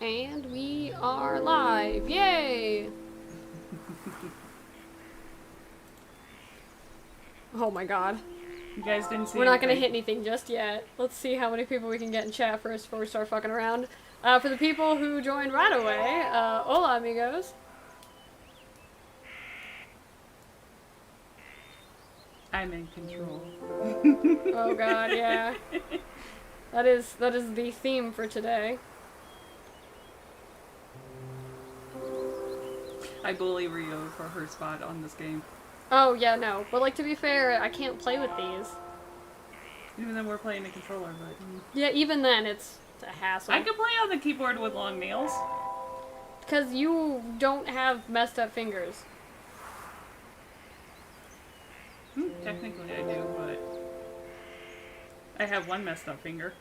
And we are live. Yay! Oh my god. You guys didn't see We're not gonna anything. hit anything just yet. Let's see how many people we can get in chat first before we start fucking around. For the people who joined right away, hola amigos. I'm in control. Oh god, yeah. That is the theme for today. I bully Rio for her spot on this game. Oh yeah, no. But like to be fair, I can't play with these. Even though we're playing a controller, but... Yeah, even then it's a hassle. I could play on the keyboard with long nails. Because you don't have messed up fingers. Technically I do, but... I have one messed up finger.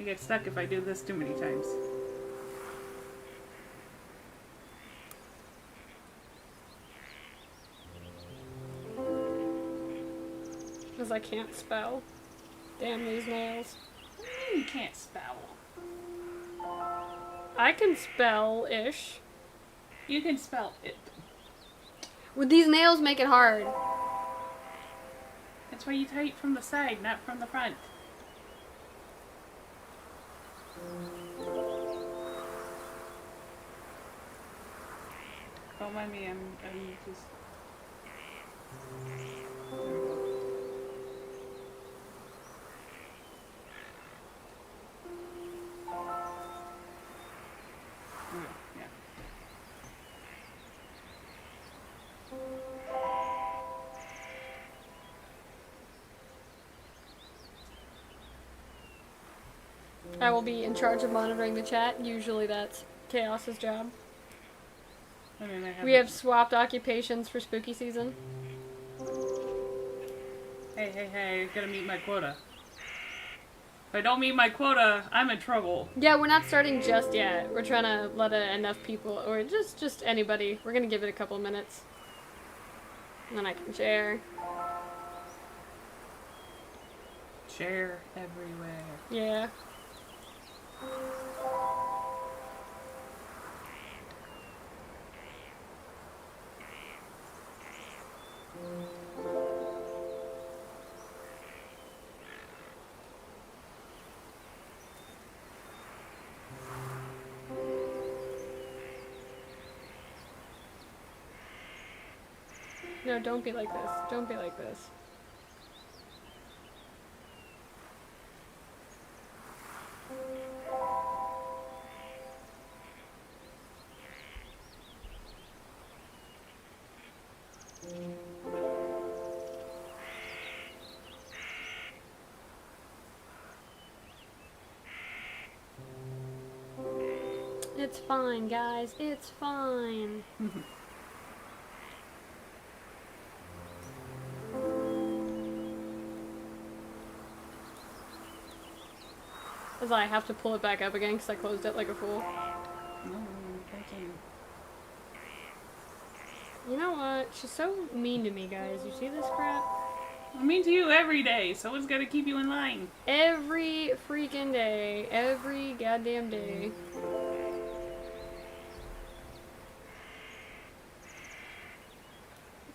I get stuck if I do this too many times. Because I can't spell. Damn these nails. What do you mean you can't spell? I can spell-ish. You can spell it. With these nails make it hard. That's why you type from the side, not from the front. Don't mind me, I'm just... There we go. There we go, yeah. I will be in charge of monitoring the chat. Usually that's Chaos's job. I mean, We have swapped occupations for spooky season. Hey, I gotta meet my quota. If I don't meet my quota, I'm in trouble. Yeah, we're not starting just yet. We're trying to let enough people, or just anybody. We're gonna give it a couple minutes. And then I can share. Share everywhere. Yeah. No, don't be like this. Don't be like this. It's fine, guys. It's fine. As I have to pull it back up again because I closed it like a fool. No, thank you. You know what? She's so mean to me, guys. You see this crap? I mean to you every day, so it's gotta keep you in line. Every freaking day. Every goddamn day.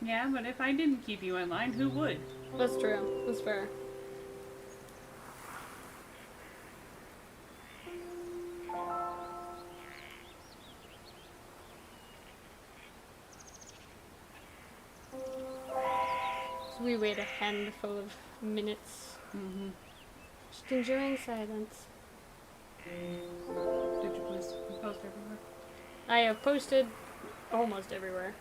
Yeah, but if I didn't keep you in line, who would? That's true. That's fair. So we wait a handful of minutes. Mm-hmm. Just enjoying silence. Did you post everywhere? I have posted almost everywhere.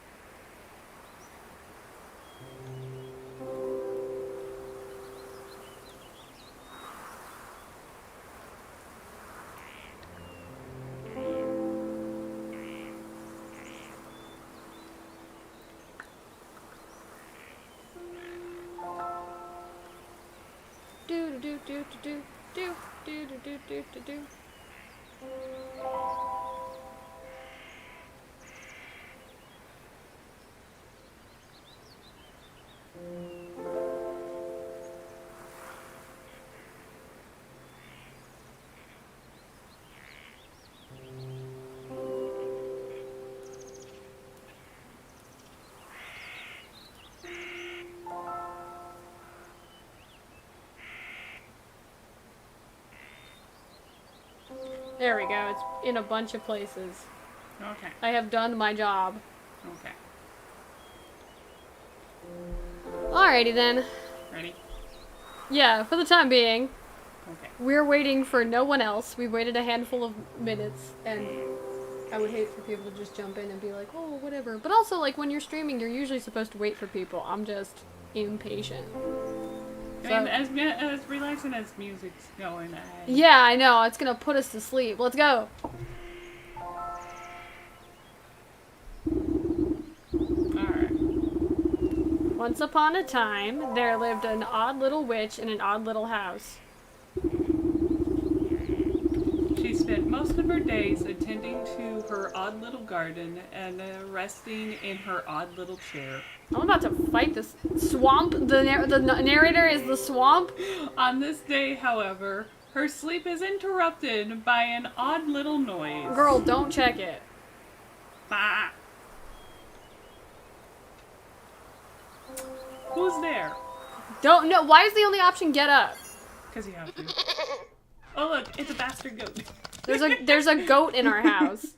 Do do do do do do do do do do do. There we go. It's in a bunch of places. Okay. I have done my job. Okay. Alrighty then. Ready? Yeah, for the time being, Okay. we're waiting for no one else. We've waited a handful of minutes, and I would hate for people to just jump in and be like, oh, whatever. But also, like, when you're streaming, you're usually supposed to wait for people. I'm just impatient. I mean, as relaxing as music's going, Yeah, I know. It's gonna put us to sleep. Let's go. Alright. Once upon a time, there lived an odd little witch in an odd little house. She spent most of her days attending to her odd little garden and resting in her odd little chair. I'm about to fight this swamp. The narrator is the swamp. On this day, however, her sleep is interrupted by an odd little noise. Girl, don't check it. Bah. Who's there? Don't know. Why is the only option get up? Because you have to. Oh look, it's a bastard goat. There's a goat in our house.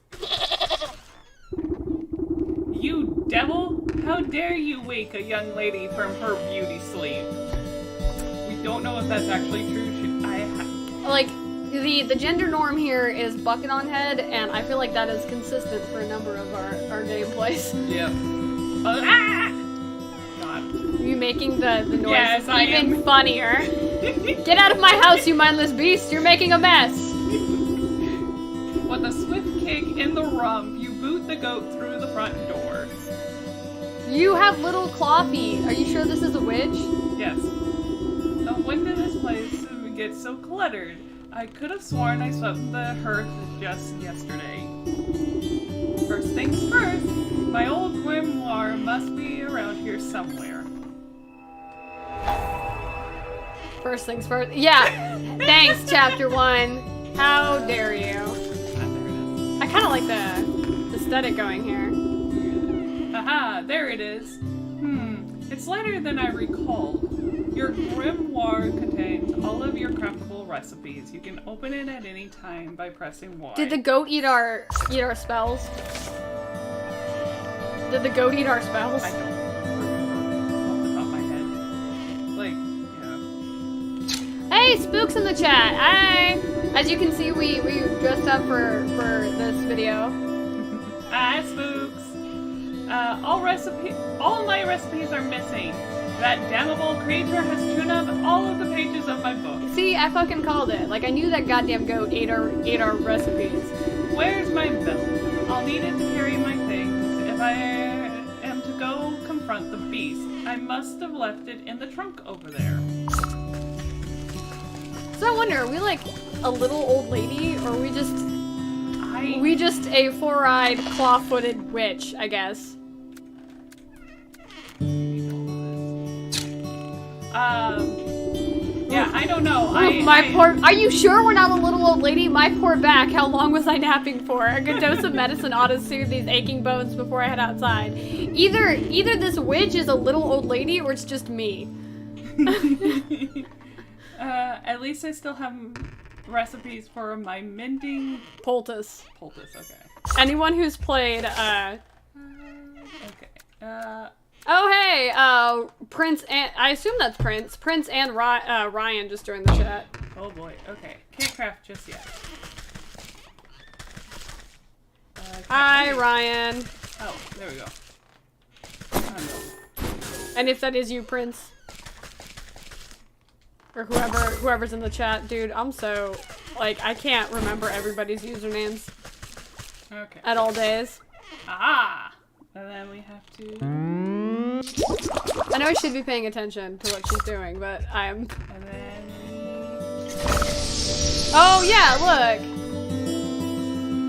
You devil! How dare you wake a young lady from her beauty sleep? We don't know if that's actually true. Like, the gender norm here is bucket on head, and I feel like that is consistent for a number of our gameplays. Yep. Not. You making the noise Yes, is I even am. funnier. Get out of my house, you mindless beast! You're making a mess! With a swift kick in the rump, you boot the goat through the front door. You have little claw feet. Are you sure this is a witch? Yes. Now, when did this place get so cluttered? I could have sworn I swept the hearth just yesterday. First things first, my old grimoire must be around here somewhere. First things first. Yeah. Thanks, chapter 1. How dare you? Ah, there it is. I kind of like the aesthetic going here. Aha, there it is. It's lighter than I recalled. Your grimoire contains all of your craftable recipes. You can open it at any time by pressing Y. Did the goat eat our spells? Did the goat eat our spells? I don't remember off the top of my head. Like, yeah. Hey, Spooks in the chat. Hi. As you can see, we dressed up for this video. Hi, Spooks. All my recipes are missing. That damnable creature has chewed up all of the pages of my book. See, I fucking called it. Like, I knew that goddamn goat ate our recipes. Where's my belt? I'll need it to carry my things. If I am to go confront the beast, I must have left it in the trunk over there. So I wonder, are we like a little old lady, or are we just a four-eyed, claw-footed witch, I guess? Yeah, I don't know. Are you sure we're not a little old lady? My poor back, how long was I napping for? A good dose of medicine ought to soothe these aching bones before I head outside. Either this witch is a little old lady, or it's just me. At least I still have recipes for my mending Poultice. poultice, okay. Anyone who's played, Okay. oh hey, Prince and, I assume that's Prince. Prince and Ryan just joined the chat. Oh boy, okay. Can't craft just yet. Hi, Ryan. Oh, there we go. And if that is you, Prince. Or whoever's in the chat, dude, I'm so, like, I can't remember everybody's usernames. Okay. At all days. Ah! And then we have to... I know I should be paying attention to what she's doing, but I'm... And then... Oh, yeah, look!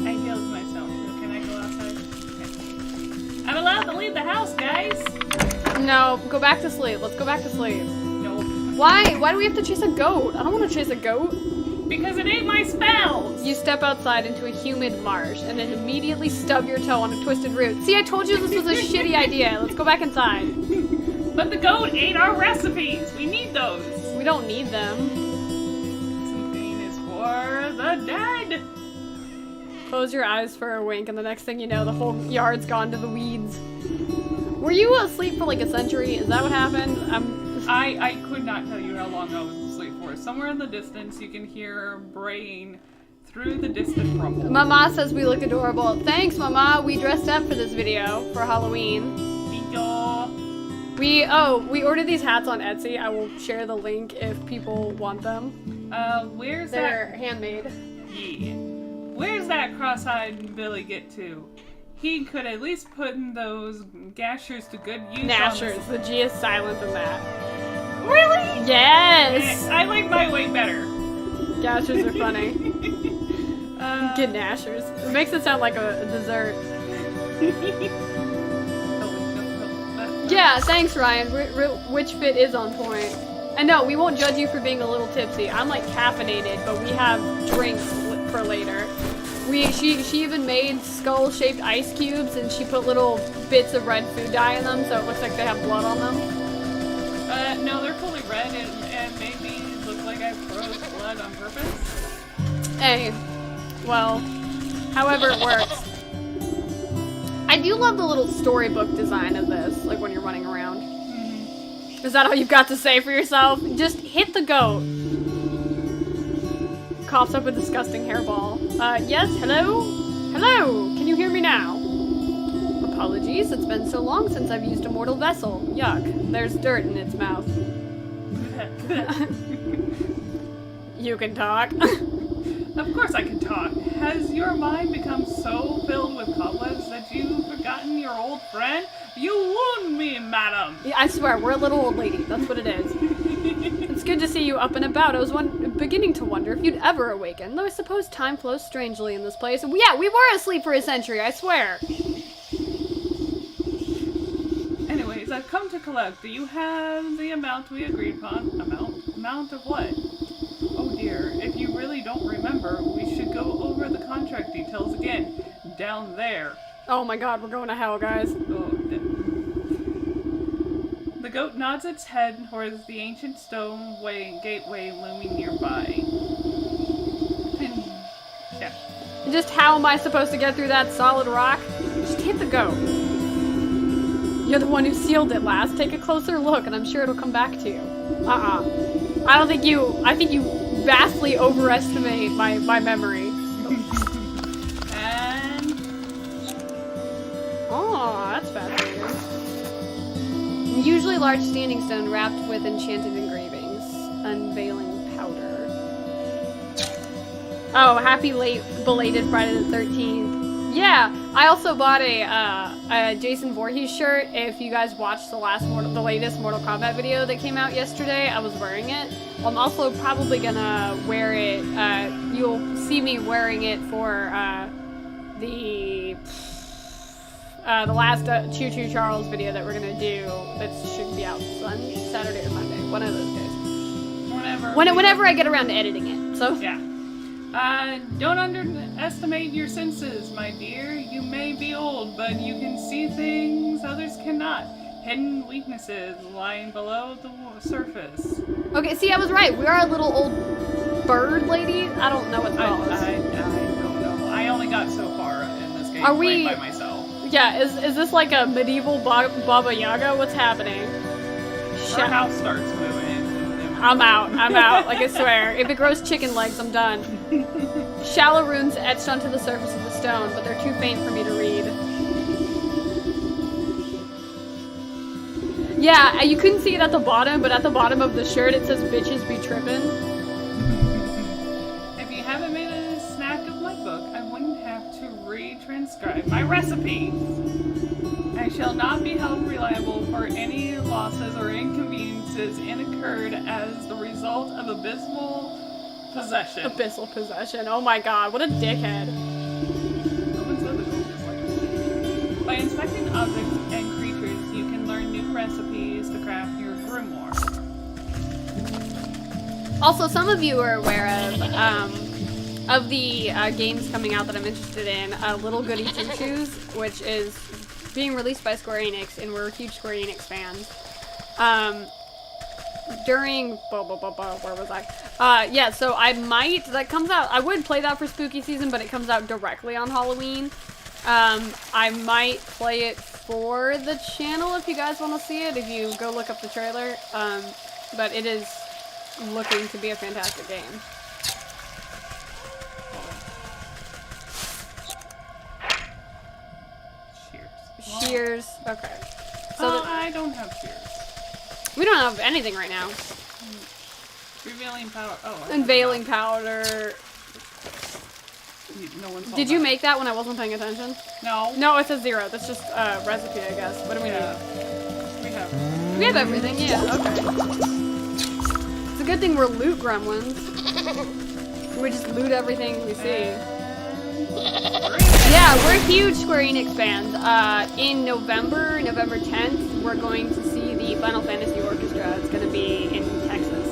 I healed myself. Can I go outside? Okay. I'm allowed to leave the house, guys! No, go back to sleep. Let's go back to sleep. Nope. Why? Why do we have to chase a goat? I don't want to chase a goat. Because it ate my spells! You step outside into a humid marsh and then immediately stub your toe on a twisted root. See, I told you this was a shitty idea. Let's go back inside. But the goat ate our recipes! We need those! We don't need them. Something is for the dead! Close your eyes for a wink, and the next thing you know, the whole yard's gone to the weeds. Were you asleep for like a century? Is that what happened? I could not tell you how long I was asleep for. Somewhere in the distance, you can hear braying through the distant rumble. Mama says we look adorable. Thanks, Mama. We dressed up for this video for Halloween. We ordered these hats on Etsy. I will share the link if people want them. Where's They're handmade. Yeah. Where's that cross-eyed Billy get to? He could at least put in those gashers to good use. Gnashers. The G is silent in that. Really? Yes! I like my way better. Gashers are funny. Good gnashers. It makes it sound like a dessert. Yeah, thanks, Ryan. Wytchwood is on point. And no, we won't judge you for being a little tipsy. I'm like caffeinated, but we have drinks for later. She even made skull-shaped ice cubes, and she put little bits of red food dye in them, so it looks like they have blood on them. No, they're fully red, and maybe look like I froze blood on purpose. Hey, well, however it works. I do love the little storybook design of this, like when you're running around. Mm-hmm. Is that all you've got to say for yourself? Just hit the goat. Coughs up a disgusting hairball. Yes, hello? Hello, can you hear me now? Apologies, it's been so long since I've used a mortal vessel. Yuck, there's dirt in its mouth. You can talk. Of course I can talk. Has your mind become so filled with cobwebs that you've forgotten your old friend? You wound me, madam! Yeah, I swear, we're a little old lady. That's what it is. It's good to see you up and about. I was beginning to wonder if you'd ever awaken, though I suppose time flows strangely in this place. Yeah, we were asleep for a century, I swear. Anyways, I've come to collect. Do you have the amount we agreed upon? Amount of what? Oh dear, if you really don't remember, we should go over the contract details again. Down there. Oh my god, we're going to hell, guys. Oh, the goat nods its head towards the ancient stone gateway looming nearby. And, yeah. Just how am I supposed to get through that solid rock? Just hit the goat. You're the one who sealed it last. Take a closer look, and I'm sure it'll come back to you. I think you vastly overestimate my memory. And... Oh, that's fascinating. Usually large standing stone wrapped with enchanted engravings. Unveiling powder. Oh, happy late belated Friday the 13th. Yeah, I also bought a Jason Voorhees shirt. If you guys watched the latest Mortal Kombat video that came out yesterday, I was wearing it. I'm also probably gonna wear it. You'll see me wearing it for the last Choo Choo Charles video that we're gonna do. That should be out Saturday or Monday, one of those days. Whenever I get around to editing it. So yeah. Don't underestimate your senses, my dear. You may be old, but you can see things others cannot. Hidden weaknesses lying below the surface. Okay, see, I was right. We are a little old bird lady. I don't know what the call is. I don't know. I only got so far in this game playing by myself. Yeah, is this like a medieval Baba Yaga? What's happening? Our house starts moving. I'm out, like I swear. If it grows chicken legs, I'm done. Shallow runes etched onto the surface of the stone, but they're too faint for me to read. Yeah, you couldn't see it at the bottom, but at the bottom of the shirt it says bitches be trippin'. If you haven't made a snack of my book, I wouldn't have to retranscribe my recipes. I shall not be held reliable for any losses or inconveniences incurred as the result of abysmal possession. Abyssal possession. Oh my god, what a dickhead. By inspecting objects and creatures, you can learn new recipes to craft your grimoire. Also, some of you are aware of the games coming out that I'm interested in. Little Goody Two Shoes, which is being released by Square Enix, and we're huge Square Enix fans. during where was I? Yeah, so that comes out. I would play that for spooky season, but it comes out directly on Halloween. I might play it for the channel if you guys want to see it. If you go look up the trailer, but it is looking to be a fantastic game. Shears. Okay. So I don't have shears. We don't have anything right now. Revealing powder. Oh. Unveiling powder. No one saw Did you make that when I wasn't paying attention? No. No, it says 0. That's just recipe, I guess. What do we need? We have everything. Yeah. Okay. It's a good thing we're loot gremlins. We just loot everything we see. Yeah, we're huge Square Enix fans. In November 10th, we're going to see the Final Fantasy Orchestra. It's going to be in Texas.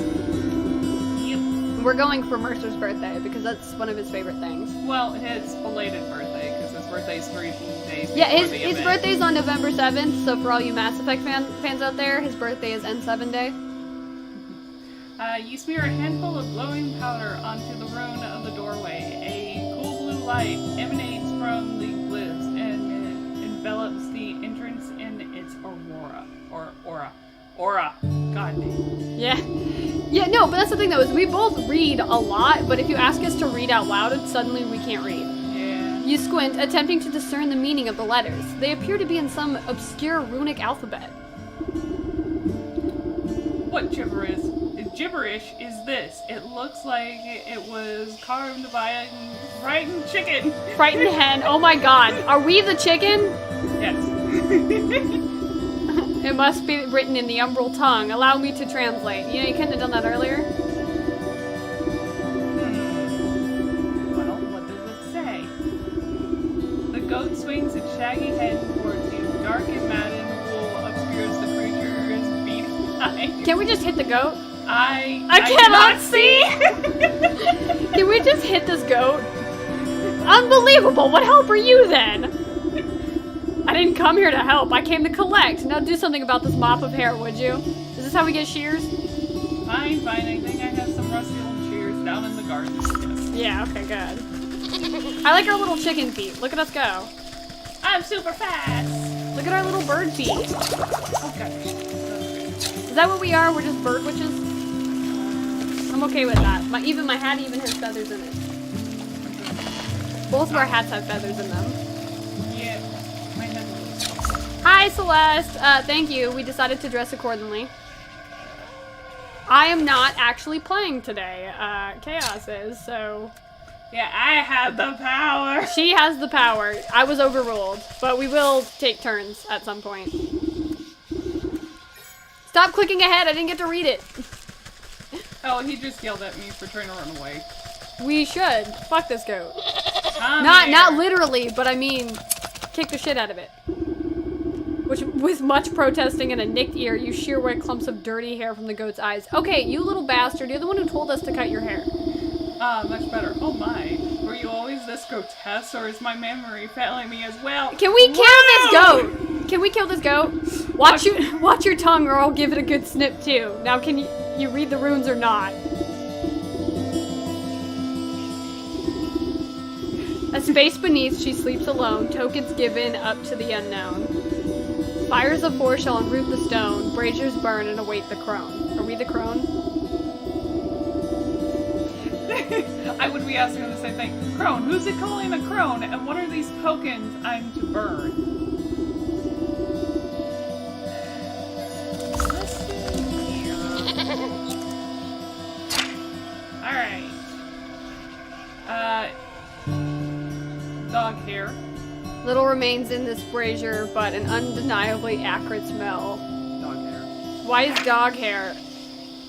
Yep. We're going for Mercer's birthday because that's one of his favorite things. Well, his belated birthday, because his birthday's 3 days Yeah, before the his event. birthday's on November 7th, so for all you Mass Effect fans out there, his birthday is N7 Day. You smear a handful of glowing powder onto the rune of the doorway. A cool blue light emanates from the glyphs and it envelops the entrance in its aura. God damn. Yeah. Yeah, no, but that's the thing though, is we both read a lot, but if you ask us to read out loud, suddenly we can't read. Yeah. You squint, attempting to discern the meaning of the letters. They appear to be in some obscure runic alphabet. What gibberish is this? It looks like it was carved by a frightened chicken. Frightened hen, oh my god. Are we the chicken? Yes. It must be written in the umbral tongue. Allow me to translate. You know, you couldn't have done that earlier. Well, what does it say? The goat swings its shaggy head towards you. Dark and matted wool obscures the creature's beady eyes. Can we just hit the goat? I cannot see! Can we just hit this goat? Unbelievable! What help are you then? I didn't come here to help. I came to collect. Now do something about this mop of hair, would you? Is this how we get shears? Fine. I think I have some rusty old shears down in the garden. Yes. Yeah, okay, good. I like our little chicken feet. Look at us go. I'm super fast! Look at our little bird feet. Okay. Is that what we are? We're just bird witches? I'm okay with that. My hat even has feathers in it. Both of our hats have feathers in them. Yeah. My head was... Hi, Celeste. Thank you. We decided to dress accordingly. I am not actually playing today. Chaos is, so... Yeah, I have the power! She has the power. I was overruled, but we will take turns at some point. Stop clicking ahead. I didn't get to read it. Oh, he just yelled at me for trying to run away. We should. Fuck this goat. Come Not here. literally, but I mean, kick the shit out of it. Which, with much protesting and a nicked ear, you shear away clumps of dirty hair from the goat's eyes. Okay, you little bastard, you're the one who told us to cut your hair. Much better. Oh my. Were you always this grotesque, or is my memory failing me as well? Can we kill this goat? Can we kill this goat? Watch your tongue, or I'll give it a good snip too. Now, can you read the runes or not? A space beneath, she sleeps alone. Tokens given up to the unknown. Fires of four shall enroot the stone. Braziers burn and await the crone. Are we the crone? I would be asking the same thing. Crone, who's it calling a crone? And what are these tokens I'm to burn? Alright. Dog hair. Little remains in this brazier, but an undeniably acrid smell. Dog hair. Why is dog hair?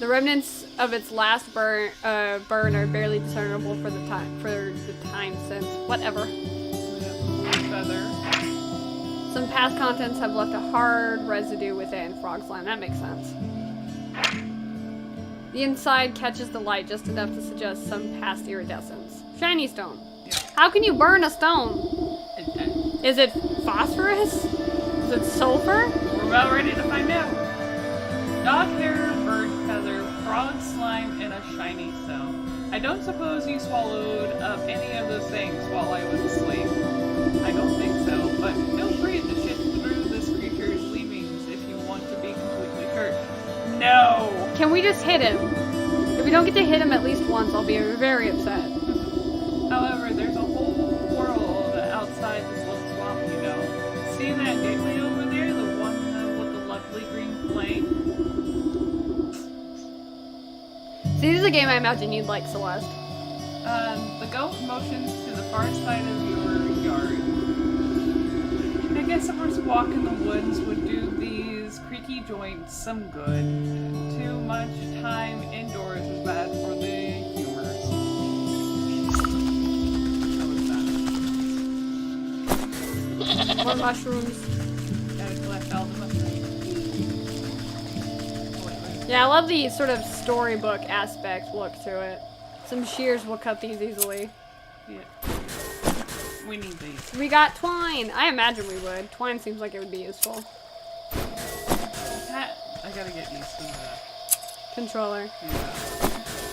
The remnants of its last burn are barely discernible for the time since. Whatever. Feather. Some past contents have left a hard residue within frog slime. That makes sense. The inside catches the light just enough to suggest some past iridescence. Shiny stone. Yeah. How can you burn a stone? Is it phosphorus? Is it sulfur? We're about ready to find out. Dog hair, bird feather, frog slime, and a shiny stone. I don't suppose you swallowed up any of those things while I was asleep. I don't think so, but feel free to shift through this creature's leavings if you want to be completely hurt. No! Can we just hit him? If we don't get to hit him at least once, I'll be very upset. However, there's a whole world outside this little swamp, you know. See that gateway over there? The one with the lovely green flame? See, this is a game I imagine you'd like, Celeste. The goat motions to the far side of your yard. I guess a brisk walk in the woods would do these creaky joints some good. Too much time indoors is bad for the humors. How was that? More mushrooms. Gotta collect all the mushrooms. Yeah, I love the sort of storybook aspect look to it. Some shears will cut these easily. Yeah. We need these. We got twine. I imagine we would. Twine seems like it would be useful. I gotta get used to the Controller.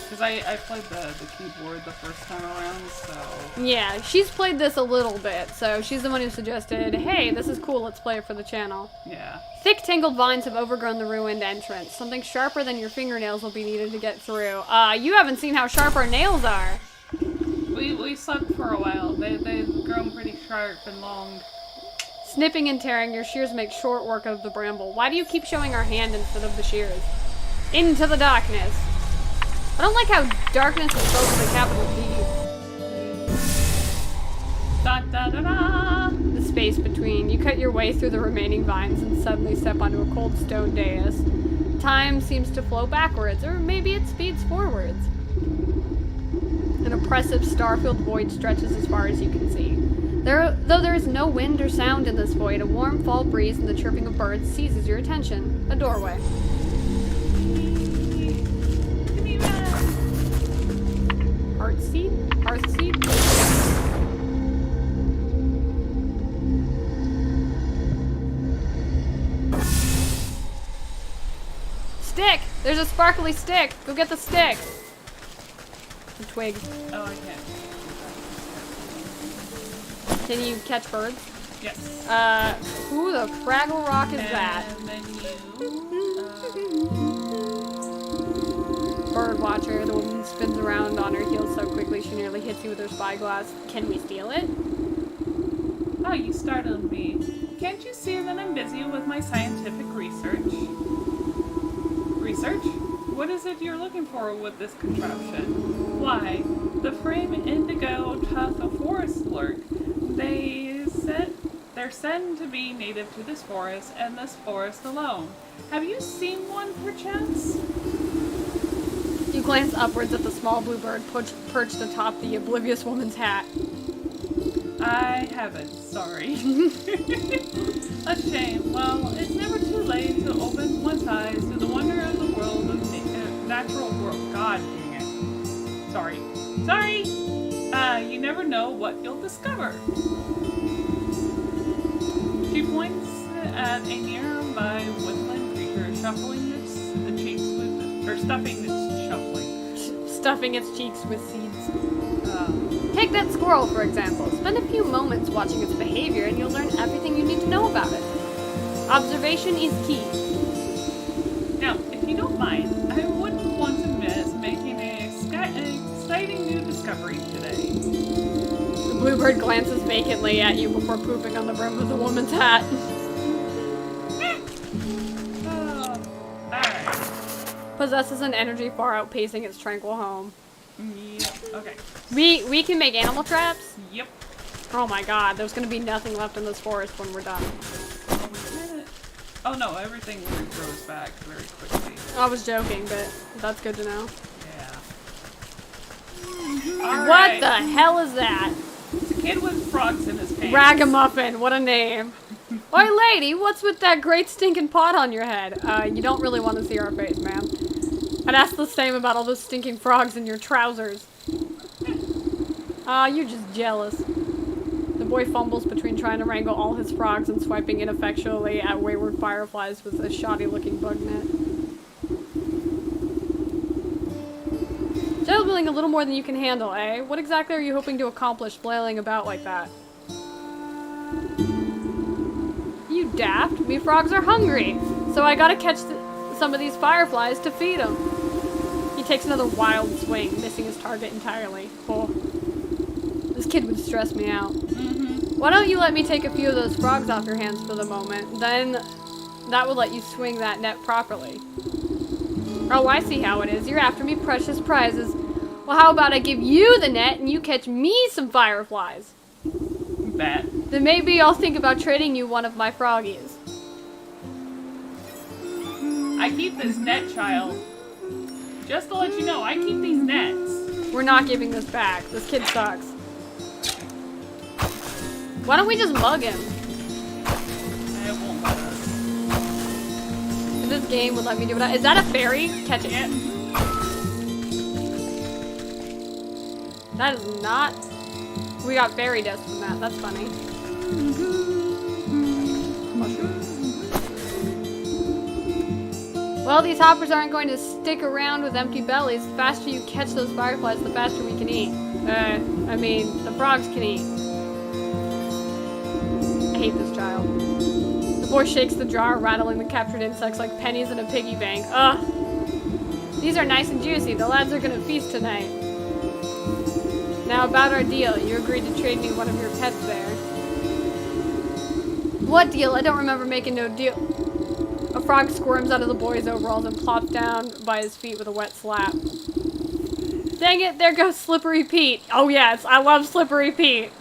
because I played the keyboard the first time around, so Yeah, she's played this a little bit, so she's the one who suggested, hey, this is cool, let's play it for the channel. yeah. Thick, tangled vines have overgrown the ruined entrance. Something sharper than your fingernails will be needed to get through. You haven't seen how sharp our nails are. We slept for a while. They've grown pretty sharp and long. Snipping and tearing, your shears make short work of the bramble. Why do you keep showing our hand instead of the shears? Into the darkness. I don't like how darkness is spelled with a capital D. Da da da da! The space between. You cut your way through the remaining vines and suddenly step onto a cold stone dais. Time seems to flow backwards, or maybe it speeds forwards. An oppressive star-filled void stretches as far as you can see. Though there is no wind or sound in this void, a warm fall breeze and the chirping of birds seizes your attention. A doorway. Heartseed? Hearthseed? Stick! There's a sparkly stick! Go get the stick! A twig. Oh, I can't. Can you catch birds? Yes. Who the Fraggle Rock is that? And then Bird watcher. The woman spins around on her heels so quickly she nearly hits you with her spyglass. Can we steal it? Oh, you startled me. Can't you see that I'm busy with my scientific research? Research? What is it you're looking for with this contraption? Why, the frame indigo tuft of forest lurk. They're said to be native to this forest and this forest alone. Have you seen one perchance? You glance upwards at the small blue bird perched atop the oblivious woman's hat. I haven't, sorry. A shame. Well, it's never too late to open one's eyes to the wonder of the world of natural world. God dang it. Sorry. Sorry! You never know what you'll discover. She points at a nearby woodland creature stuffing its cheeks with seeds. Take that squirrel, for example. Spend a few moments watching its behavior and you'll learn everything you need to know about it. Observation is key. Now, if you don't mind, I wouldn't want to miss making an exciting new discovery today. The bluebird glances vacantly at you before pooping on the brim of the woman's hat. Alright. Possesses an energy far outpacing its tranquil home. Yep, okay. We can make animal traps? Yep. Oh my god, there's gonna be nothing left in this forest when we're done. Oh, we did it. Oh no, everything grows back very quickly. I was joking, but that's good to know. Yeah. What the hell is that? It's a kid with frogs in his pants. Ragamuffin, what a name. Oi lady, what's with that great stinking pot on your head? You don't really want to see our face, ma'am. I'd ask the same about all those stinking frogs in your trousers. You're just jealous. The boy fumbles between trying to wrangle all his frogs and swiping ineffectually at wayward fireflies with a shoddy-looking bug net. signaling a little more than you can handle, eh? What exactly are you hoping to accomplish flailing about like that? You daft. Me frogs are hungry. So I gotta catch some of these fireflies to feed them. He takes another wild swing, missing his target entirely. Oh. This kid would stress me out. Why don't you let me take a few of those frogs off your hands for the moment? Then that will let you swing that net properly. Oh, I see how it is. You're after me precious prizes. Well, how about I give you the net and you catch me some fireflies? Bet. Then maybe I'll think about trading you one of my froggies. I keep this net, child. Just to let you know, I keep these nets. We're not giving this back. This kid sucks. Why don't we just mug him? It won't let us. If this game would let me do it. Is that a fairy? Catch it. Yeah. That is not... We got fairy dust from that. That's funny. Well, these hoppers aren't going to stick around with empty bellies. The faster you catch those fireflies, the faster we can eat. I mean, the frogs can eat. I hate this child. The boy shakes the jar, rattling the captured insects like pennies in a piggy bank. Ugh. These are nice and juicy. The lads are gonna feast tonight. Now about our deal. You agreed to trade me one of your pets there. What deal? I don't remember making no deal. A frog squirms out of the boy's overalls and plops down by his feet with a wet slap. Dang it, there goes Slippery Pete. Oh yes, I love Slippery Pete.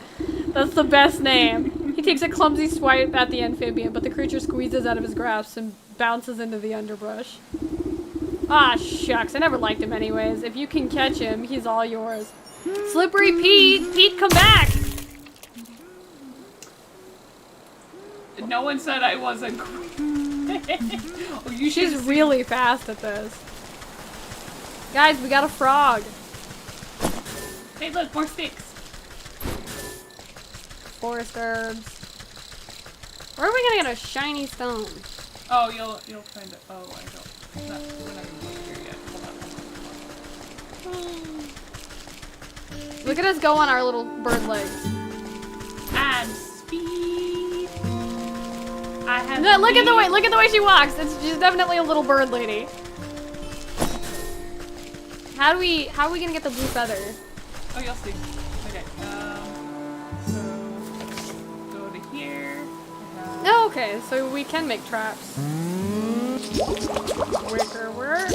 That's the best name. He takes a clumsy swipe at the amphibian, but the creature squeezes out of his grasp and bounces into the underbrush. Ah, shucks, I never liked him anyways. If you can catch him, he's all yours. Slippery Pete! Pete, come back! No one said I wasn't. Oh, you She's should really fast at this. Guys, we got a frog. Hey, look, more sticks. Forest herbs. Where are we gonna get a shiny stone? Oh, you'll find it. Oh, I don't. No, we're not gonna look here yet. Hold on. Look at us go on our little bird legs. And speed. I have. No, look at the way she walks. She's definitely a little bird lady. How are we gonna get the blue feather? Oh, you'll see. Okay. So go to here. Oh, okay. So we can make traps. Wicker work.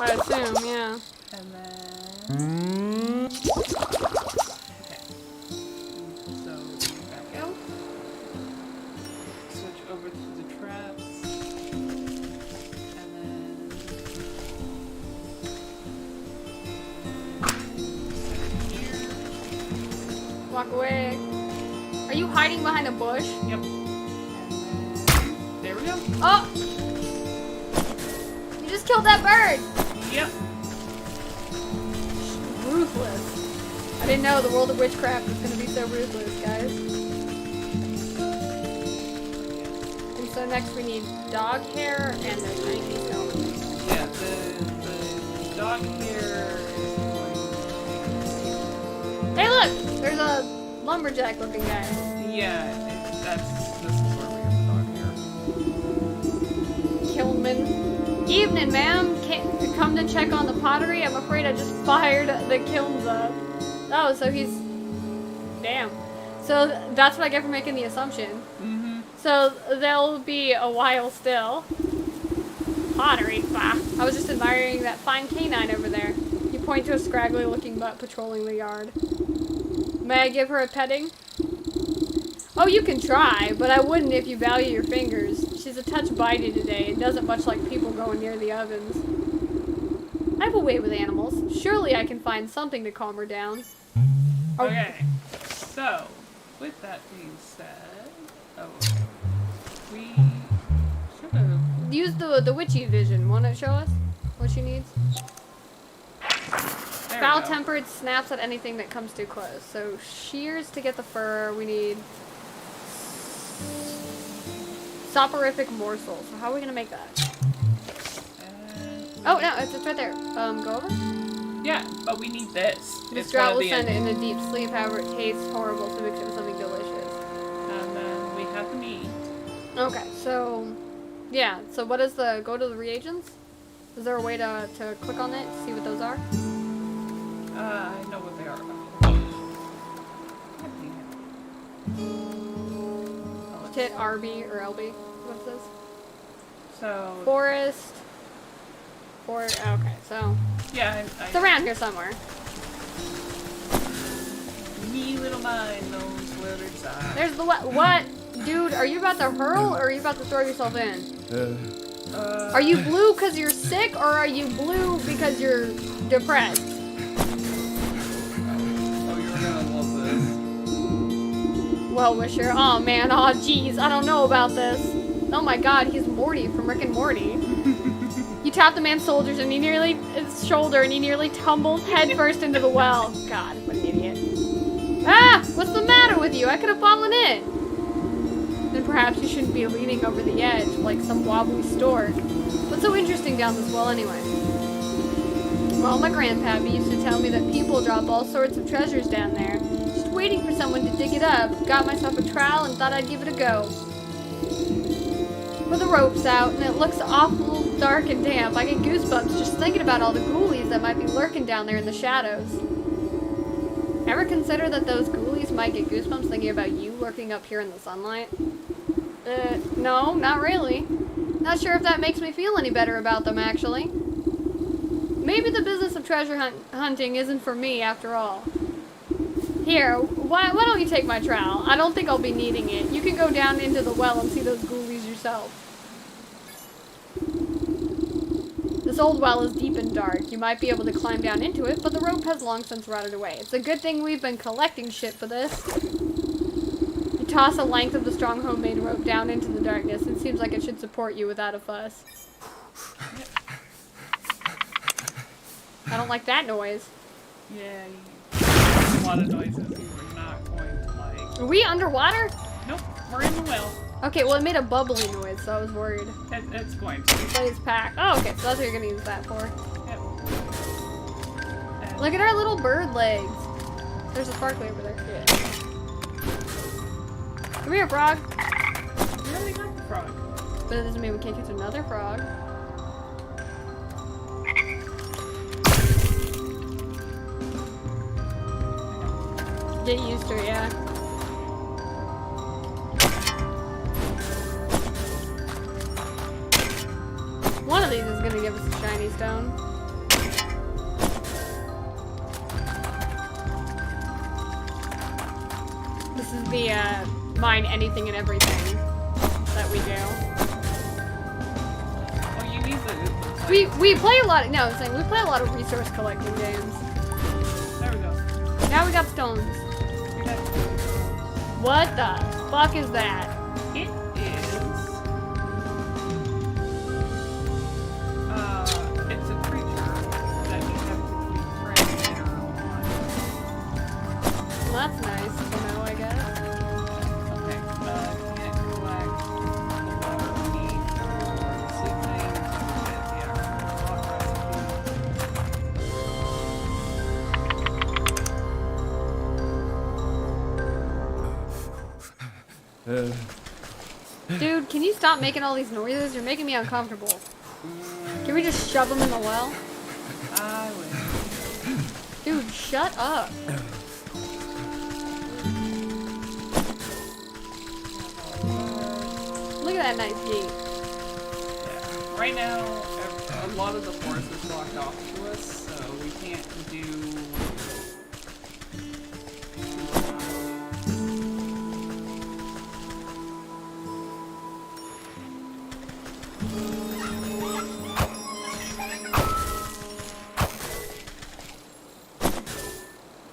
I assume, yeah. And then. Okay. So back out. Switch over to the traps. And then. Set it here. Walk away. Are you hiding behind a bush? Yep. And then. There we go. Oh! You just killed that bird! Yep. Ruthless. I didn't know the world of witchcraft was gonna be so ruthless, guys. And so next we need dog hair and a shiny stone. Yeah, the dog here is going. Hey look! There's a lumberjack looking guy. Yeah, this is where we have the dog here. Kilnman. Evening, ma'am. Come to check on the pottery? I'm afraid I just fired the kilns up. Oh, so he's... Damn. So that's what I get for making the assumption. Mm-hmm. So there'll be a while still. Pottery, bah. I was just admiring that fine canine over there. You point to a scraggly looking butt patrolling the yard. May I give her a petting? Oh, you can try, but I wouldn't if you value your fingers. She's a touch bitey today and doesn't much like people going near the ovens. I have a way with animals. Surely I can find something to calm her down. Oh. Okay, so with that being said, we should have Use the witchy vision. Want to show us what she needs? Foul-tempered snaps at anything that comes too close. So shears to get the fur. We need soporific morsels. So how are we gonna make that? Oh, no, it's right there. Go over? Yeah, but we need this. This It's drought one will of send the it in a deep sleep, however it tastes horrible, so mix it with something delicious. And then we have the meat. Okay, so... Yeah, so what is the... Go to the reagents? Is there a way to click on it to see what those are? I know what they are. Just hit RB or LB. What's this? So... Forest. Okay, so... Yeah, It's around here somewhere. Me little mind knows where it's at. There's the what? Dude, are you about to hurl or are you about to throw yourself in? Are you blue because you're sick or are you blue because you're depressed? Oh, you're gonna love this. Well, Wisher. Oh man, oh jeez, I don't know about this. Oh my god, he's Morty from Rick and Morty. You tapped the man's shoulders and he nearly tumbled headfirst into the well. God, what an idiot. Ah! What's the matter with you? I could have fallen in. Then perhaps you shouldn't be leaning over the edge like some wobbly stork. What's so interesting down this well anyway? Well, my grandpappy used to tell me that people drop all sorts of treasures down there. Just waiting for someone to dig it up. Got myself a trowel and thought I'd give it a go. Put the ropes out and it looks awful dark and damp. I get goosebumps just thinking about all the ghoulies that might be lurking down there in the shadows. Ever consider that those ghoulies might get goosebumps thinking about you lurking up here in the sunlight? No, not really. Not sure if that makes me feel any better about them, actually. Maybe the business of treasure hunting isn't for me, after all. Here, why don't you take my trowel? I don't think I'll be needing it. You can go down into the well and see those ghoulies yourself. This old well is deep and dark. You might be able to climb down into it, but the rope has long since rotted away. It's a good thing we've been collecting shit for this. You toss a length of the strong homemade rope down into the darkness. It seems like it should support you without a fuss. I don't like that noise. Yeah, a lot of noises you were not going to like. Are we underwater? Nope, we're in the well. Okay, well it made a bubbly noise, so I was worried. It's going to. But it's packed. Oh, okay, so that's what you're gonna use that for. Yep. And Look at our little bird legs. There's a sparkly over there. Yeah. Come here, frog. we already got the frog. But it doesn't mean we can't catch another frog. Get used to it, yeah. One of these is gonna give us a shiny stone. This is the mine anything and everything that we do. Oh, you need the. We play a lot. No, I'm saying we play a lot of resource collecting games. There we go. Now we got stones. Okay. What the fuck is that? It is. It's a creature that you have to keep praying or on. Well, that's nice to know, I guess. Okay. Can't collect the water we need for the sleep thing. Get the actual rock recipe. Dude, can you stop making all these noises? You're making me uncomfortable. Can we just shove them in the well? I will. Dude, shut up. Look at that nice gate. Yeah. Right now, a lot of the forest is blocked off to us, so we can't do.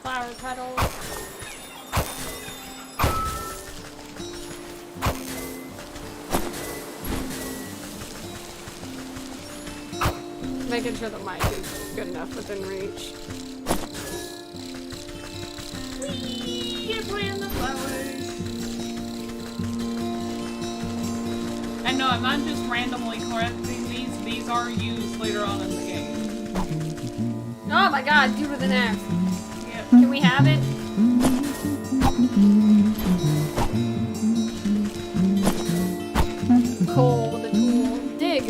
Flower petals. Making sure the mic is good enough within reach. Get playing the flowers. And no, I'm not just randomly collecting these. These are used later on in the Oh my god, dude with an axe. Yep. Can we have it? Coal with a tool. Dig.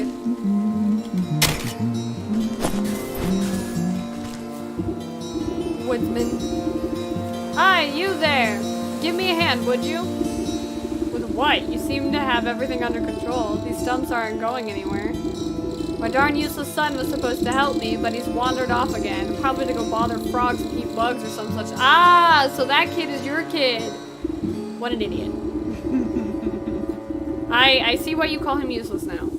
Woodsman. Hi, you there. Give me a hand, would you? With what? You seem to have everything under control. These stumps aren't going anywhere. My darn useless son was supposed to help me, but he's wandered off again. Probably to go bother frogs and eat bugs or some such. Ah, so that kid is your kid. What an idiot. I see why you call him useless now.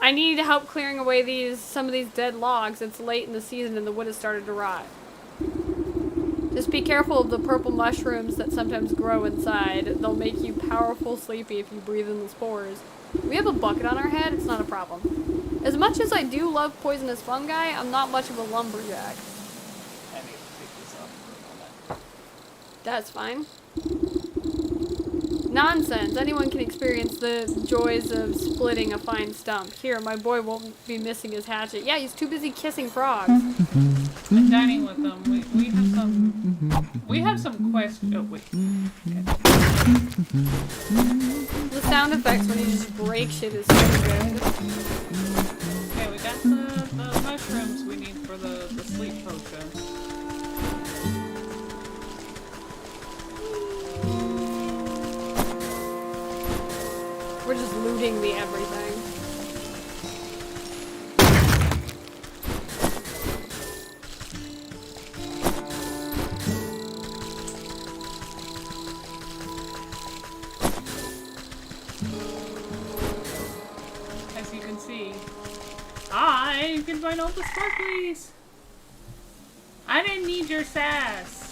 I need help clearing away some of these dead logs. It's late in the season and the wood has started to rot. Just be careful of the purple mushrooms that sometimes grow inside. They'll make you powerful sleepy if you breathe in the spores. We have a bucket on our head, it's not a problem. As much as I do love poisonous fungi, I'm not much of a lumberjack. I need to take this off for a moment. That's fine. Nonsense. Anyone can experience the joys of splitting a fine stump. Here, my boy won't be missing his hatchet. Yeah, he's too busy kissing frogs. I'm dining with them. We have some questions. Oh wait. The sound effects when you just break shit is so good. Okay, we got the mushrooms we need for the sleep potion. We're just looting the everything. As you can see, I can find all the sparklies. I didn't need your sass.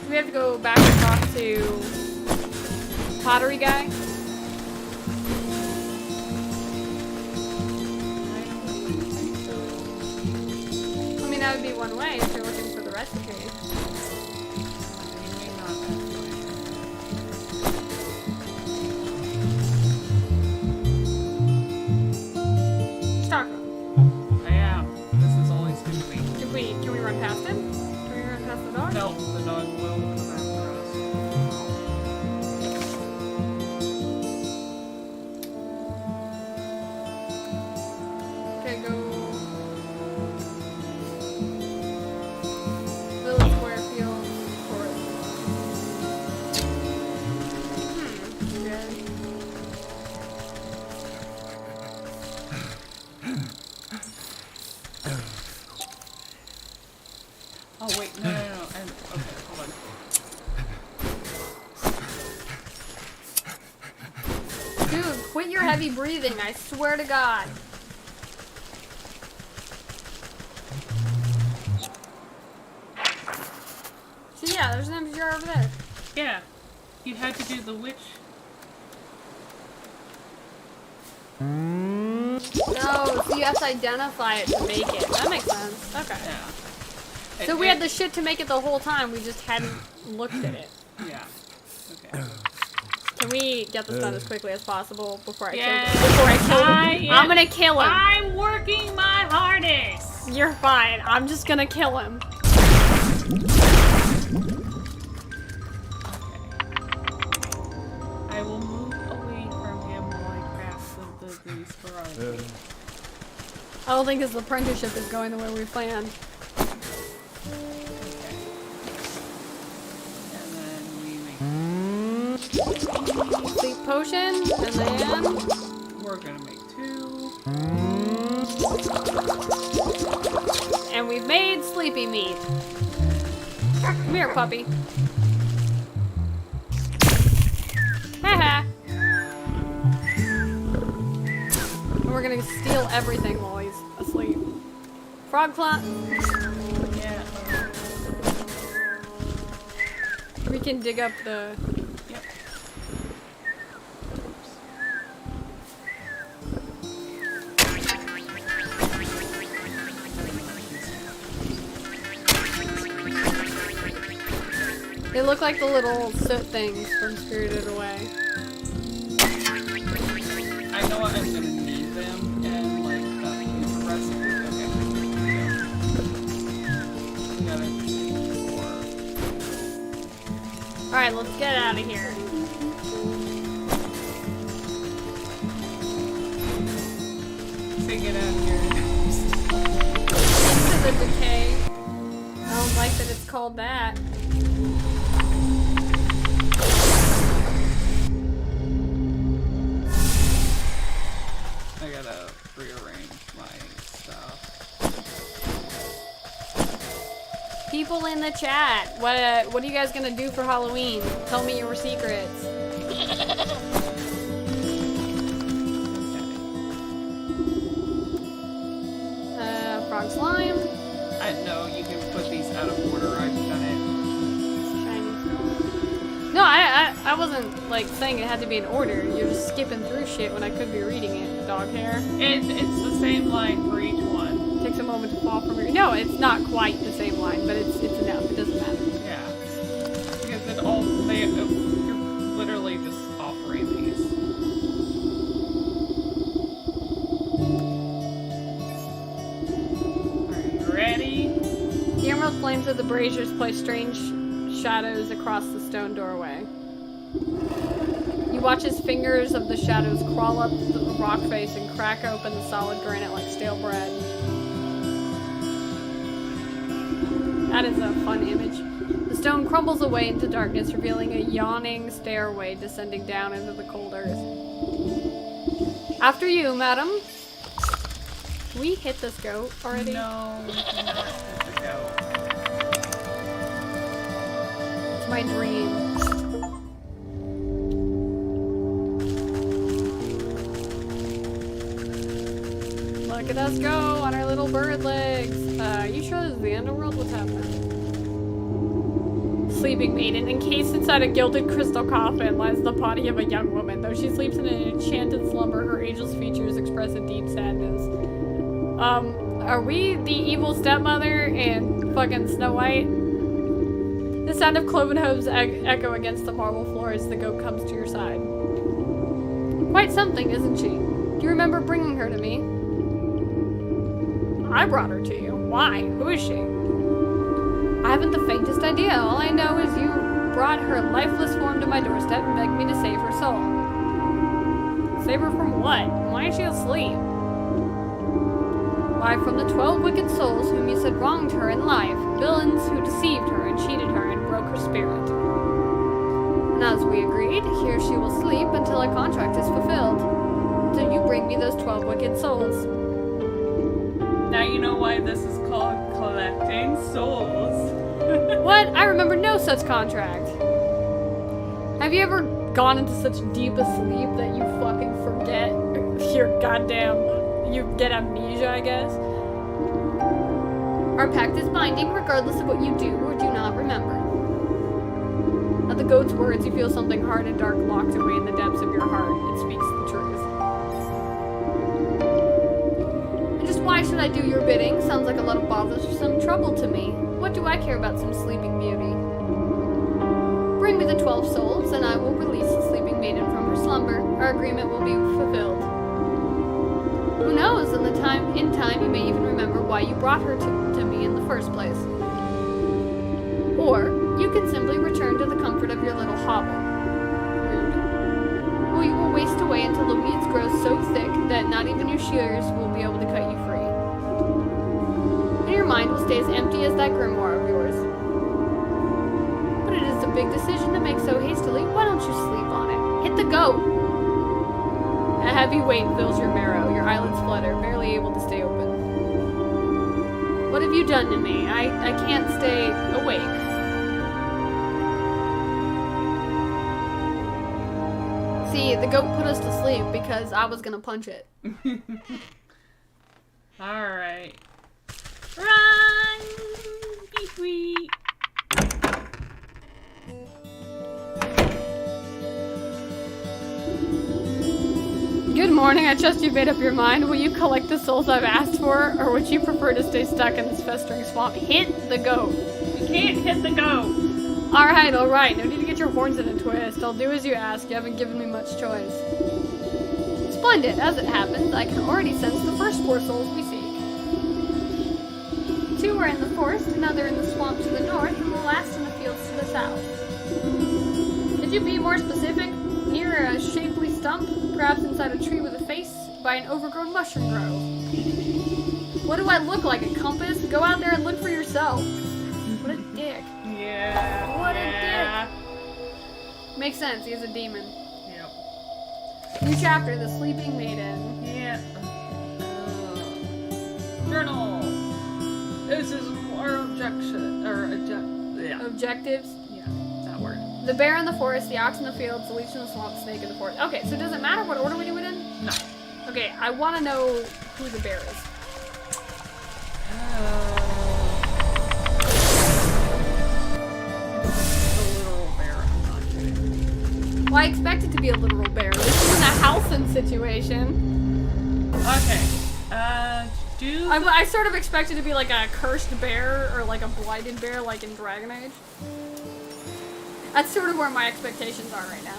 We have to go back and talk to pottery guy. I mean, that would be one way if you're looking for the recipe. Just talk to him. I am. This is always going to be. Can we run past him? Can we run past the dog? No, the dog will come after us. Okay, go. Village Square Field Forest. Okay. Oh wait, no. Okay, hold on. Dude, quit your heavy breathing, I swear to God. So yeah, there's an empty jar over there. Yeah, you had to do the witch. No, so you have to identify it to make it. That makes sense. Okay. Yeah. So we had the shit to make it the whole time, we just hadn't looked at it. Yeah. Okay. Can we get this done as quickly as possible before I Yes, kill him? Before I kill him? I'm gonna kill him. I'm working my hardest. You're fine. I'm just gonna kill him. I will move away from him while I craft the spirography. I don't think his apprenticeship is going the way we planned. Okay. And then we make Sleep potion, and then we're gonna make 2. and we've made sleepy meat. Come here, puppy. Haha. And we're gonna steal everything while he's asleep. Frog plant. Yeah. We can dig up the. Yep. They look like the little soot things from Spirited Away. I know I'm gonna need them and like the recipe. Okay. We gotta take 4. Alright, let's get out of here. Say get out of here. Into the decay. I don't like that it's called that. I gotta rearrange my stuff. People in the chat, what are you guys gonna do for Halloween? Tell me your secrets. Frog slime. I know you can put these out of order. I've done it. Shiny stone. No, I wasn't like saying it had to be in order. You're just skipping through shit when I could be reading it. Dog hair. It's the same line for each one. Takes a moment to fall from your. No, it's not quite the same line, but it's enough. It doesn't matter. Yeah. Because it all you're literally just offering these. Are you ready? The emerald flames of the braziers play strange shadows across the stone doorway. You watch as fingers of the shadows crawl up the rock face and crack open the solid granite like stale bread. That is a fun image. The stone crumbles away into darkness, revealing a yawning stairway descending down into the cold earth. After you, madam. Can we hit this goat already? No, we cannot hit the goat. It's my dream. Look at us go on our little bird legs. You sure this is the underworld? What's happening? Sleeping maiden. Encased inside a gilded crystal coffin lies the body of a young woman. Though she sleeps in an enchanted slumber, her ageless features express a deep sadness. Are we the evil stepmother and fucking Snow White? The sound of cloven hooves echo against the marble floor as the goat comes to your side. Quite something, isn't she? Do you remember bringing her to me? I brought her to you. Why? Who is she? I haven't the faintest idea. All I know is you brought her lifeless form to my doorstep and begged me to save her soul. Save her from what? Why is she asleep? Why, from the 12 wicked souls whom you said wronged her in life, villains who deceived her and cheated her and broke her spirit. And as we agreed, here she will sleep until our contract is fulfilled. Until you bring me those 12 wicked souls. Now you know why this is called collecting souls. What? I remember no such contract. Have you ever gone into such deep a sleep that you fucking forget your goddamn... You get amnesia, I guess? Our pact is binding regardless of what you do or do not remember. At the goat's words, you feel something hard and dark locked away in the depths of your heart. It speaks the truth. And just why should I do your bidding? Sounds like a lot of bothersome trouble to me. What do I care about some sleeping beauty? Bring me the 12 souls, and I will release the sleeping maiden from her slumber. Our agreement will be fulfilled. Who knows, in time you may even remember why you brought her to me in the first place. Or, you can simply return to the comfort of your little hovel. Rude. Or you will waste away until the weeds grow so thick that not even your shears will be able to cut you free. And your mind will stay as empty as that grimoire of yours. But it is a big decision to make so hastily. Why don't you sleep on it? Hit the goat! A heavy weight fills your marrow. Your eyelids flutter, barely able to stay open. What have you done to me? I can't stay awake. See, the goat put us to sleep because I was gonna punch it. Alright. Run! Be sweet! Good morning, I trust you've made up your mind. Will you collect the souls I've asked for, or would you prefer to stay stuck in this festering swamp? Hit the goat. You can't hit the goat! Alright. No need to get your horns in a twist. I'll do as you ask. You haven't given me much choice. Splendid. As it happens, I can already sense the first 4 souls we seek. 2 are in the forest, another in the swamp to the north, and the last in the fields to the south. Could you be more specific? Near a shapely stump, perhaps inside a tree with a face, by an overgrown mushroom grove. What do I look like, a compass? Go out there and look for yourself. What a dick. Yeah. What a dick. Makes sense, he's a demon. Yep. New chapter, The Sleeping Maiden. Yeah. Journal. This is our Objectives. Yeah, that word. The bear in the forest, the ox in the fields, the leech in the swamp, the snake in the forest. Okay, so does it matter what order we do it in? No. Okay, I want to know who the bear is. The literal bear, I'm not kidding. Well, I expect it to be a literal bear. This isn't a Halcyon situation. Okay. I sort of expect it to be like a cursed bear or like a blighted bear like in Dragon Age. That's sort of where my expectations are right now.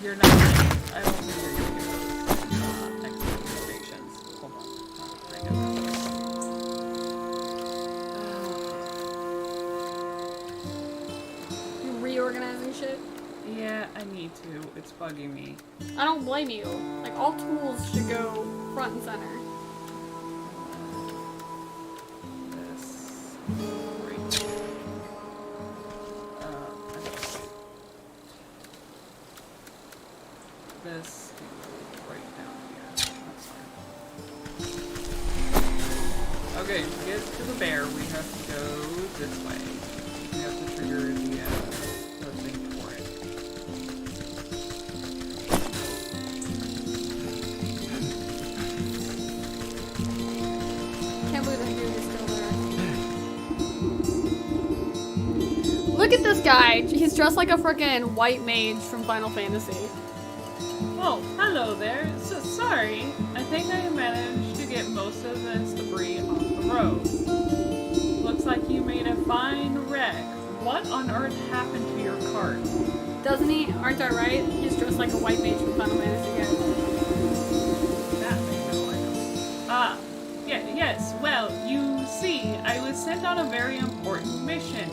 You're not. I don't think you're gonna get those expectations. Hold on. I got You reorganizing shit? Yeah, I need to. It's bugging me. I don't blame you. Like, all tools should go front and center. This. Right. This can go right down here. That's fine. Okay, to get to the bear, we have to go this way. We have to trigger the thing for it. Can't believe that dude is still there. Look at this guy. He's dressed like a frickin' white mage from Final Fantasy. Oh, hello there. So sorry. I think I managed to get most of this debris off the road. Looks like you made a fine wreck. What on earth happened to your cart? Doesn't he? Aren't I right? He's dressed like a white mage from Final Fantasy, guys. That may know I know. Ah, yes. Well, you see, I was sent on a very important mission.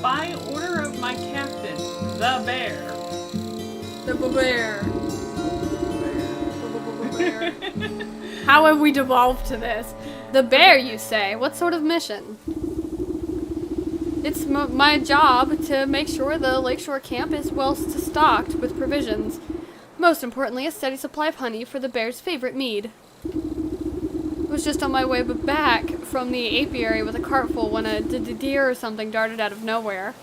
By order of my captain, the bear. The bear. How have we devolved to this? The bear, you say? What sort of mission? It's my job to make sure the lakeshore camp is well stocked with provisions. Most importantly, a steady supply of honey for the bear's favorite mead. I was just on my way back from the apiary with a cart full when a deer or something darted out of nowhere.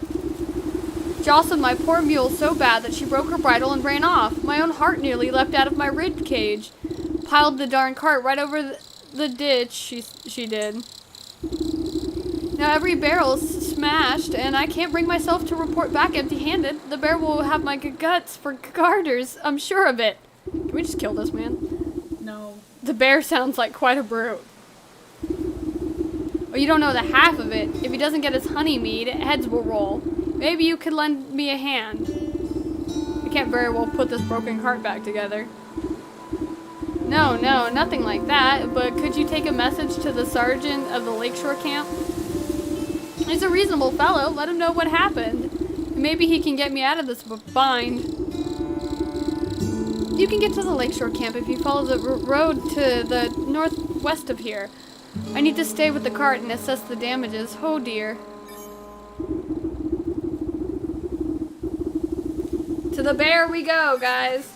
Jostled my poor mule so bad that she broke her bridle and ran off. My own heart nearly leapt out of my rib cage. Piled the darn cart right over the ditch, she did. Now every barrel's smashed, and I can't bring myself to report back empty-handed. The bear will have my guts for garters, I'm sure of it. Can we just kill this man? No. The bear sounds like quite a brute. Well, you don't know the half of it. If he doesn't get his honey mead, heads will roll. Maybe you could lend me a hand. I can't very well put this broken cart back together. No, nothing like that. But could you take a message to the sergeant of the lakeshore camp? He's a reasonable fellow. Let him know what happened. Maybe he can get me out of this bind. You can get to the lakeshore camp if you follow the road to the northwest of here. I need to stay with the cart and assess the damages. Oh dear. To the bear we go, guys.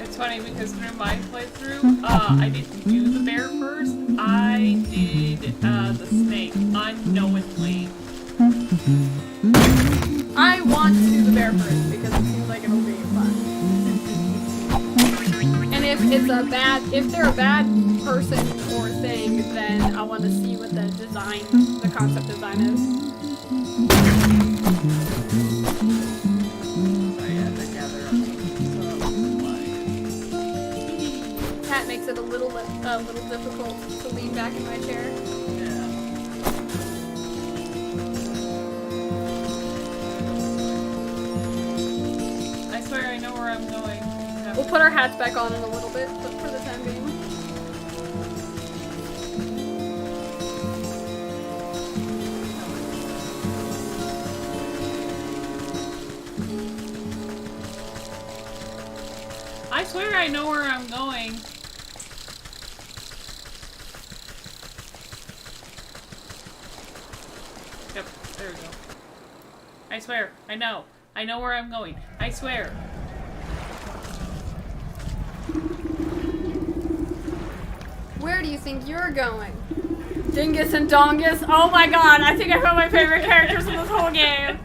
It's funny because through my playthrough, I didn't do the bear first. I did the snake unknowingly. I want to do the bear first because it seems like it'll be fun. And if they're a bad person or thing, then I want to see what the concept design is. So I had to gather up That makes it a little difficult to lean back in my chair. Yeah. I'm going. We'll put our hats back on in a little bit, but for the time being. I swear I know where I'm going. Yep, there we go. I swear, I know. I know where I'm going. I swear. Where do you think you're going? Dingus and Dongus. Oh my god, I think I found my favorite characters in this whole game.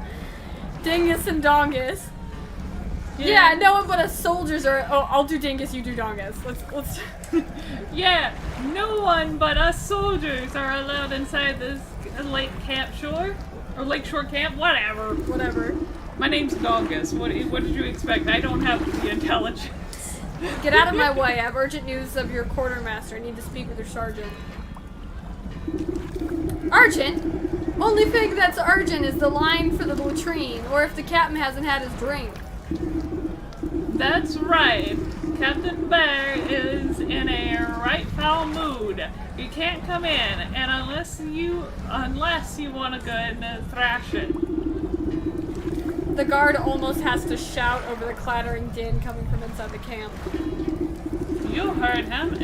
Dingus and Dongus. Yeah, no one but us soldiers are. Oh, I'll do Dingus, you do Dongus. Let's. Yeah, no one but us soldiers are allowed inside this lake camp shore. Or lakeshore camp, whatever. My name's Dongus. What did you expect? I don't have the intelligence. Get out of my way. I have urgent news of your quartermaster. I need to speak with your sergeant. Urgent? Only thing that's urgent is the line for the latrine, or if the captain hasn't had his drink. That's right. Captain Bear is in a right foul mood. You can't come in, and unless you want a good thrashing. The guard almost has to shout over the clattering din coming from inside the camp. You heard him.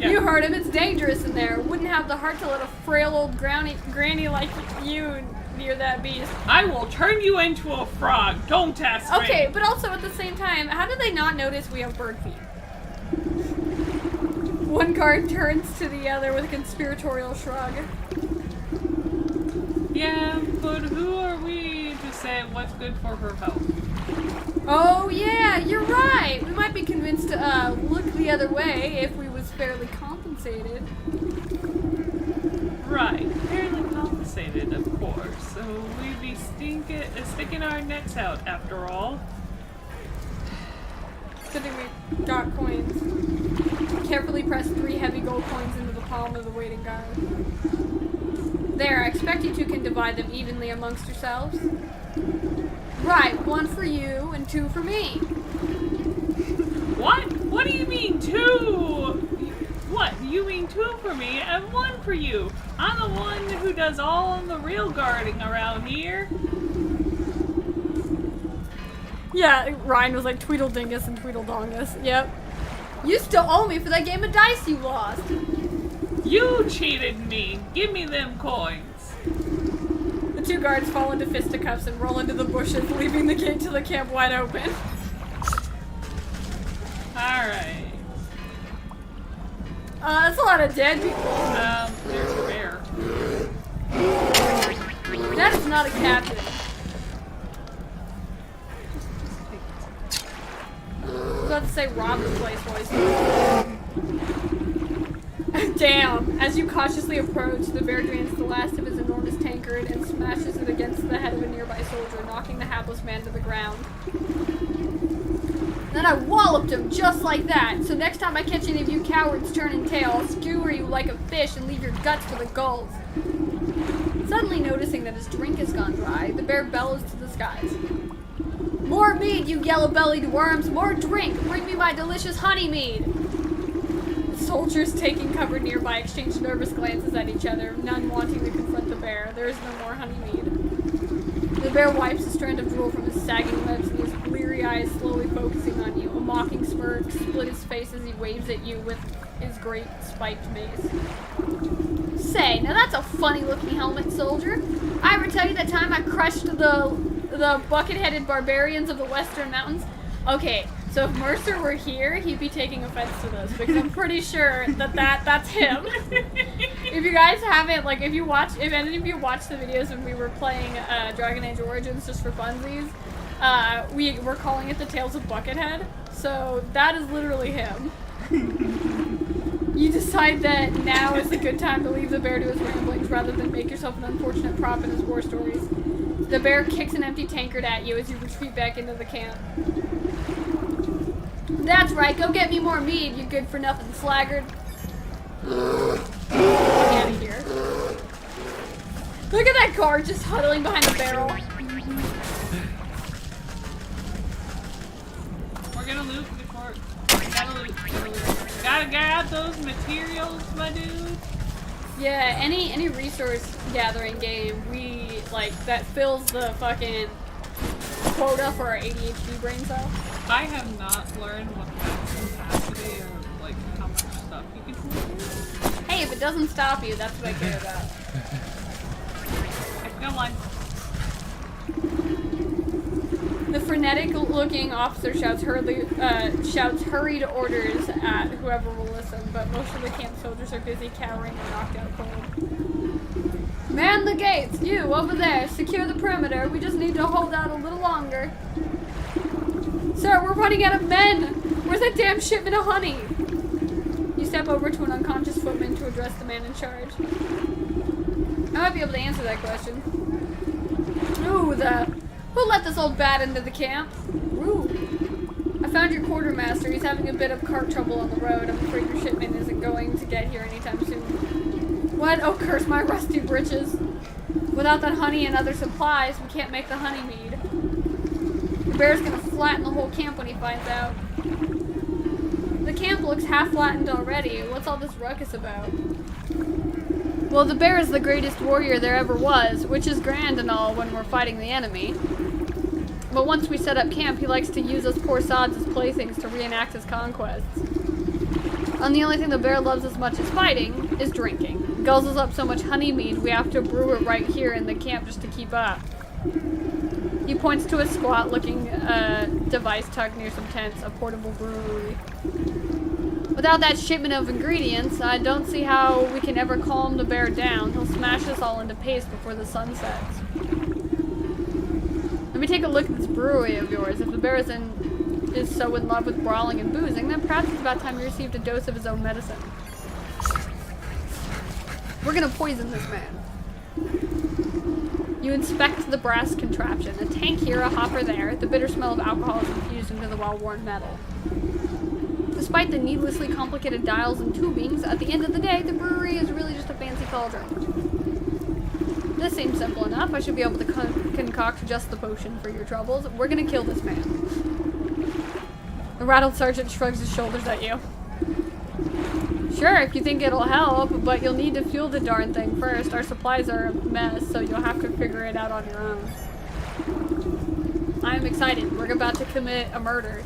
You heard him. It's dangerous in there. Wouldn't have the heart to let a frail old granny like you near that beast. I will turn you into a frog. Don't ask me. Okay, but also at the same time, how did they not notice we have bird feet? One guard turns to the other with a conspiratorial shrug. Yeah, but who are we to say what's good for her health? Oh yeah, you're right. We might be convinced to look the other way if we was fairly compensated. Right, fairly compensated, of course. So we'd be sticking our necks out after all. Good thing we got coins. Carefully press 3 heavy gold coins into the palm of the waiting guard. There, I expect you two can divide them evenly amongst yourselves. Right, 1 for you and 2 for me. What? What do you mean 2? What? You mean 2 for me and 1 for you? I'm the one who does all the real guarding around here. Yeah, Ryan was like Tweedledingus and Tweedledongus. Yep. You still owe me for that game of dice you lost. You cheated me. Give me them coins. The 2 guards fall into fisticuffs and roll into the bushes, leaving the gate to the camp wide open. Alright. That's a lot of dead people. There's a bear. That is not a captain. I was about to say rob the place voice. Damn. As you cautiously approach, the bear drains the last of his enormous tankard and smashes it against the head of a nearby soldier, knocking the hapless man to the ground. Then I walloped him just like that, so next time I catch any of you cowards turning tail, I'll skewer you like a fish and leave your guts for the gulls. Suddenly noticing that his drink has gone dry, the bear bellows to the skies. More mead, you yellow-bellied worms! More drink! Bring me my delicious honey mead! The soldiers taking cover nearby exchange nervous glances at each other, none wanting to confront the bear. There is no more honey mead. The bear wipes a strand of drool from his sagging lips and his bleary eyes slowly focusing on you. A mocking smirk split his face as he waves at you with his great spiked mace. Say, now that's a funny-looking helmet, soldier. I ever tell you that time I crushed the bucket-headed barbarians of the Western Mountains? Okay, so if Mercer were here, he'd be taking offense to this, because I'm pretty sure that's him. If you guys haven't, like, if any of you watched the videos when we were playing Dragon Age Origins just for funsies, we were calling it the Tales of Buckethead, so that is literally him. You decide that now is a good time to leave the bear to his ramblings rather than make yourself an unfortunate prop in his war stories. The bear kicks an empty tankard at you as you retreat back into the camp. That's right, go get me more mead, you good-for-nothing sluggard. Get out of here. Look at that guard just huddling behind the barrel. gonna loot before. Gotta loot. Gotta grab those materials, my dude. Yeah, any resource gathering game, we like that fills the fucking quota for our ADHD brain cell. I have not learned what capacity or like how much stuff you can hold. Hey, if it doesn't stop you, that's what I care about. I feel like The frenetic-looking officer shouts hurried orders at whoever will listen, but most of the camp soldiers are busy cowering and knocked out cold. Man the gates! You, over there! Secure the perimeter! We just need to hold out a little longer. Sir, we're running out of men! Where's that damn shipment of honey? You step over to an unconscious footman to address the man in charge. I might be able to answer that question. Ooh, who let this old bat into the camp? Ooh. I found your quartermaster. He's having a bit of cart trouble on the road. I'm afraid your shipment isn't going to get here anytime soon. What? Oh, curse my rusty britches. Without that honey and other supplies, we can't make the honey mead. The bear's gonna flatten the whole camp when he finds out. The camp looks half flattened already. What's all this ruckus about? Well, the bear is the greatest warrior there ever was, which is grand and all when we're fighting the enemy. But once we set up camp, he likes to use us poor sods as playthings to reenact his conquests. And the only thing the bear loves as much as fighting is drinking. Guzzles up so much honey mead, we have to brew it right here in the camp just to keep up. He points to a squat-looking device tucked near some tents, a portable brewery. Without that shipment of ingredients, I don't see how we can ever calm the bear down. He'll smash us all into paste before the sun sets. Let me take a look at this brewery of yours. If the bear is so in love with brawling and boozing, then perhaps it's about time he received a dose of his own medicine. We're gonna poison this man. You inspect the brass contraption. A tank here, a hopper there. The bitter smell of alcohol is infused into the well-worn metal. Despite the needlessly complicated dials and tubings, at the end of the day, the brewery is really just a fancy cauldron. This seems simple enough. I should be able to concoct just the potion for your troubles. We're gonna kill this man. The rattled sergeant shrugs his shoulders at you. Sure, if you think it'll help, but you'll need to fuel the darn thing first. Our supplies are a mess, so you'll have to figure it out on your own. I'm excited. We're about to commit a murder.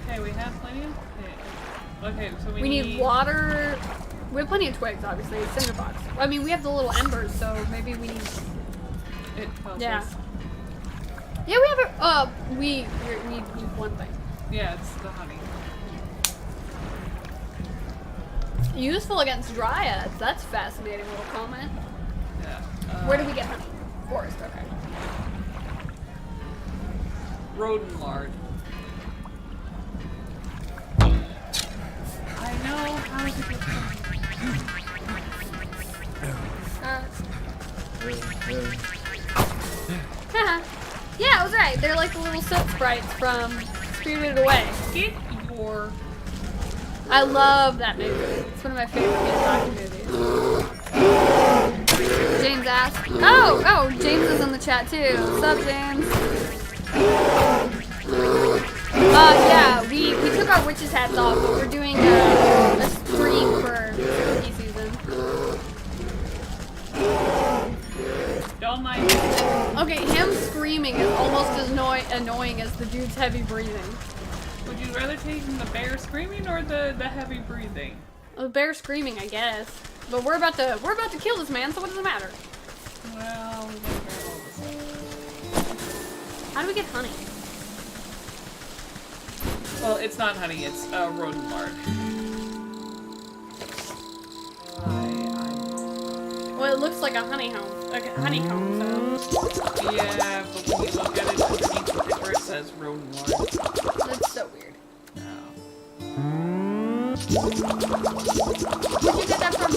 okay, we have plenty of. Okay, so we need water. We have plenty of twigs, obviously. Cinder box. I mean, we have the little embers, so maybe we need. It tells Yeah. us. Yeah, we have a. We need one thing. Yeah, it's the honey. Useful against dryads. That's a fascinating little comment. Yeah. Where do we get honey? Forest. Okay. Rodent lard. I know how to get Yeah, I was right. They're like the little soap sprites from Spirited Away. Get your. I love that movie. It's one of my favorite Miyazaki movies. James asked. Oh, James is in the chat too. What's up, James? Yeah, we took our witches' hats off, but we're doing a stream for spooky season. Don't mind. Okay, him screaming is almost as annoying as the dude's heavy breathing. Would you rather take the bear screaming or the heavy breathing? Well, the bear screaming, I guess. But we're about to kill this man, so what does it matter? Well, we gotta grab all this stuff. How do we get honey? Well, it's not honey, it's rodent lard. Well, it looks like a honeycomb, so. Yeah, but when you look at it underneath the picture, it says rodent lard. That's so weird. No. Did you get that from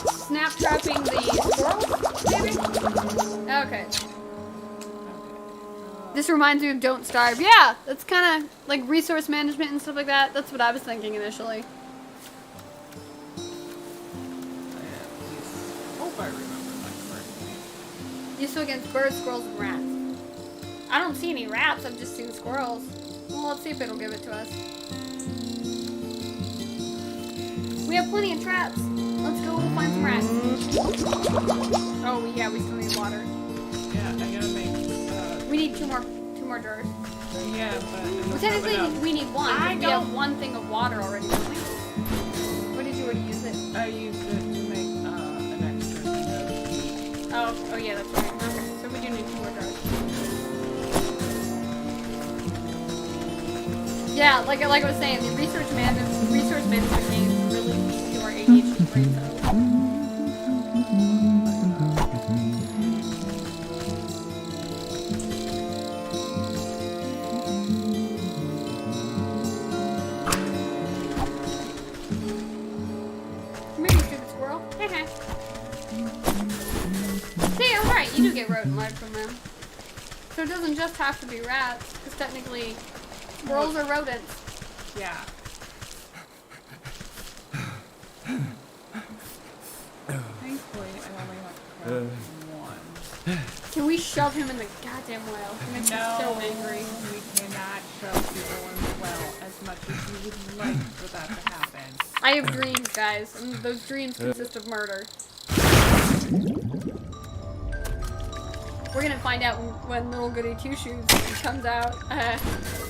snap trapping the squirrels, maybe? Okay. This reminds me of Don't Starve. Yeah, that's kind of like resource management and stuff like that. That's what I was thinking initially. Hope I remember my first. Useful against birds, squirrels, and rats. I don't see any rats, I've just seen squirrels. Well, let's see if it'll give it to us. We have plenty of traps. Let's go find some rats. Oh, yeah, we still need water. Yeah, I gotta make, We need two more jars. yeah, but... Well, technically, we need one. I We don't- have one thing of water already, don't we? What did you already use it? I used it to make, an extra thing of Oh, yeah, that's right. Okay, so we do need 2 more jars. Yeah, like I was saying, the resource management game really leads to our ADHD brain cells. Maybe stupid squirrel. See, I'm right. You do get rodent life from them. So it doesn't just have to be rats, because technically squirrels are rodents. Yeah. Thankfully, I only have to grab one. Can we shove him in the goddamn well? He makes me so angry. We cannot shove people in the well as much as you would like for that to happen. I have dreams, guys, and those dreams consist of murder. We're gonna find out when Little Goody Two Shoes comes out.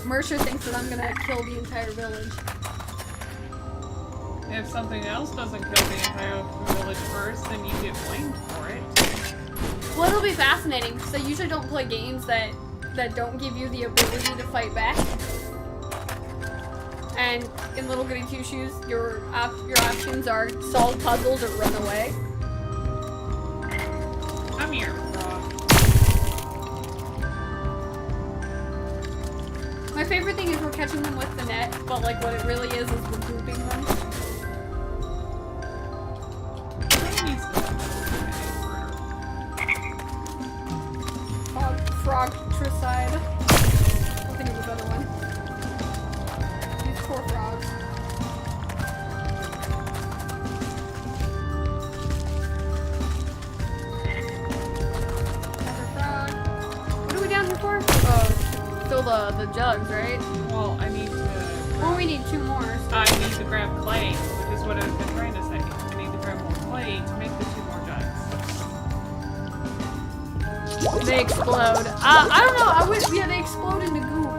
Mercer thinks that I'm gonna kill the entire village. If something else doesn't kill the entire village first, then you get blamed for it. Well, it'll be fascinating because I usually don't play games that don't give you the ability to fight back. And in Little Goody Two Shoes, your options are solve puzzles or run away. Come here, frog. My favorite thing is we're catching them with the net, but like what it really is we're grouping them. Frog tricide. I'll think of a better one. These poor frogs. Another frog. What are we down here for? Oh, fill the jugs, right? Well, I need to... Well, we need 2 more. So. I need to grab clay, which is what I've been trying to say. I need to grab more clay to make the 2 more jugs. They explode. I don't know. Yeah, they explode into goop.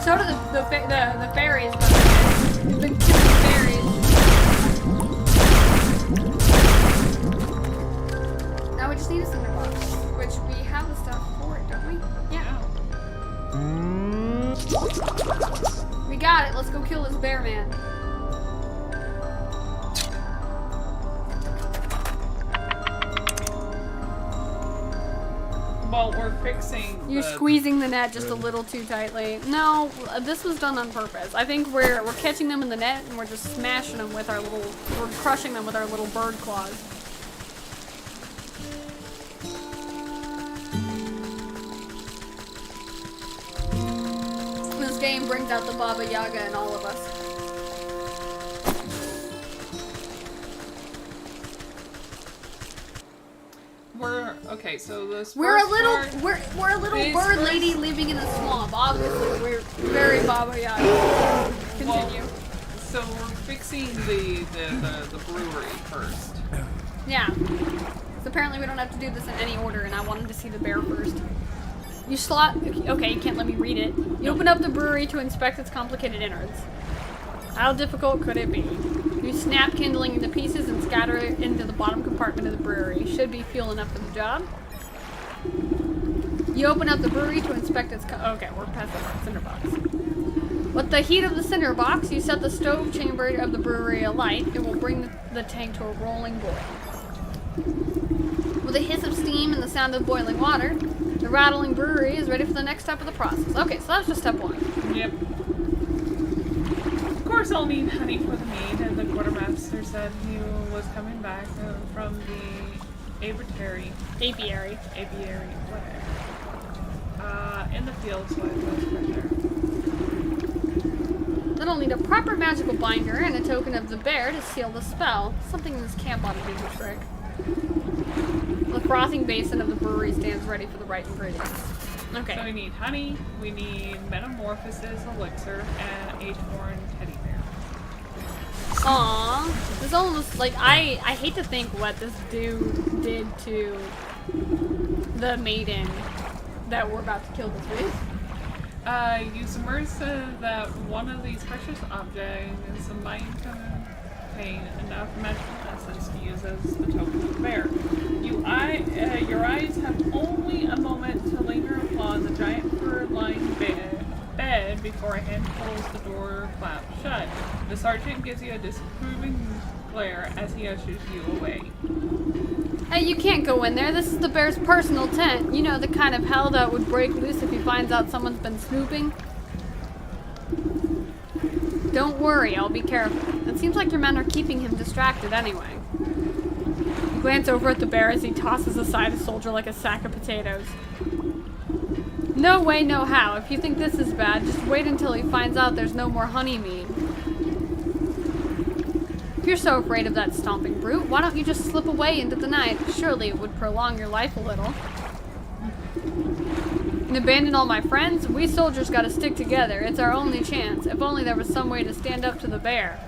So do the fairies. The 2 fairies. Now we just need a cinder box, which we have the stuff for it, don't we? Yeah. We got it. Let's go kill this bear man. Well, we're fixing. You're squeezing the net just a little too tightly. No, this was done on purpose. I think we're catching them in the net and we're just smashing them with we're crushing them with our little bird claws. This game brings out the Baba Yaga in all of us. Okay, so this We're a first little part, we're a little These bird first- lady living in a swamp. Obviously, we're very Baba Yaga. Continue. Well, so we're fixing the brewery first. Yeah. So apparently we don't have to do this in any order, and I wanted to see the bear first. You slot. Okay, you can't let me read it. You open up the brewery to inspect its complicated innards. How difficult could it be? You snap kindling into pieces and scatter it into the bottom compartment of the brewery. Should be fuel enough for the job. You open up the brewery to inspect its. Okay, we're past the cinder box. With the heat of the cinder box, you set the stove chamber of the brewery alight. It will bring the tank to a rolling boil. With a hiss of steam and the sound of boiling water, the rattling brewery is ready for the next step of the process. Okay, so that's just step 1. Yep. Of course, I'll need honey for the mead, and the quartermaster said he was coming back from the apiary, whatever, in the field, so I was right there. Then I'll need a proper magical binder and a token of the bear to seal the spell. Something in this camp ought to do the trick. The frothing basin of the brewery stands ready for the right ingredients. Okay. So we need honey, we need metamorphosis elixir, and a torn teddy bear. Aww. This almost, like, I hate to think what this dude did to the maiden that we're about to kill this with. You submerge that one of these precious objects might contain enough magical essence to use as a token of the bear. Your eyes have only a moment to linger upon the giant fur-lined bed before a hand pulls the door flap shut. The sergeant gives you a disapproving glare as he ushers you away. Hey, you can't go in there. This is the bear's personal tent. You know, the kind of hell that would break loose if he finds out someone's been snooping. Don't worry, I'll be careful. It seems like your men are keeping him distracted anyway. You glance over at the bear as he tosses aside a soldier like a sack of potatoes. No way, no how. If you think this is bad, just wait until he finds out there's no more honey mead. If you're so afraid of that stomping brute, why don't you just slip away into the night? Surely it would prolong your life a little. And abandon all my friends? We soldiers gotta stick together. It's our only chance. If only there was some way to stand up to the bear.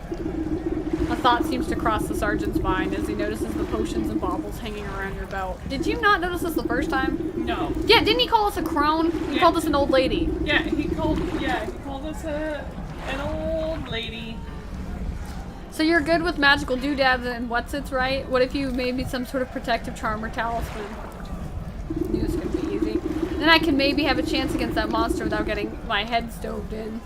A thought seems to cross the sergeant's mind as he notices the potions and baubles hanging around your belt. Did you not notice this the first time? No. Yeah, didn't he call us a crone? He called us an old lady. Yeah, he called us an old lady. So you're good with magical doodads and what's-its, right? What if you made me some sort of protective charm or talisman? I knew this was gonna be easy. Then I can maybe have a chance against that monster without getting my head stoved in.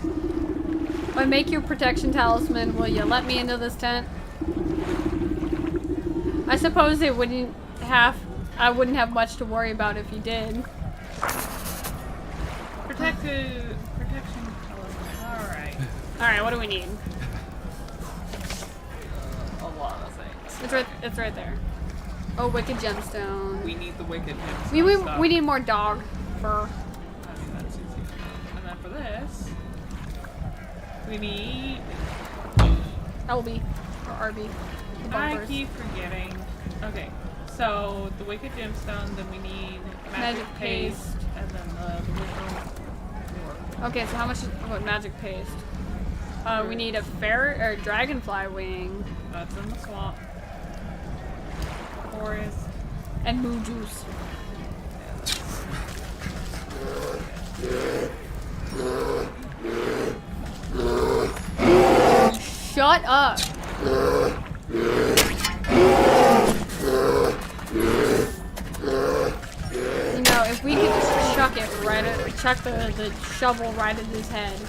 If I make you a protection talisman, will you let me into this tent? I suppose I wouldn't have much to worry about if you did. Protection talisman. Alright. Alright, what do we need? A lot of things. It's right there. Oh, wicked gemstone. We need the wicked gemstone. We need more dog fur. I mean, that's easy enough. And then for this, we need... LB. Or RB. The I bumpers. keep forgetting. Okay, so the wicked gemstone, then we need magic paste, and then the wicked door. Okay, so how much is magic paste? We need a dragonfly wing. That's in the swamp. Forest. And moo juice. Shut up. You know, if we could just chuck the shovel right at his head.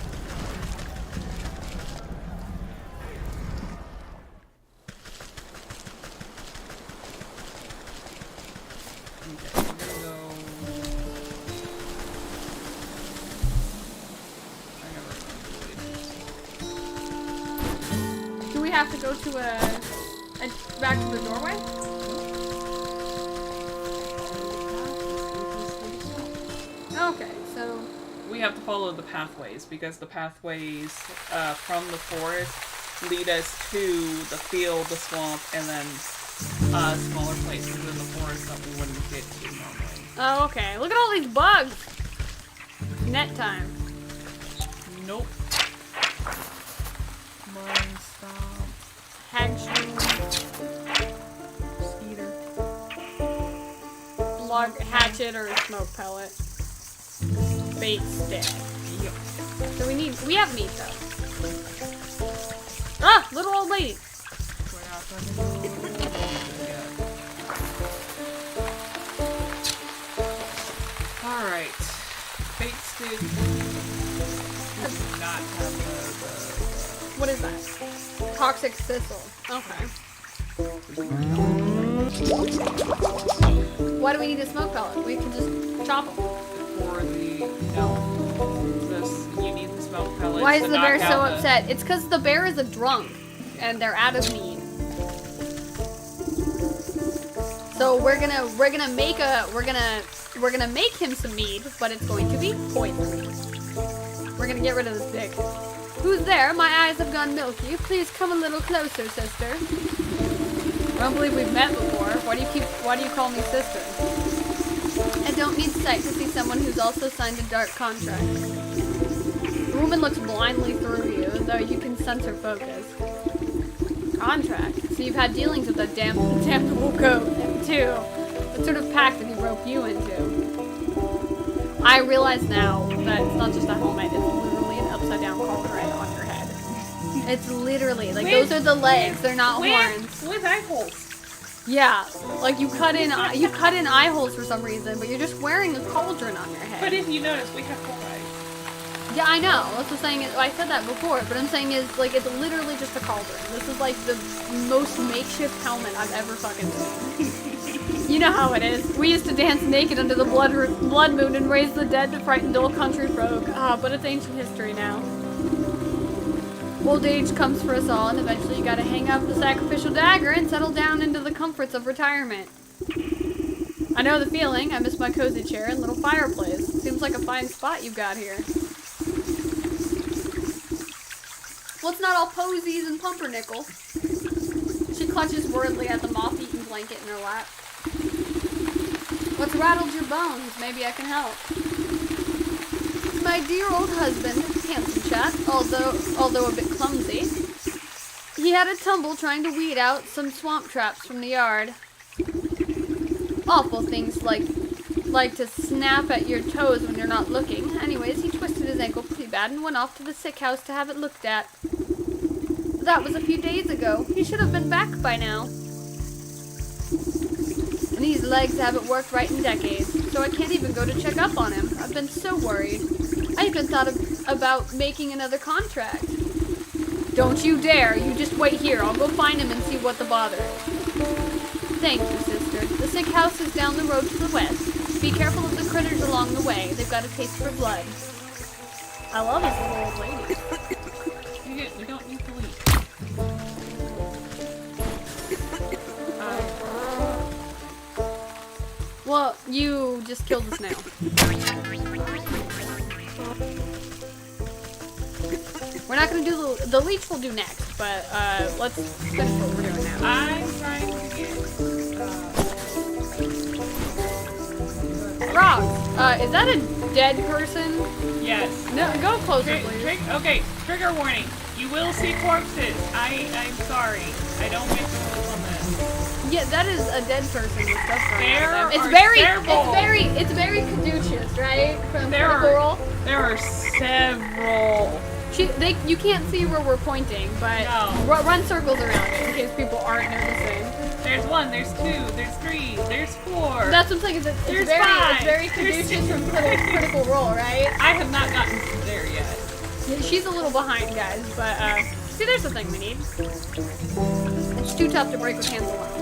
Do we have to go to back to the doorway? Okay, so we have to follow the pathways because the pathways from the forest lead us to the field, the swamp, and then smaller places in the forest that we wouldn't get to normally. Oh, okay. Look at all these bugs. Net time. Nope. Mine stomp. Hag shrew. Skeeter. Log hatchet or smoke pellet. Bait stick. Yep. So we have meat though. Ah, little old lady. We're not gonna do yet. Alright. Bait stick. Not have the What is that? Toxic thistle. Okay. Why do we need a smoke pellet? We can just chop them. for the you need the smoke pellets. Why is to the bear knock so out upset? It's because the bear is a drunk, and they're out of meat. So we're gonna make him some mead, but it's going to be poison. We're gonna get rid of this dick. Who's there? My eyes have gone milky. Please come a little closer, sister. I don't believe we've met before. Why do you call me sister? I don't need sight to see someone who's also signed a dark contract. The woman looks blindly through you, though you can sense her focus. Contract? So you've had dealings with that damnable goat, too. What sort of pact did he rope you into? I realize now that it's not just a helmet, it's literally an upside-down cauldron on your head. It's literally, like, those are the legs, they're not horns. With eye holes. Yeah, like you cut in eye holes for some reason, but you're just wearing a cauldron on your head. But if you notice, we have 4 eyes. Yeah, I know. That's what I'm saying. I said that before, but I'm saying is like it's literally just a cauldron. This is like the most makeshift helmet I've ever fucking seen. You know how it is. We used to dance naked under the blood moon and raise the dead to frighten dull country folk. Ah, but it's ancient history now. Old age comes for us all, and eventually you gotta hang up the sacrificial dagger and settle down into the comforts of retirement. I know the feeling. I miss my cozy chair and little fireplace. Seems like a fine spot you've got here. Well, it's not all posies and pumpernickels. She clutches worriedly at the moth-eaten blanket in her lap. What's rattled your bones? Maybe I can help. My dear old husband, handsome chap, although a bit clumsy. He had a tumble trying to weed out some swamp traps from the yard. Awful things like to snap at your toes when you're not looking. Anyways, he twisted his ankle pretty bad and went off to the sick house to have it looked at. That was a few days ago. He should have been back by now. And these legs haven't worked right in decades, so I can't even go to check up on him. I've been so worried. I even thought about making another contract. Don't you dare. You just wait here. I'll go find him and see what the bother is. Thank you, sister. The sick house is down the road to the west. Be careful of the critters along the way. They've got a taste for blood. I love this little old lady. We don't need to leave. Well, you just killed the snail. We're not gonna do the leech. We'll do next, but let's finish what we're doing now. I'm trying to get. Rox, is that a dead person? Yes. No, go closer, please. Okay, trigger warning. You will see corpses. I'm sorry. I don't wish to look on this. Yeah, that is a dead person with stuff going on them. It's very caduceus, right? From Coral. There are several. You can't see where we're pointing, but run circles around it in case people aren't noticing. There's 1, there's 2, there's 3, there's 4. That's what I'm saying. It's very caduceus from Critical Role, right? I have not gotten to there yet. Yeah, she's a little behind, guys, but see, there's the thing we need. It's too tough to break with hands alone.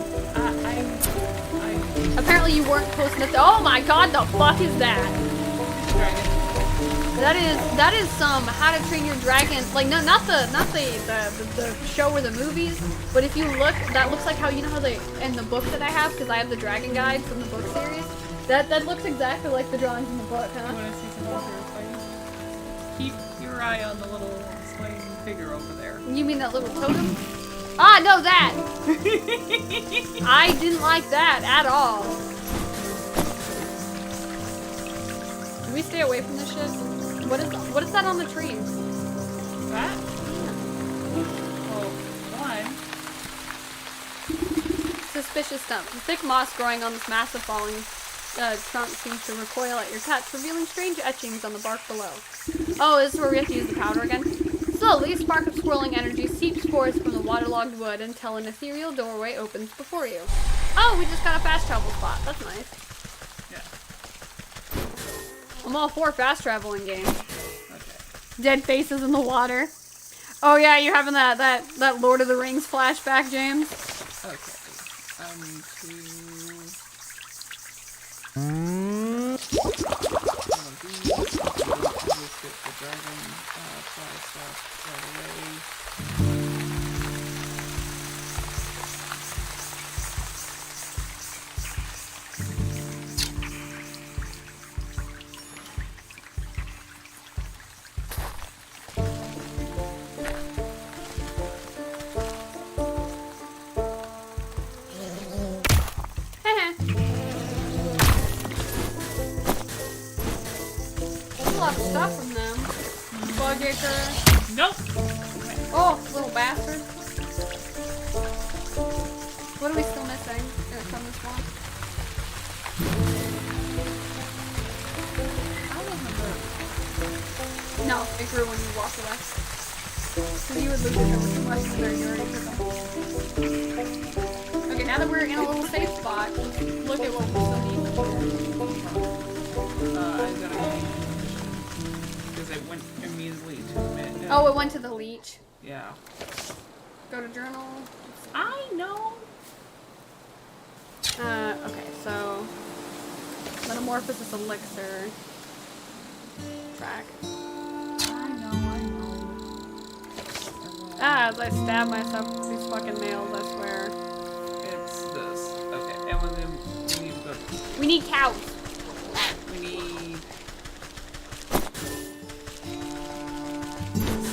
Apparently you weren't close enough to— oh my god, the fuck is that? That is some How to Train Your Dragon, like not the show or the movies, but if you look, that looks like how, you know how they, in the book that I have, because I have the Dragon Guide from the book series, that looks exactly like the drawings in the book, huh? You want to see some more fighting? Keep your eye on the little swaying figure over there. You mean that little totem? Ah, no, that! I didn't like that at all. Can we stay away from this shit? What is that on the trees? That? Well, 1. Suspicious stump. The thick moss growing on this massive falling trunk seems to recoil at your touch, revealing strange etchings on the bark below. Oh, this is where we have to use the powder again? Slowly, a spark of swirling energy seeps forth from the waterlogged wood until an ethereal doorway opens before you. Oh, we just got a fast travel spot. That's nice. Yeah. I'm all for fast traveling games. Okay. Dead faces in the water. Oh yeah, you having that Lord of the Rings flashback, James? Okay. I need to. Get the dragon fly stuff right away. Dicker. Nope. Oh, little bastard. What are we still missing from this one? I don't remember. No, it grew when you walked away. So you would lose your number too much, so you already took them. Okay, now that we're in a little safe spot, let's look at what we still need. I gotta change because it went immediately to it. Oh, it went to the leech. Yeah. Go to journal. I know. Okay, so Metamorphosis Elixir. Track. I know. Ah, as I stab myself with these fucking nails, I swear. It's this. Okay, and then we need the. We need cows. We need.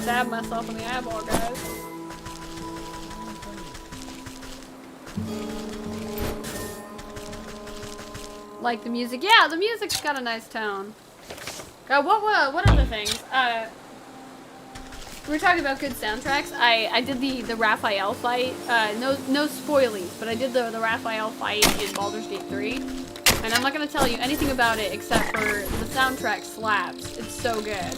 Stab myself in the eyeball, guys. Like the music. Yeah, the music's got a nice tone. God, what other things? We were talking about good soundtracks. I did the Raphael fight. No spoilies, but I did the Raphael fight in Baldur's Gate 3. And I'm not going to tell you anything about it except for the soundtrack slaps. It's so good.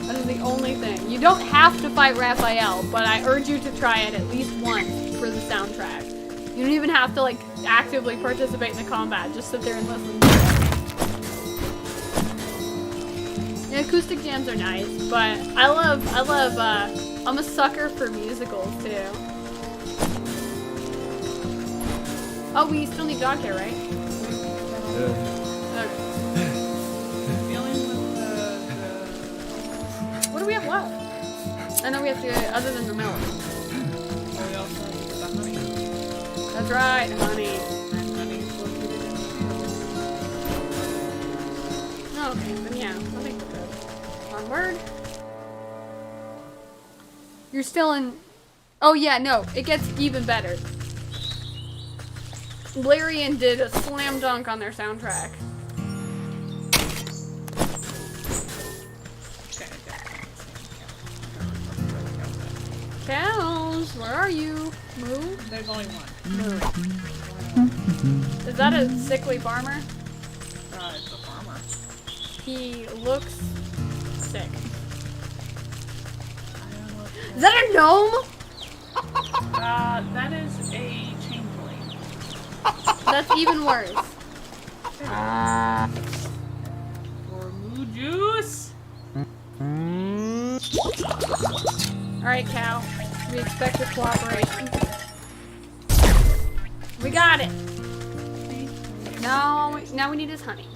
That is the only thing. You don't have to fight Raphael, but I urge you to try it at least once for the soundtrack. You don't even have to like actively participate in the combat. Just sit there and listen to it. The acoustic jams are nice, but I'm a sucker for musicals too. Oh, we still need dog hair, right? Okay. Dealing with the. What do we have left? I know we have to, other than the milk. Oh, we also have the honey. That's right, honey. And honey is located in the Oh, okay, then yeah, I think we're good. Onward. You're still in. Oh yeah, no, it gets even better. Larian did a slam dunk on their soundtrack. Cows, where are you? Moo? There's only one. Moo. Is that a sickly farmer? It's a farmer. He looks sick. Is that a gnome? That is a changeling. That's even worse. For moo juice. Alright, cow. We expect your cooperation. We got it. Now we need his honey.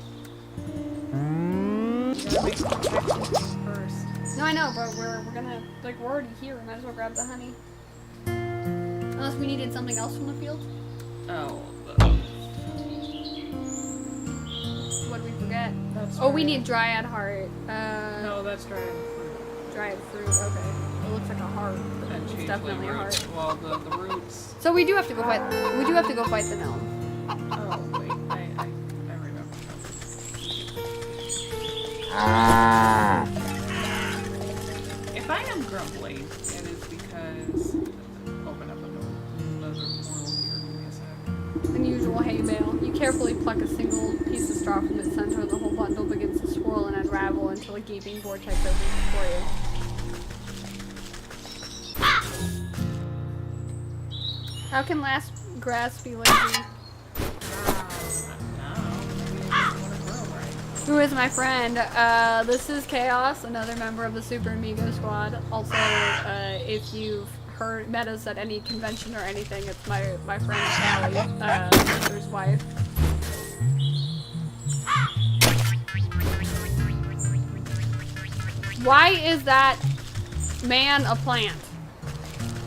Gotta make some connections first. No, I know, but we're gonna, like, we're already here. We might as well grab the honey. Unless we needed something else from the field. Oh. What did we forget? That's Oh, we right. need dryad heart. No, that's right. Dryad fruit. Okay. It looks like a heart. And It's changeling definitely a roots. heart. Well, the roots. So we do have to go fight. We do have to go fight the gnome. Oh wait, I remember. If I am grumbly, it is because open up another portal here. Give me a sec. Unusual hay bale. You carefully pluck a single piece of straw from its center, and the whole bundle begins to swirl and unravel until a gaping vortex opens before you. How can last grass be lazy? Who is my friend? This is Chaos, another member of the Super Amigo Squad. Also, if you've met us at any convention or anything, it's my friend Callie, sister's wife. Why is that man a plant?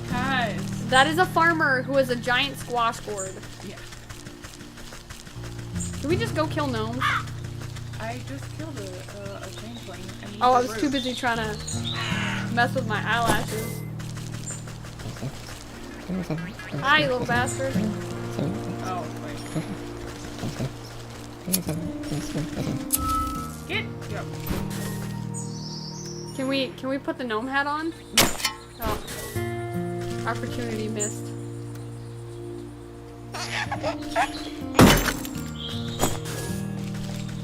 Guys. That is a farmer who has a giant squash gourd. Yeah. Can we just go kill gnomes? I just killed a changeling. Oh, I was too busy trying to mess with my eyelashes. Hi, you little bastard. Oh, wait. Get. Yep. Can we put the gnome hat on? Oh. Opportunity missed.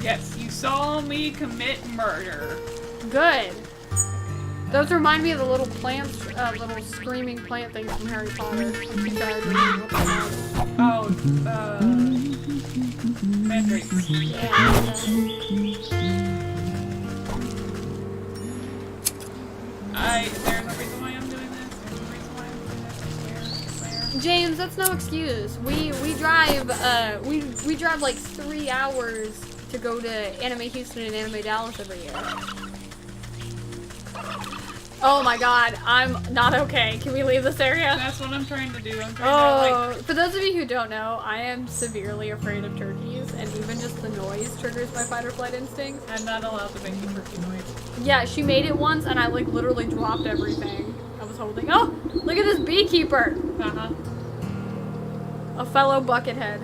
Yes, you saw me commit murder. Good. Those remind me of the little plants, little screaming plant things from Harry Potter. I'm too tired to remember what they're called. Oh, mandrakes. Yeah. There's a reason why I'm doing this. There's a reason why I'm doing this. Where? James, that's no excuse. We drive like 3 hours to go to Anime Houston and Anime Dallas every year. Oh my god, I'm not okay. Can we leave this area? That's what I'm trying to do. I'm trying to, like... For those of you who don't know, I am severely afraid of turkeys, and even just the noise triggers my fight or flight instinct. I'm not allowed to make the turkey noise. Yeah, she made it once, and I like literally dropped everything I was holding. Oh, look at this beekeeper! Uh-huh. A fellow buckethead.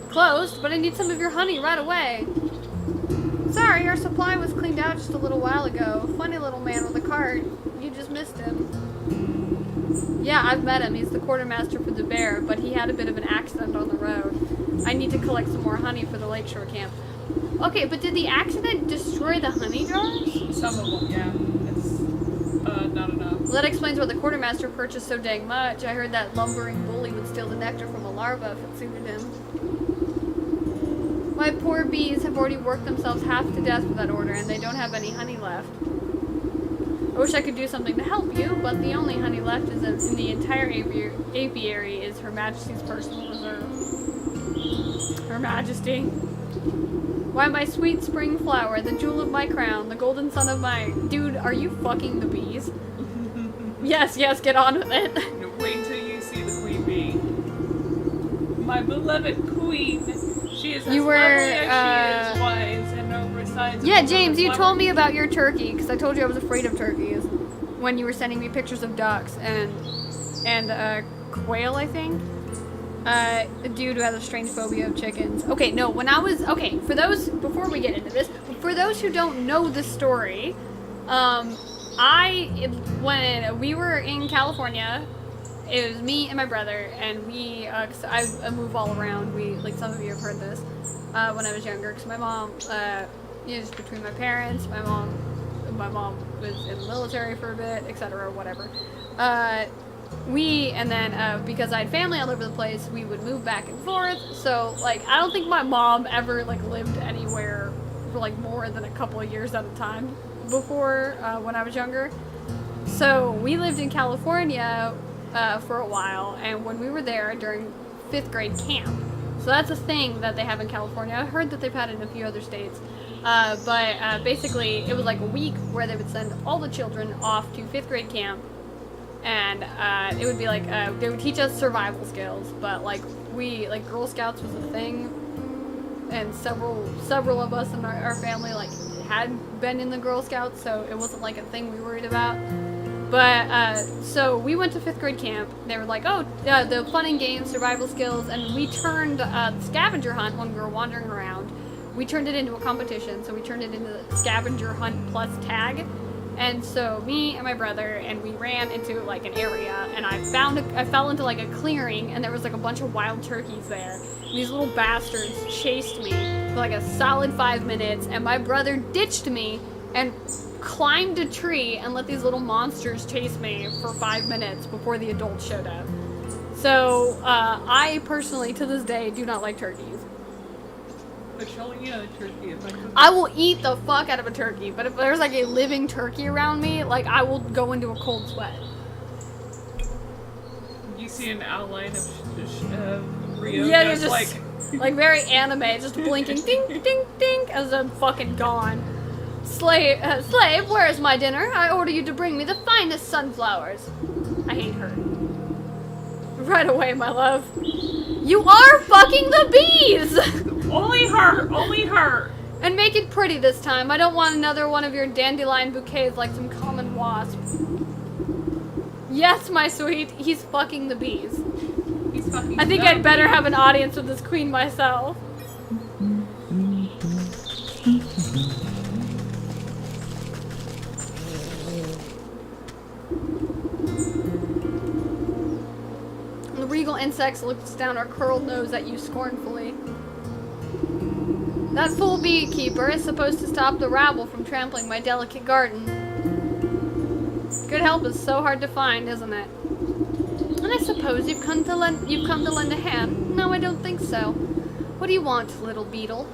Closed, but I need some of your honey right away. Sorry, our supply was cleaned out just a little while ago. Funny little man with a cart. You just missed him. Yeah, I've met him. He's the quartermaster for the bear, but he had a bit of an accident on the road. I need to collect some more honey for the lakeshore camp. Okay, but did the accident destroy the honey jars? Some of them, yeah. It's, not enough. Well, that explains why the quartermaster purchased so dang much. I heard that lumbering bully would steal the nectar from a larva if it suited him. My poor bees have already worked themselves half to death for that order, and they don't have any honey left. I wish I could do something to help you, but the only honey left is in the entire apiary is Her Majesty's personal reserve. Her Majesty. Why, my sweet spring flower, the jewel of my crown, the golden son of my... Dude, are you fucking the bees? Yes, get on with it. Wait till you see the queen bee. My beloved queen. She is as lovely as she is wise and oversized. Yeah, James, you told me about your turkey, because I told you I was afraid of turkeys when you were sending me pictures of ducks and quail, I think. A dude who has a strange phobia of chickens. Okay, no, okay, for those, before we get into this, for those who don't know the story, when we were in California, it was me and my brother, and we, cause I move all around. Like some of you have heard this, when I was younger, because my mom, just between my parents, my mom was in the military for a bit, etc., whatever. Because I had family all over the place, we would move back and forth, so, like, I don't think my mom ever, like, lived anywhere for, like, more than a couple of years at a time before, when I was younger. So, we lived in California, for a while, and when we were there during 5th grade camp, so that's a thing that they have in California. I heard that they've had it in a few other states, but basically it was like a week where they would send all the children off to 5th grade camp, and it would be like, they would teach us survival skills, but like Girl Scouts was a thing, and several of us in our family like had been in the Girl Scouts, so it wasn't like a thing we worried about. But, so we went to 5th grade camp. They were like, oh, the fun and games, survival skills, and we turned the scavenger hunt when we were wandering around. We turned it into a competition, so we turned it into the scavenger hunt plus tag. And so me and my brother, and we ran into like an area, and I fell into like a clearing, and there was like a bunch of wild turkeys there. And these little bastards chased me for like a solid 5 minutes, and my brother ditched me and climbed a tree and let these little monsters chase me for 5 minutes before the adults showed up. So, I personally, to this day, do not like turkeys. But she'll eat a turkey. I will eat the fuck out of a turkey, but if there's like a living turkey around me, like, I will go into a cold sweat. You see an outline of Rio, yeah, just like very anime, just blinking, ding, ding, ding, as I'm fucking gone. Slave, where is my dinner? I order you to bring me the finest sunflowers. I hate her. Right away, my love. You are fucking the bees! Only her! And make it pretty this time. I don't want another one of your dandelion bouquets like some common wasp. Yes, my sweet, he's fucking the bees. He's fucking I think I'd better have an audience with this queen myself. illegal insects looks down her curled nose at you scornfully. That fool beekeeper is supposed to stop the rabble from trampling my delicate garden. Good help is so hard to find, isn't it? And I suppose you've come to lend a hand. No, I don't think so. What do you want, little beetle?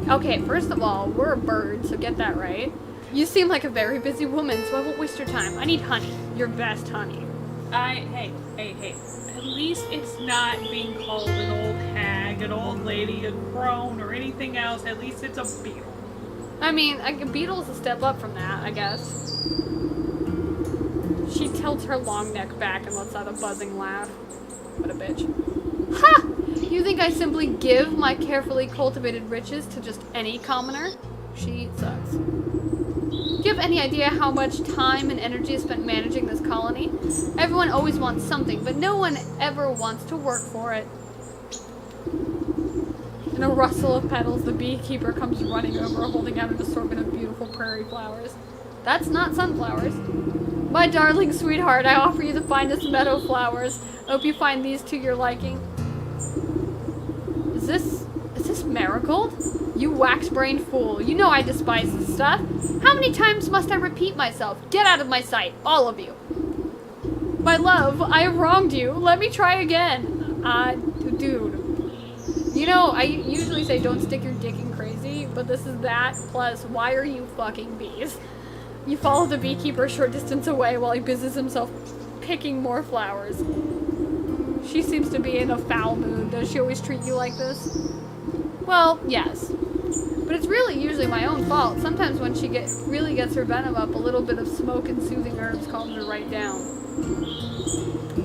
Okay, first of all, we're a bird, so get that right. You seem like a very busy woman, so I won't waste your time. I need honey. Your best honey. Hey. At least it's not being called an old hag, an old lady, a crone, or anything else. At least it's a beetle. I mean, a beetle's a step up from that, I guess. She tilts her long neck back and lets out a buzzing laugh. What a bitch. Ha! You think I simply give my carefully cultivated riches to just any commoner? She sucks. Do you have any idea how much time and energy is spent managing this colony? Everyone always wants something, but no one ever wants to work for it. In a rustle of petals, the beekeeper comes running over, holding out an assortment of beautiful prairie flowers. That's not sunflowers. My darling sweetheart, I offer you the finest meadow flowers. Hope you find these to your liking. Is this marigold? You wax-brained fool. You know I despise this stuff. How many times must I repeat myself? Get out of my sight, all of you. My love, I have wronged you. Let me try again. Dude. You know, I usually say don't stick your dick in crazy, but this is that, plus why are you fucking bees? You follow the beekeeper a short distance away while he busies himself picking more flowers. She seems to be in a foul mood. Does she always treat you like this? Well, yes. But it's really usually my own fault. Sometimes when she really gets her venom up, a little bit of smoke and soothing herbs calms her right down.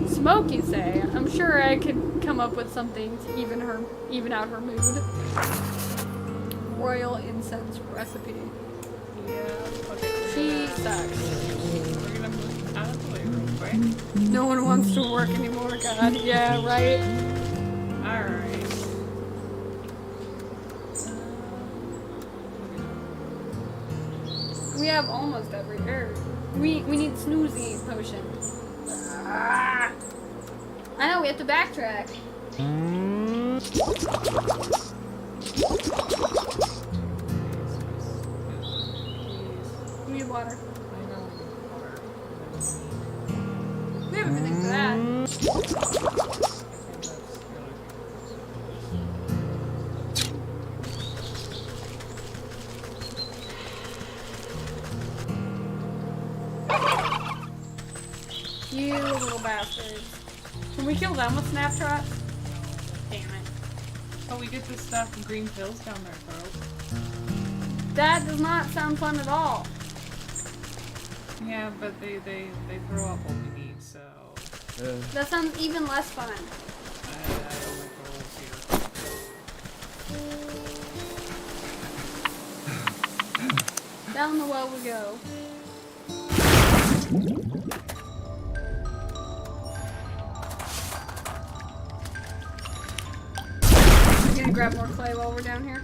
Smoke, you say? I'm sure I could come up with something to even out her mood. Royal incense recipe. Yeah, okay. She sucks. We're gonna move out of the way real quick. No one wants to work anymore, God. Yeah, right? Alright. We have almost every herb. We need snoozy potion. Ah. I know, we have to backtrack. We need water. We have everything for that. You little bastards. Can we kill them with snapshot? Damn it. Oh, we get this stuff in green pills down their throat. That does not sound fun at all. Yeah, but they throw up what we need, so... That sounds even less fun. I don't like the rules here. Down the well we go. I'm gonna grab more clay while we're down here.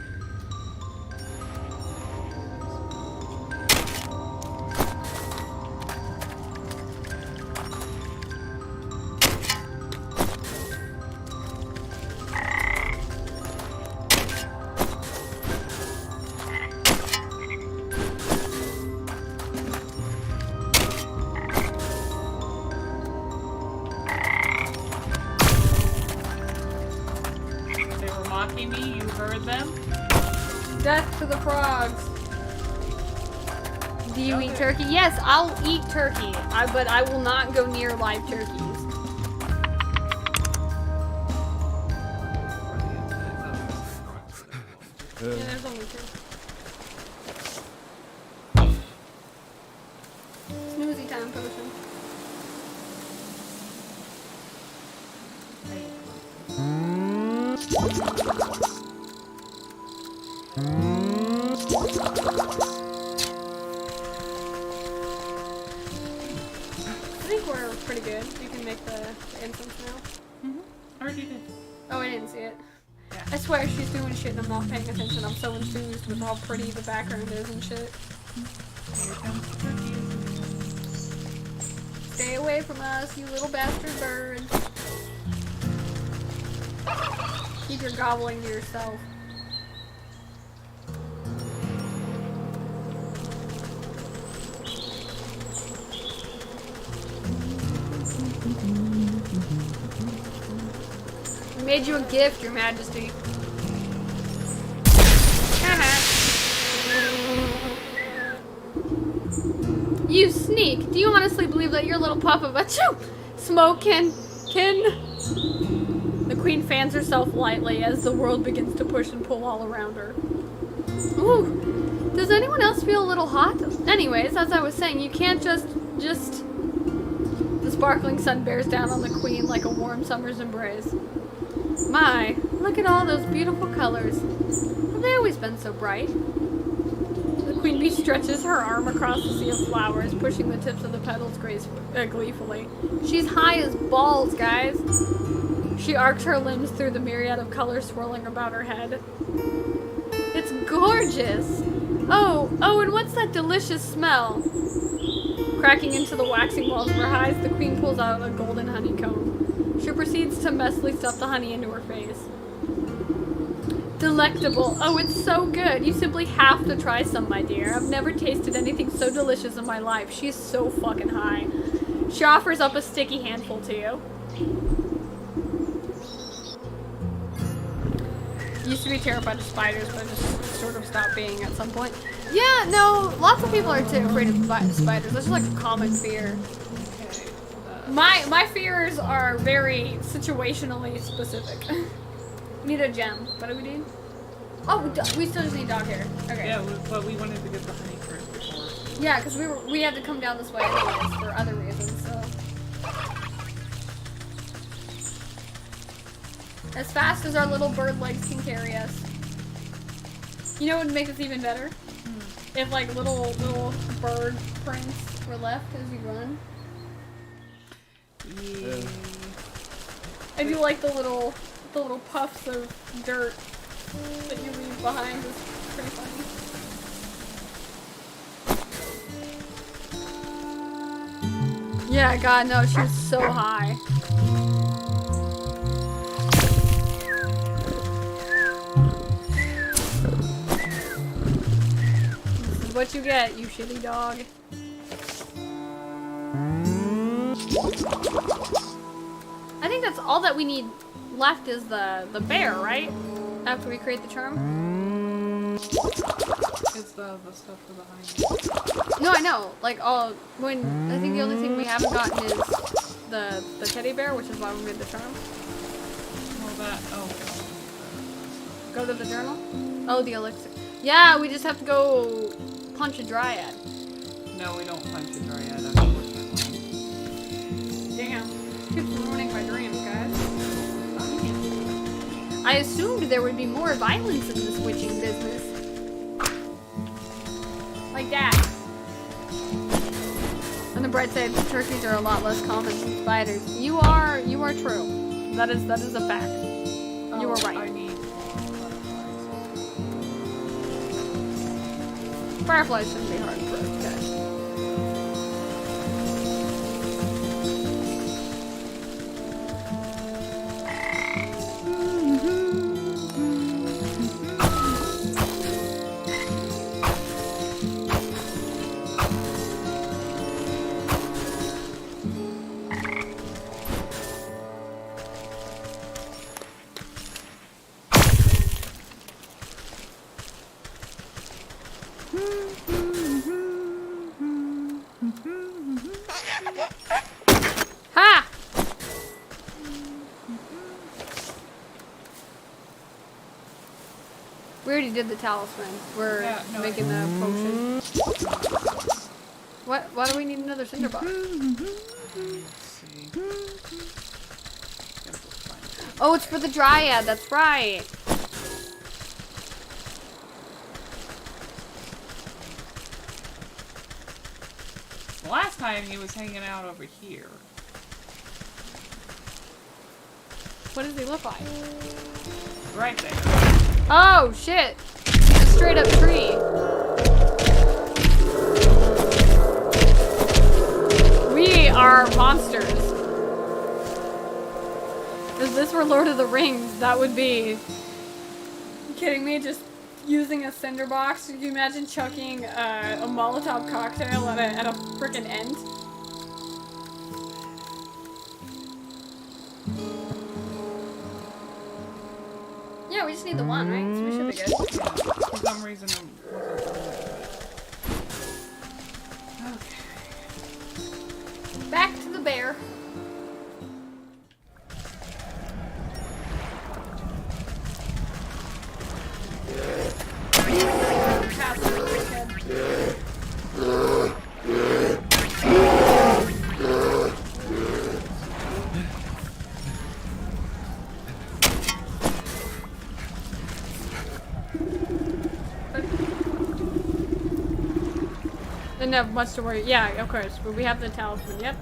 Me, you heard them? Death to the frogs. Do you eat turkey? Yes, I'll eat turkey. But I will not go near live turkeys. Yeah, there's only two. Snoozy time potion. I think we're pretty good. You can make the incense now. I already did. Oh, I didn't see it. Yeah. I swear she's doing shit and I'm not paying attention. I'm so enthused with how pretty the background is and shit. Here comes the turkey. Stay away from us, you little bastard birds. Keep your gobbling to yourself. We made you a gift, Your Majesty. You sneak! Do you honestly believe that your little puff of a smoke can... The queen fans herself lightly as the world begins to push and pull all around her. Ooh! Does anyone else feel a little hot? Anyways, as I was saying, you can't just... The sparkling sun bears down on the queen like a warm summer's embrace. My, look at all those beautiful colors. Have they always been so bright? The queen bee stretches her arm across the sea of flowers, pushing the tips of the petals gleefully. She's high as balls, guys. She arcs her limbs through the myriad of colors swirling about her head. It's gorgeous! Oh, and what's that delicious smell? Cracking into the waxing balls of her eyes, the queen pulls out a golden honeycomb. She proceeds to messily stuff the honey into her face. Delectable. Oh, it's so good. You simply have to try some, my dear. I've never tasted anything so delicious in my life. She's so fucking high. She offers up a sticky handful to you. Used to be terrified of spiders, but I just sort of stopped being at some point. Yeah, no, lots of people are too afraid of spiders. That's just like a common fear. My fears are very situationally specific. We need a gem. What do we need? Oh, we still just need dog hair. Okay. Yeah, but we wanted to get the honey first before. Yeah, because we had to come down this way anyways for other reasons, so. As fast as our little bird legs can carry us. You know what would make this even better? If like little bird prints were left as you run. Yeah. I do like the little puffs of dirt that you leave behind. It's pretty funny. Yeah, God, no, she was so high. This is what you get, you shitty dog. I think that's all that we need left is the bear, right? After we create the charm. It's the stuff for the honey. No, I know. Like I think the only thing we haven't gotten is the teddy bear, which is why we made the charm. Go to the journal? Oh, the elixir. Yeah, we just have to go punch a dryad. No, we don't punch a dryad, unfortunately. Damn. Keeps ruining my dreams, guys. I assumed there would be more violence in this witching business. Like that. On the bright side, turkeys are a lot less common than spiders. You are true. That is a fact. You were right. I need Fireflies shouldn't be hard for us to catch. Ha! We already did the talisman. We're making the potion. Why do we need another cinderbox? Oh, it's for the dryad. That's right. Last time he was hanging out over here. What does he look like? Right there. Oh, shit. He's a straight up tree. We are monsters. If this were Lord of the Rings, that would be... You kidding me? Just using a cinder box? Can you imagine chucking a Molotov cocktail at a frickin' end? Yeah, we just need the one, right? So we should be good. For some reason, it wasn't. Okay. Back to the bear. Didn't have much to worry. Yeah, of course. But we have the talisman. Yep.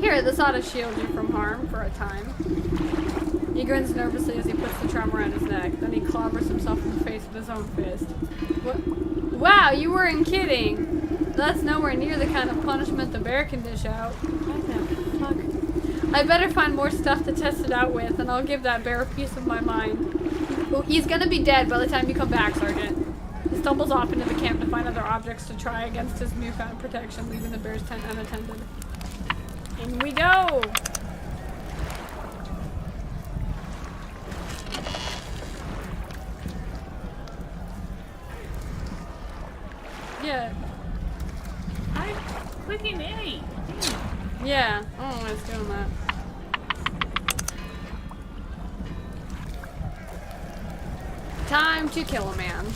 Here, this ought to shield you from harm for a time. He grins nervously as he puts the charm around his neck. Then he clobbers himself in the face with his own fist. What? Wow, you weren't kidding. That's nowhere near the kind of punishment the bear can dish out. What the fuck? I better find more stuff to test it out with, and I'll give that bear a piece of my mind. Well, he's gonna be dead by the time you come back, Sergeant. He stumbles off into the camp to find other objects to try against his newfound protection, leaving the bear's tent unattended. In we go! Yeah. I'm clicking A. Yeah. I don't know why it's doing that. Time to kill a man.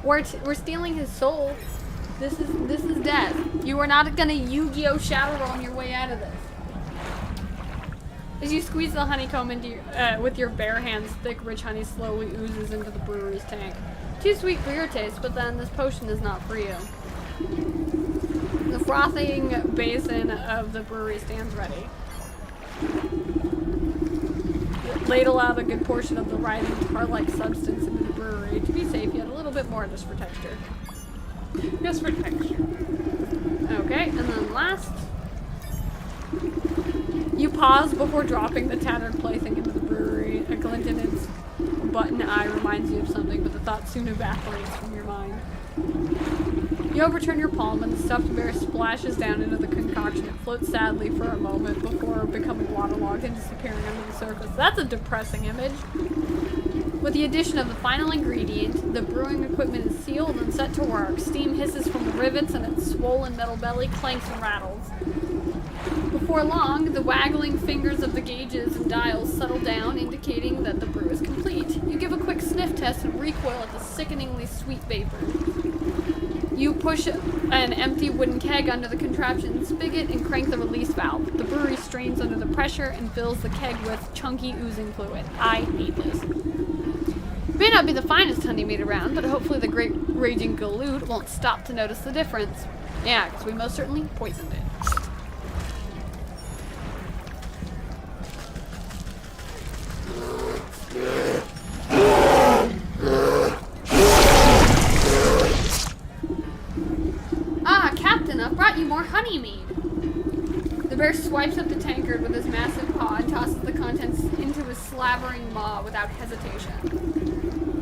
We're stealing his soul. This is death. You are not gonna Yu-Gi-Oh! Shadow Realm your way out of this. As you squeeze the honeycomb into your, with your bare hands, thick, rich honey slowly oozes into the brewery's tank. Too sweet for your taste, but then this potion is not for you. The frothing basin of the brewery stands ready. Ladle out a good portion of the rising tar-like substance into the brewery. To be safe, yet a little bit more just for texture. Just for texture. Okay, and then last... You pause before dropping the tattered plaything into the brewery. A glint in its button eye reminds you of something, but the thought soon evaporates from your mind. You overturn your palm and the stuffed bear splashes down into the concoction. It floats sadly for a moment before becoming waterlogged and disappearing under the surface. That's a depressing image. With the addition of the final ingredient, the brewing equipment is sealed and set to work. Steam hisses from the rivets and its swollen metal belly clanks and rattles. Before long, the waggling fingers of the gauges and dials settle down, indicating that the brew is complete. You give a quick sniff test and recoil at the sickeningly sweet vapor. You push an empty wooden keg under the contraption spigot and crank the release valve. The brewery strains under the pressure and fills the keg with chunky oozing fluid. I hate this. It may not be the finest honey made around, but hopefully the great raging galoot won't stop to notice the difference. Yeah, because we most certainly poisoned it. Ah, Captain, I've brought you more honey mead. The bear swipes up the tankard with his massive paw and tosses the contents into his slavering maw without hesitation.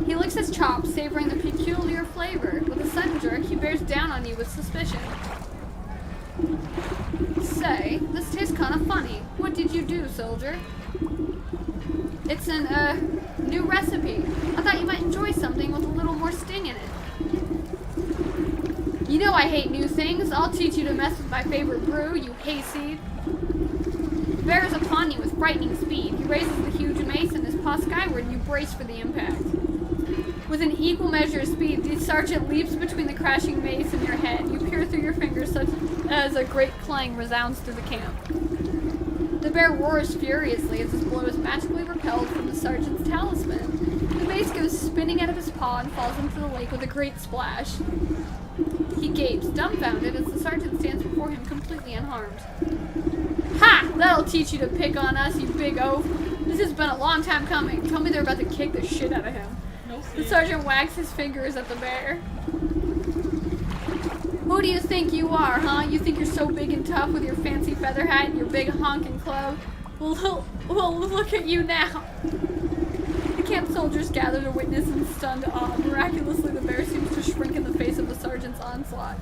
He licks his chops, savoring the peculiar flavor. With a sudden jerk, he bears down on you with suspicion. Say, this tastes kind of funny. What did you do, soldier? It's an, new recipe. I thought you might enjoy something with a little more sting in it. You know I hate new things. I'll teach you to mess with my favorite brew, you hayseed. The bear is upon you with frightening speed. He raises the huge mace and his paw skyward, and you brace for the impact. With an equal measure of speed, the sergeant leaps between the crashing mace and your head. You peer through your fingers such as a great clang resounds through the camp. The bear roars furiously as his blow is magically repelled from the sergeant's talisman. The mace goes spinning out of his paw and falls into the lake with a great splash. He gapes, dumbfounded, as the sergeant stands before him completely unharmed. Ha! That'll teach you to pick on us, you big oaf. This has been a long time coming. Tell me they're about to kick the shit out of him. The sergeant wags his fingers at the bear. Who do you think you are, huh? You think you're so big and tough with your fancy feather hat and your big honking club? Well, look at you now. The camp soldiers gather to witness in stunned awe. Miraculously, the bear seems to shrink in the face of the sergeant's onslaught.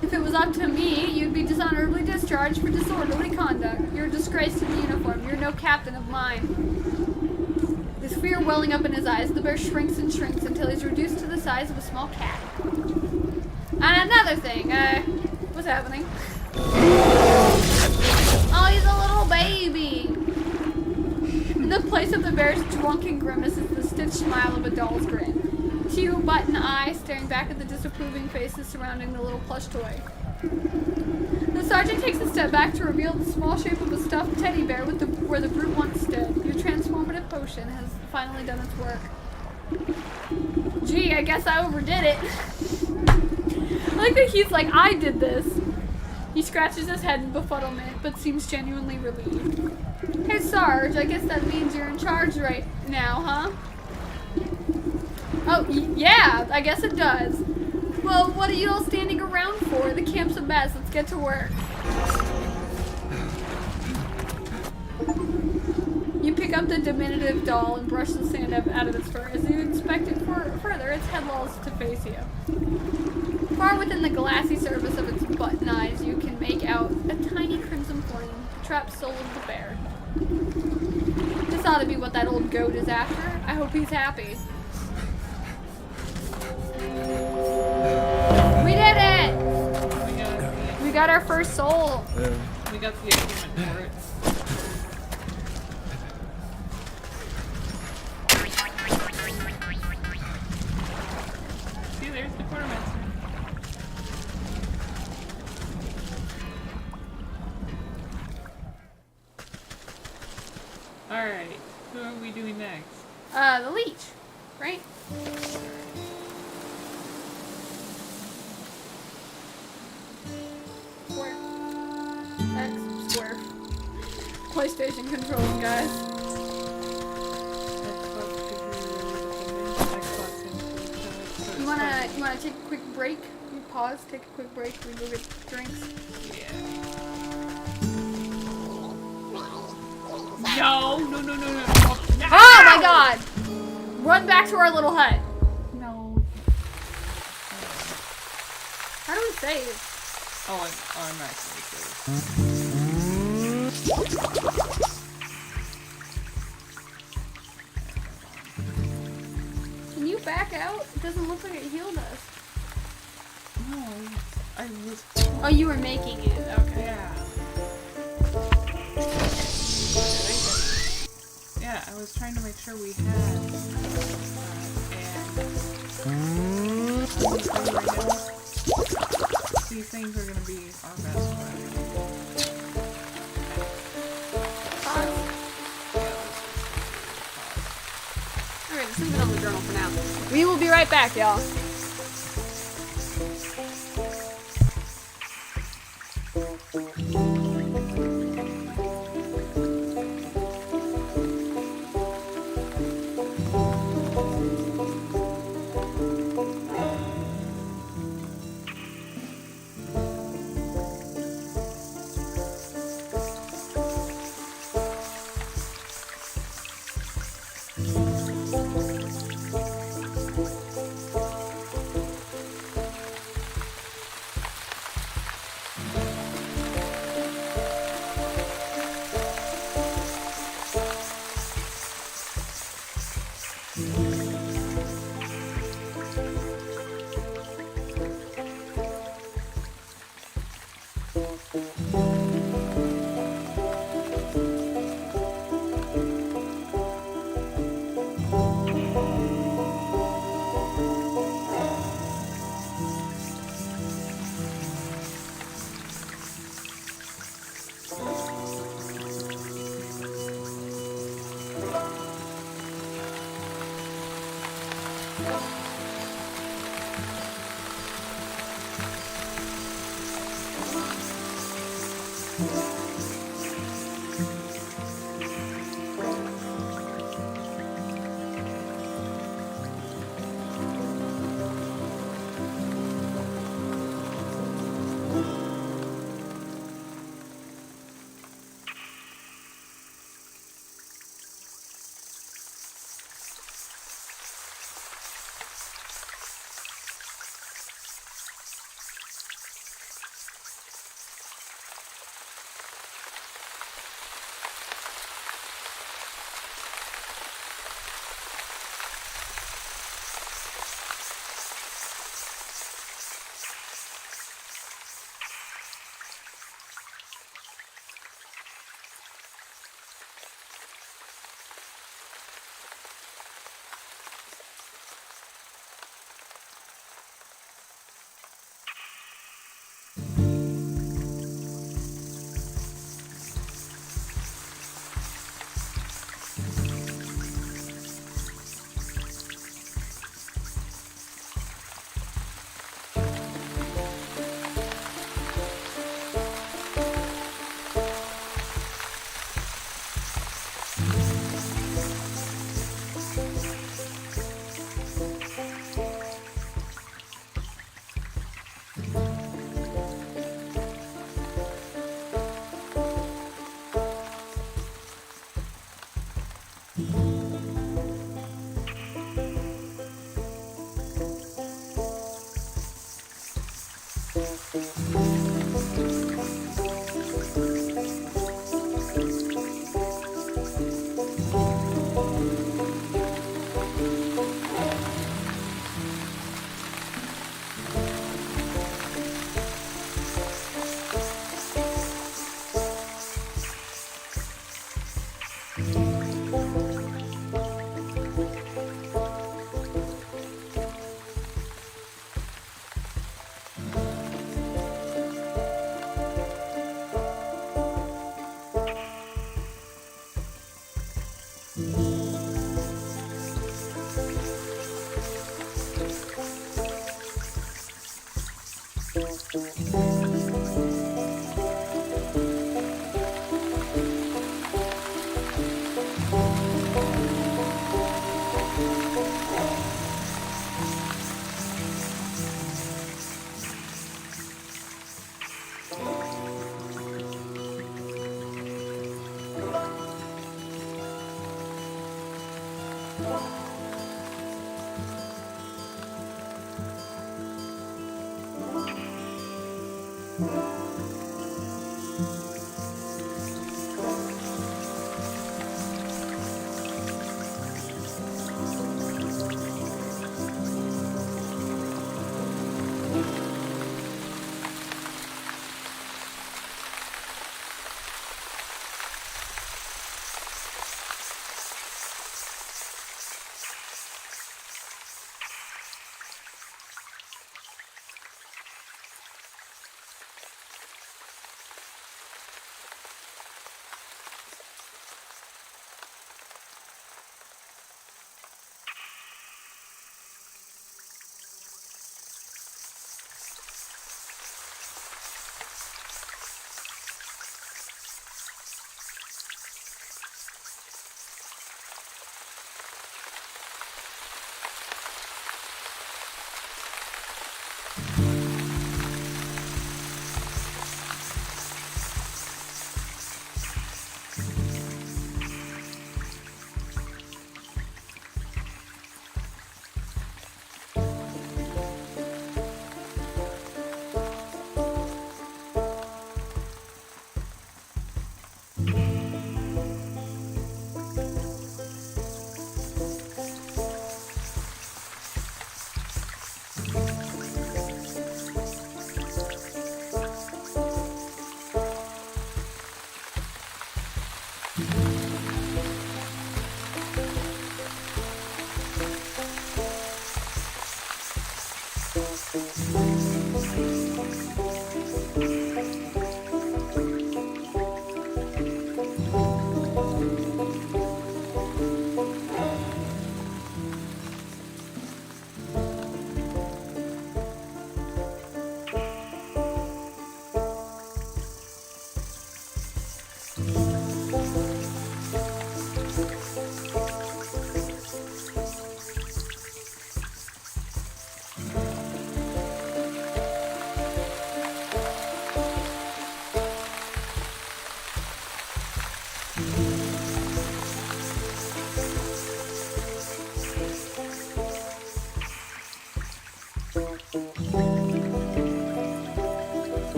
If it was up to me, you'd be dishonorably discharged for disorderly conduct. You're a disgrace to the uniform. You're no captain of mine. With fear welling up in his eyes, the bear shrinks and shrinks until he's reduced to the size of a small cat. And another thing, what's happening? Oh, he's a little baby. In the place of the bear's drunken grimace is the stitched smile of a doll's grin. 2 button eyes staring back at the disapproving faces surrounding the little plush toy. The sergeant takes a step back to reveal the small shape of a stuffed teddy bear with where the brute once stood. Your transformative potion has finally done its work. Gee, I guess I overdid it. I like that he's like, I did this. He scratches his head in befuddlement, but seems genuinely relieved. Hey, Sarge, I guess that means you're in charge right now, huh? Oh, yeah, I guess it does. Well, what are you all standing around for? The camp's a mess. Let's get to work. You pick up the diminutive doll and brush the sand out of its fur. As you inspect it further, its head lolls to face you. Far within the glassy surface of its button eyes, you can make out a tiny crimson flame, the trapped soul of the bear. This ought to be what that old goat is after. I hope he's happy. We did it! We got our first soul. We got the achievement for it. See, there's the quartermaster. Alright, who are we doing next? The leech, right? Square. X, square. PlayStation controls, guys. You wanna take a quick break? You pause, take a quick break, we go get drinks. Yeah. No. Oh my god! Run back to our little hut. No. How do we save? I'm actually Can you back out? It doesn't look like it healed us. No, I was. Oh, you were making it. Okay. Yeah. Yeah, I was trying to make sure we had. These things are gonna be our best friend. Alright, just leave it on the journal for now. We will be right back, y'all.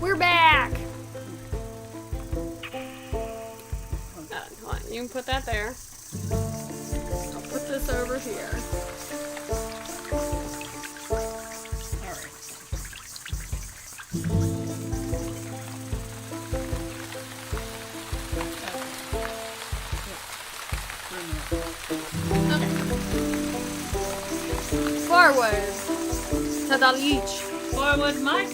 We're back! Hold on, you can put that there. I'll put this over here. Forward to the leech. Forward, Mike.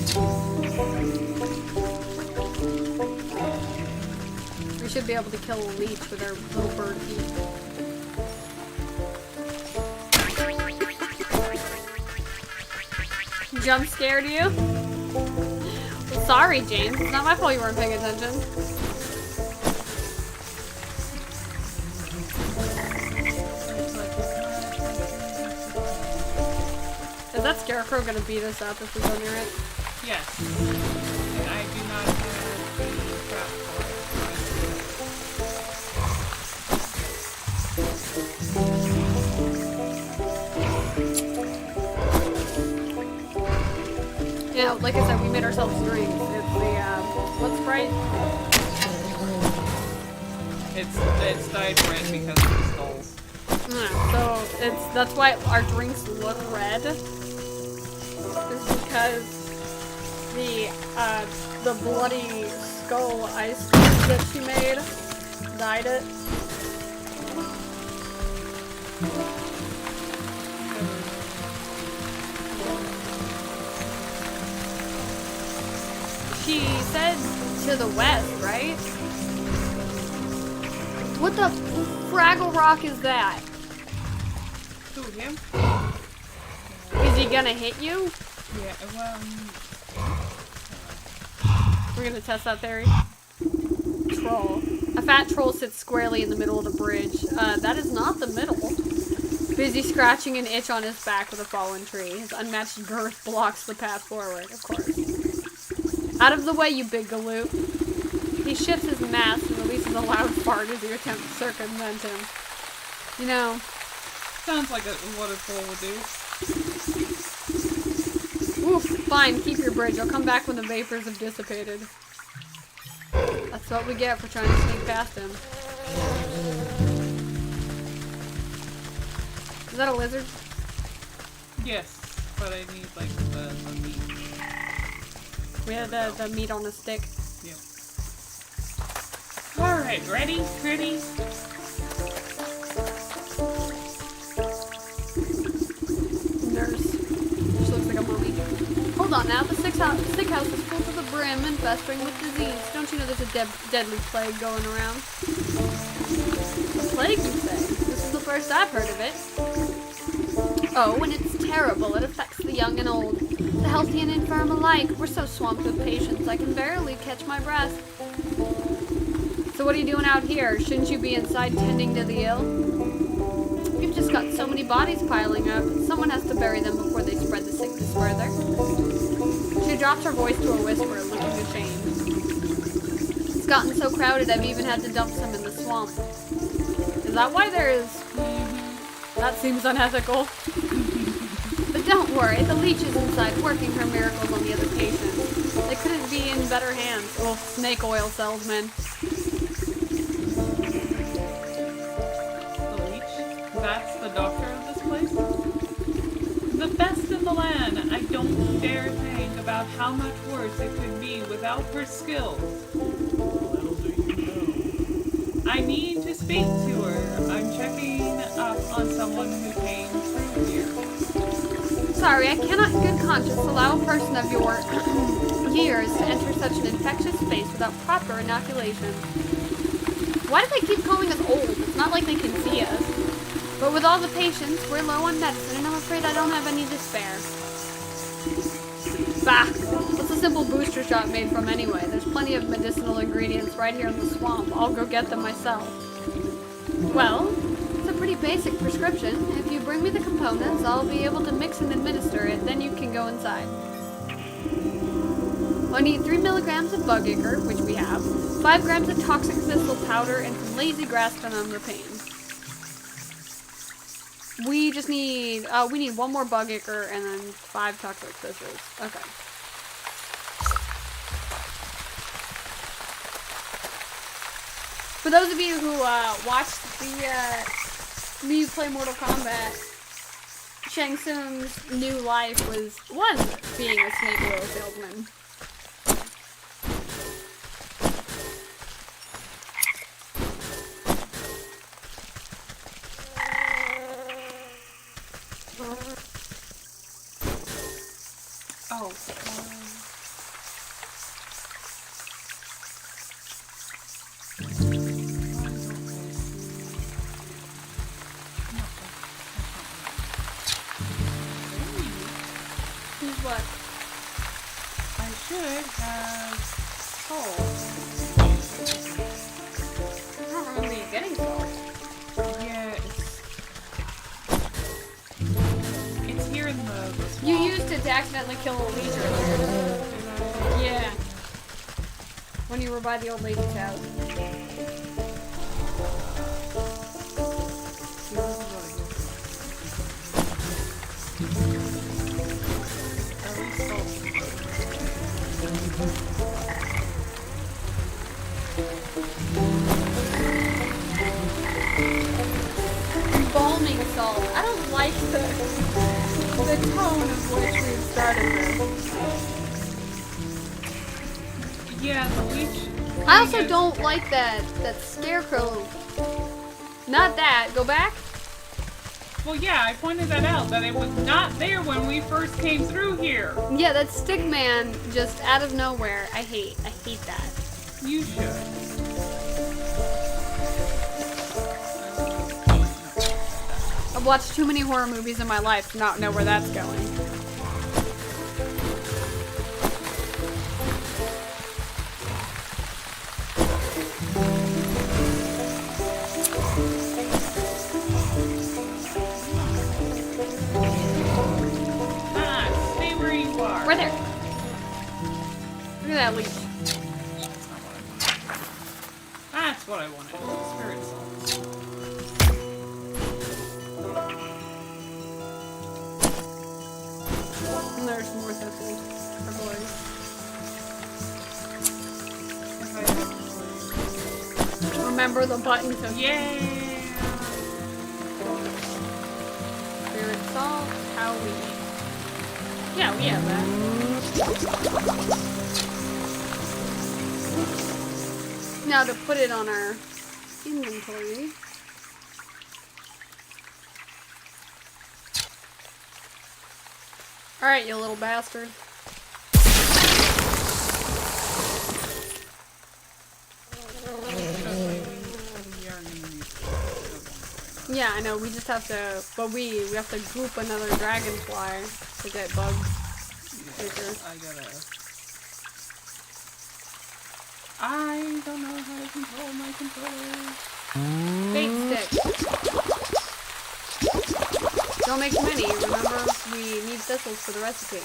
We should be able to kill a leech with our little bird feet. Jump scared you? Sorry, James. It's not my fault you weren't paying attention. Is that scarecrow gonna beat us up if we go near it? Yes. And I do not have the trap for it. Yeah, like I said, we made ourselves drinks. It's the, what Sprite? It's dyed red because of the skulls. So that's why our drinks look red. Is because the bloody skull ice cream that she made dyed it. She said to the west, right? What the Fraggle Rock is that? Who, him? Is he gonna hit you? Yeah, well... We're gonna test that theory. Troll. A fat troll sits squarely in the middle of the bridge. That is not the middle. Busy scratching an itch on his back with a fallen tree. His unmatched girth blocks the path forward, of course. Out of the way, you big galoot. He shifts his mask and releases a loud fart as you attempt to circumvent him. You know... Sounds like what a troll would do. Oof, fine, keep your bridge. I'll come back when the vapors have dissipated. That's what we get for trying to sneak past him. Is that a lizard? Yes, but I need, like, the meat. We had the meat on the stick. Yep. Alright, ready? Pretty? Nurse. She looks like a mummy. Hold on now, the sick house is full to the brim and festering with disease. Don't you know there's a deadly plague going around? A plague, you say? This is the first I've heard of it. Oh, and it's terrible. It affects the young and old. The healthy and infirm alike. We're so swamped with patients, I can barely catch my breath. So what are you doing out here? Shouldn't you be inside tending to the ill? You've just got so many bodies piling up. Someone has to bury them before they spread the sickness further. She drops her voice to a whisper, looking ashamed. It's gotten so crowded I've even had to dump some in the swamp. Is that why there's... That seems unethical. But don't worry, the leech is inside working her miracles on the other patients. They couldn't be in better hands. Oh, snake oil salesman. The leech? That's the doctor of this place? The best in the land. I don't dare think about how much worse it could be without her skills. Little do you know. I need to speak to her. I'm checking up on someone who came through here. Sorry, I cannot in good conscience allow a person of your years to enter such an infectious space without proper inoculation. Why do they keep calling us old? It's not like they can see us. But with all the patients, we're low on medicine, and I'm afraid I don't have any to spare. Bah! What's a simple booster shot made from anyway? There's plenty of medicinal ingredients right here in the swamp. I'll go get them myself. Well, it's a pretty basic prescription. If you bring me the components, I'll be able to mix and administer it. Then you can go inside. I need 3 milligrams of bug ichor, which we have, 5 grams of toxic thistle powder, and some lazy grass to numb the pain. We just need, we need 1 more bug ichor and then 5 toxic thistles. Okay. For those of you who watched me play Mortal Kombat, Shang Tsung's new life was being a snake oil salesman. Oh. Who's what? I should have salt. I don't remember you getting salt. Yeah, it's here in the swamp. You used it to accidentally kill a leech earlier. Yeah. When you were by the old lady's house. Embalming salt. I don't like the tone of which we've started this. Yeah, the leech. I also don't like that scarecrow. Not that. Go back. Well, yeah, I pointed that out, that it was not there when we first came through here. Yeah, that stick man just out of nowhere. I hate that. You should. I've watched too many horror movies in my life to not know where that's going. Stay where you are. Right there. Look at that leech. That's what I wanted. Spirit salt. And there's more thistles. For boys. Remember the button to Yeah. spirit salt. How we? Yeah, we have that. Now to put it on our inventory. Alright, you little bastard. Yeah, I know, we just have to, but we have to group another dragonfly to get bugs. I don't know how to control my controller. Bait stick. Don't make too many. Remember, we need thistles for the recipe.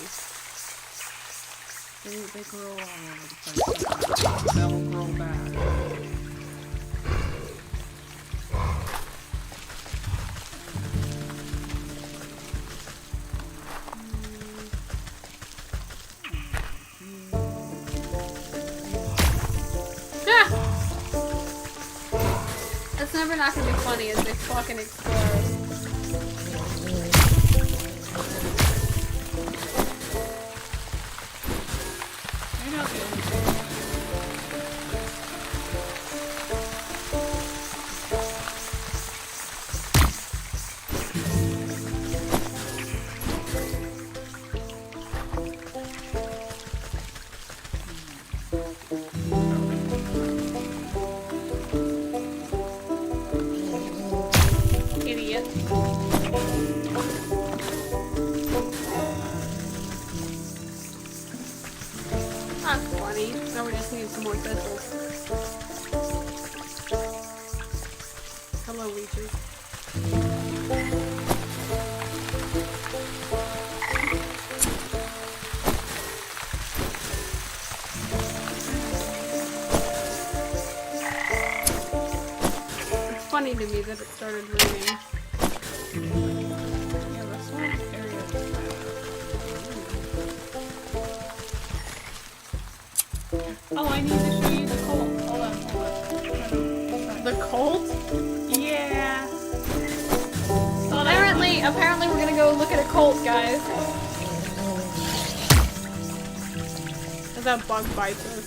They grow all over the place. They'll grow back. That's never not gonna be funny as they fucking explode. You're not the only Idiot. That's funny. Now we just need some more thistles. Hello, leeches. It's funny to me that it started raining. Yeah, this whole area is bad. Oh, I need to show you the colt. Hold on. The colt? Yeah. Apparently we're gonna go look at a colt, guys. As that bug bites us.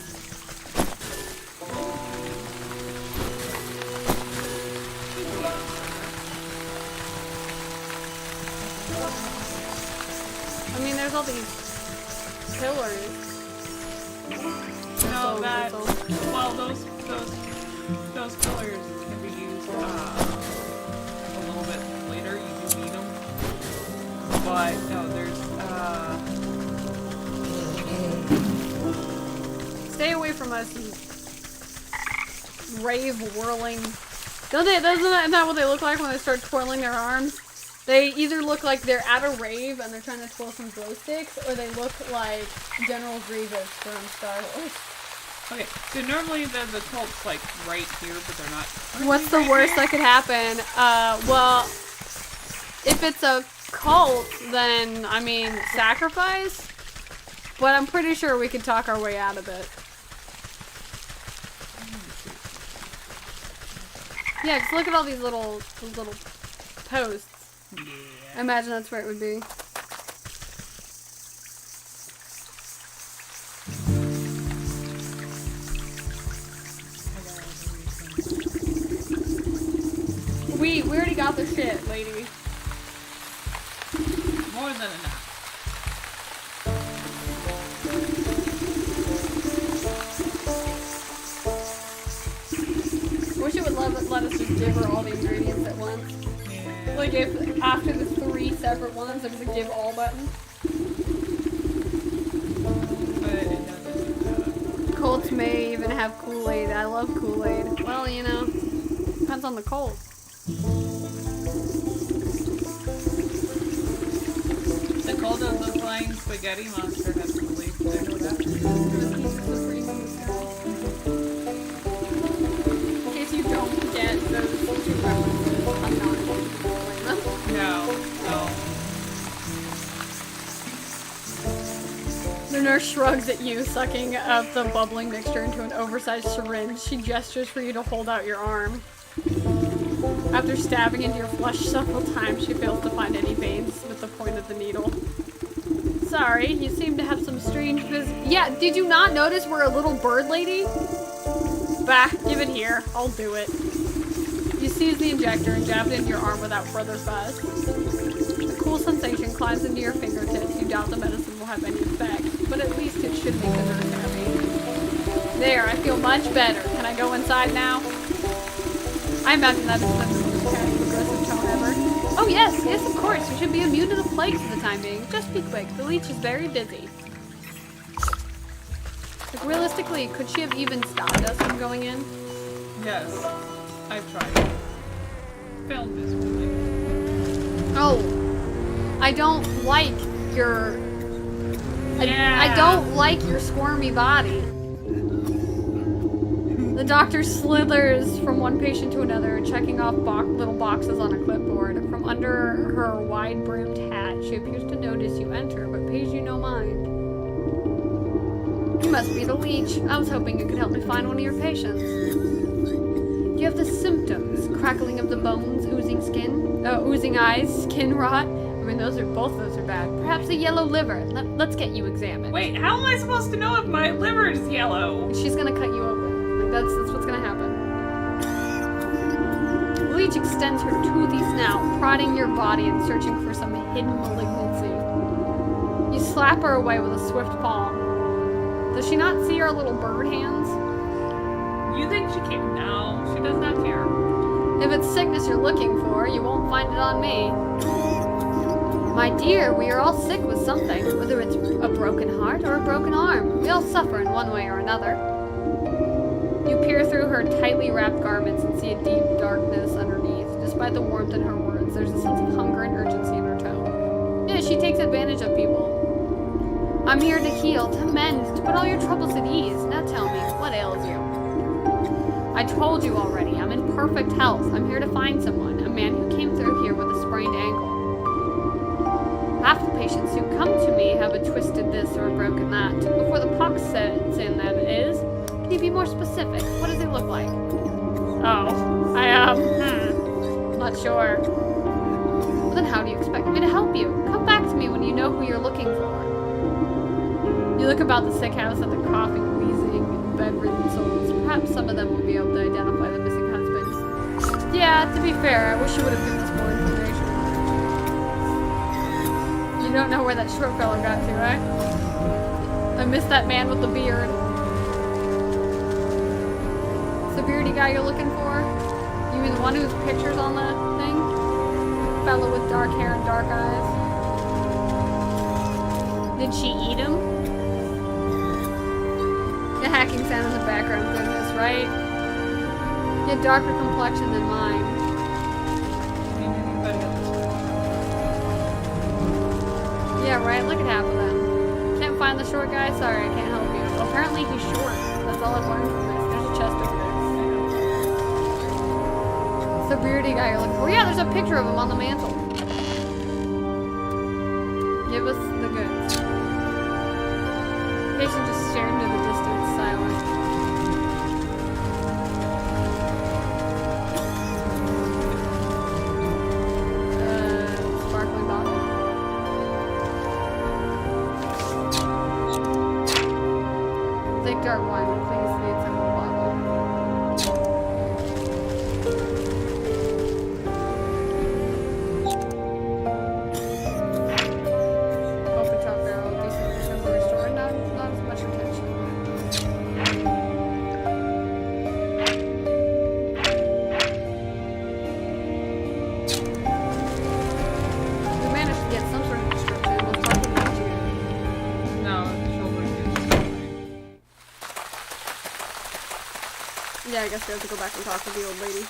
I mean, there's all these pillars. No, So that. little. Well, those pillars can be used a little bit later. You do need them, but no, there's Stay away from us, you rave whirling. Isn't that what they look like when they start twirling their arms? They either look like they're at a rave and they're trying to twirl some glow sticks, or they look like General Grievous from Star Wars. okay. So normally the colt's like right here, but they're not. What's the worst that could happen? Well, if it's a cult, then, I mean, sacrifice? But I'm pretty sure we could talk our way out of it. Yeah, just look at all these little posts. Yeah. I imagine that's where it would be. We already got the shit, lady. More than enough. Wish it would let us just give her all the ingredients at once. Yeah. Like if after the 3 separate ones, there was a give all button. But it doesn't do that. Colts may even have Kool-Aid. I love Kool-Aid. Well, you know, depends on the Colt. The colt of the flying spaghetti monster has to leave. I know that. In case you don't get those 2 references, I'm not going to explain them. No. The nurse shrugs at you, sucking up the bubbling mixture into an oversized syringe. She gestures for you to hold out your arm. After stabbing into your flesh several times, she fails to find any veins with the point of the needle. Sorry, you seem to have some strange Yeah, did you not notice we're a little bird lady? Bah, give it here. I'll do it. You seize the injector and jab it into your arm without further fuss. The cool sensation climbs into your fingertips. You doubt the medicine will have any effect, but at least it should make the nurse happy. There, I feel much better. Can I go inside now? I imagine that is the most aggressive tone ever. Oh yes, of course. You should be immune to the plague for the time being. Just be quick. The leech is very busy. Like, realistically, could she have even stopped us from going in? Yes. I've tried. Failed miserably. Oh, I don't like your I don't like your squirmy body. The doctor slithers from one patient to another, checking off little boxes on a clipboard. From under her wide-brimmed hat, she appears to notice you enter, but pays you no mind. You must be the leech. I was hoping you could help me find one of your patients. You have the symptoms: crackling of the bones, oozing skin, oozing eyes, skin rot. I mean, both of those are bad. Perhaps a yellow liver. Let's get you examined. Wait, how am I supposed to know if my liver is yellow? She's gonna cut you open. Like that's what's gonna happen. The leech extends her toothy snout, prodding your body and searching for some hidden malignancy. You slap her away with a swift palm. Does she not see her little bird hands? You think she cares? No, she does not care. If it's sickness you're looking for, you won't find it on me. My dear, we are all sick with something, whether it's a broken heart or a broken arm. We all suffer in one way or another. You peer through her tightly wrapped garments and see a deep darkness underneath. Despite the warmth in her words, there's a sense of hunger and urgency in her tone. Yeah, she takes advantage of people. I'm here to heal, to mend, to put all your troubles at ease. Now tell me, what ails you? I told you already, I'm in perfect health. I'm here to find someone, a man who came through here with a sprained ankle. Half the patients who come to me have a twisted this or a broken that. Before the pox sets in, that is. Can you be more specific? What does it look like? Oh, not sure. Well, then how do you expect me to help you? Come back to me when you know who you're looking for. You look about the sick house at the coughing, wheezing, and bedridden souls. Perhaps some of them will be able to identify the missing husband. Yeah, to be fair, I wish you would have given us more information. You don't know where that short fella got to, right? I missed that man with the beard. The beardy guy you're looking for? You mean the one whose picture's on the thing? Fellow with dark hair and dark eyes. Did she eat him? The hacking sound in the background, goodness, right? You had darker complexion than mine. Yeah, right? Look at half of them. Can't find the short guy? Sorry, I can't help you. Well, apparently he's short. That's all I've learned from this. There's a chest over there. It's the beardy guy you're looking for. Yeah, there's a picture of him on the mantle. Give us the goods. Patient just stared into the distance, silent. Sparkling bottle. Thick dark wine, please. Need some bottle. Open top barrel, decent temporary store. Not as much attention. We managed to get some sort of description. We'll talk about you. No, she'll look Yeah, I guess we have to go back and talk to the old lady.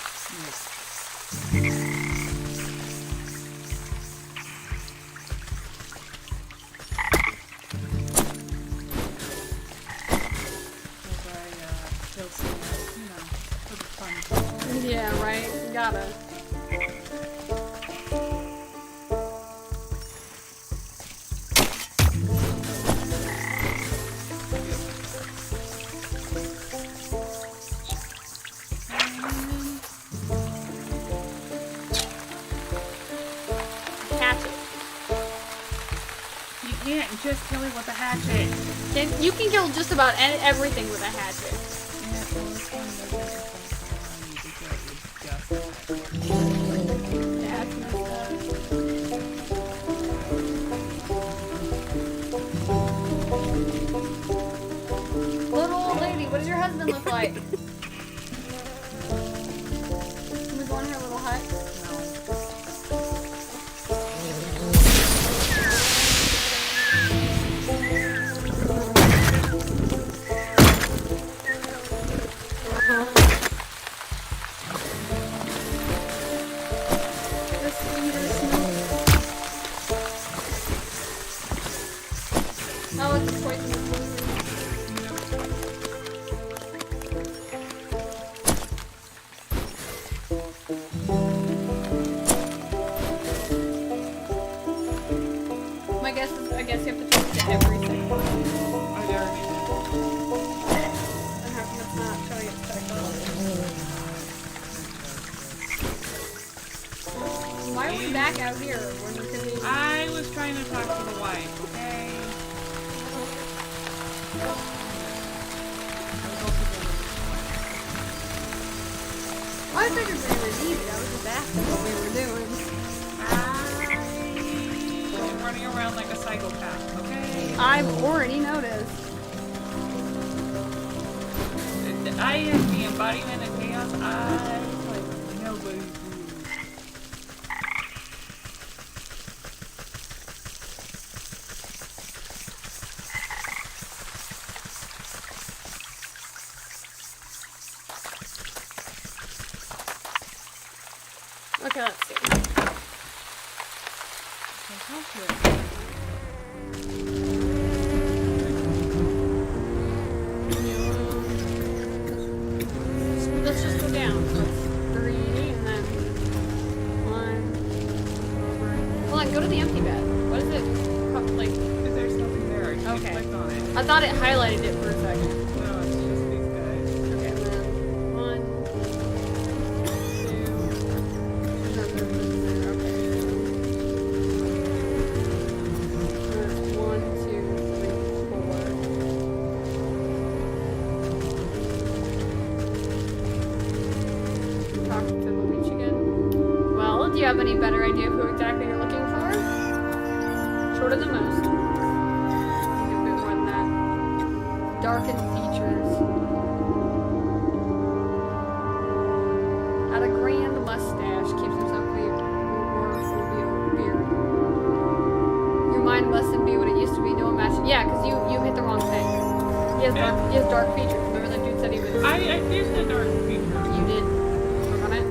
Yeah, right? You gotta. Hatchet. You can't just kill it with a hatchet. You can kill just about everything with a hatchet. That's messed up. Little old lady, what does your husband look like? Can we go in her little hut? Oh, it's Poisonous poison. My guess is, I guess you have to talk to everything. I already did. And how come it's not showing its technology? Why are we back out here when we could be... I was trying to talk to the wife, okay? I figured we were easy. I was just asking what we were doing. I'm running around like a psychopath, okay? I've already noticed. I am the embodiment of chaos. I like nobody's rules. Okay, let's see. Let's just go down. So it's 3 and then 1. Hold on, go to the empty bed. What is it? Like, There's nothing there. I just Okay. clicked on it. I thought it highlighted it for a second. No, it's just these guys. Okay, and then 1, 2. Okay. 1, 2, 3, 4. Talk to the witch again. Well, do you have any better idea of who exactly you're looking for? Shorter than most. Maybe a bit more than that. Darkened features. Had a grand mustache. Keeps himself clean. Or beard. Your mind mustn't be what it used to be. No match. Yeah, because you hit the wrong thing. He has dark features. Remember that dude said he was... I used the dark feature. You did. Click on it.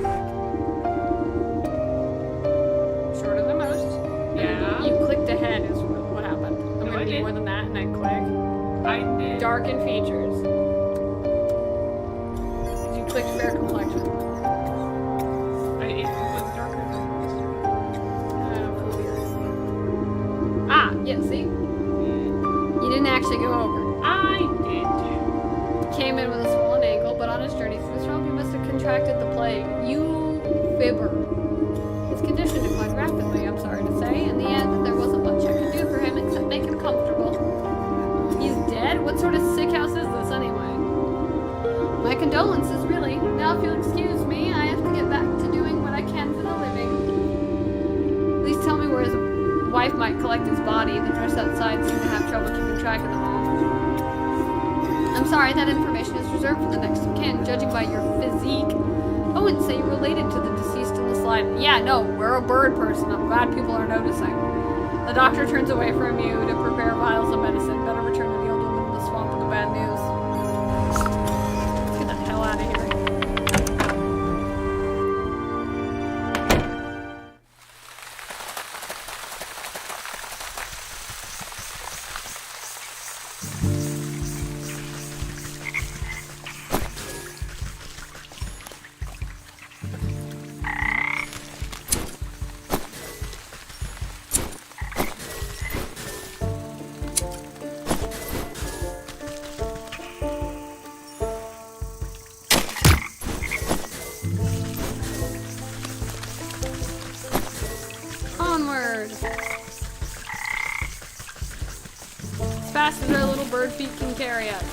Shorter than most. Yeah. You clicked ahead is what happened. I'm No, gonna I do did. more than that and then click. I did. Darkened features. You clicked fair complexion. It was darker than Ah, yeah, see? You didn't actually go over. I did. Came in with a swollen ankle, but on his journey through the swamp, he must have contracted the plague. You fibber. His condition declined rapidly, I'm sorry to say. In the end, there wasn't much I could do for him except make him comfortable. He's dead? What sort of sick house is this anyway? My condolences, really. Now, if you'll excuse me, I have to get back to doing what I can for the living. Please tell me where his wife might collect his body. The nurse outside seemed to have trouble keeping track of them all. I'm sorry, that information is reserved for the next of kin, judging by your physique. I wouldn't say you're related to the deceased in the slide. Yeah, no, we're a bird person. I'm glad people are noticing. The doctor turns away from you to prepare vials of medicine. Better return to the old woman in the swamp with the bad news. Let's get the hell out of here. Onward! As fast as our little bird feet can carry us.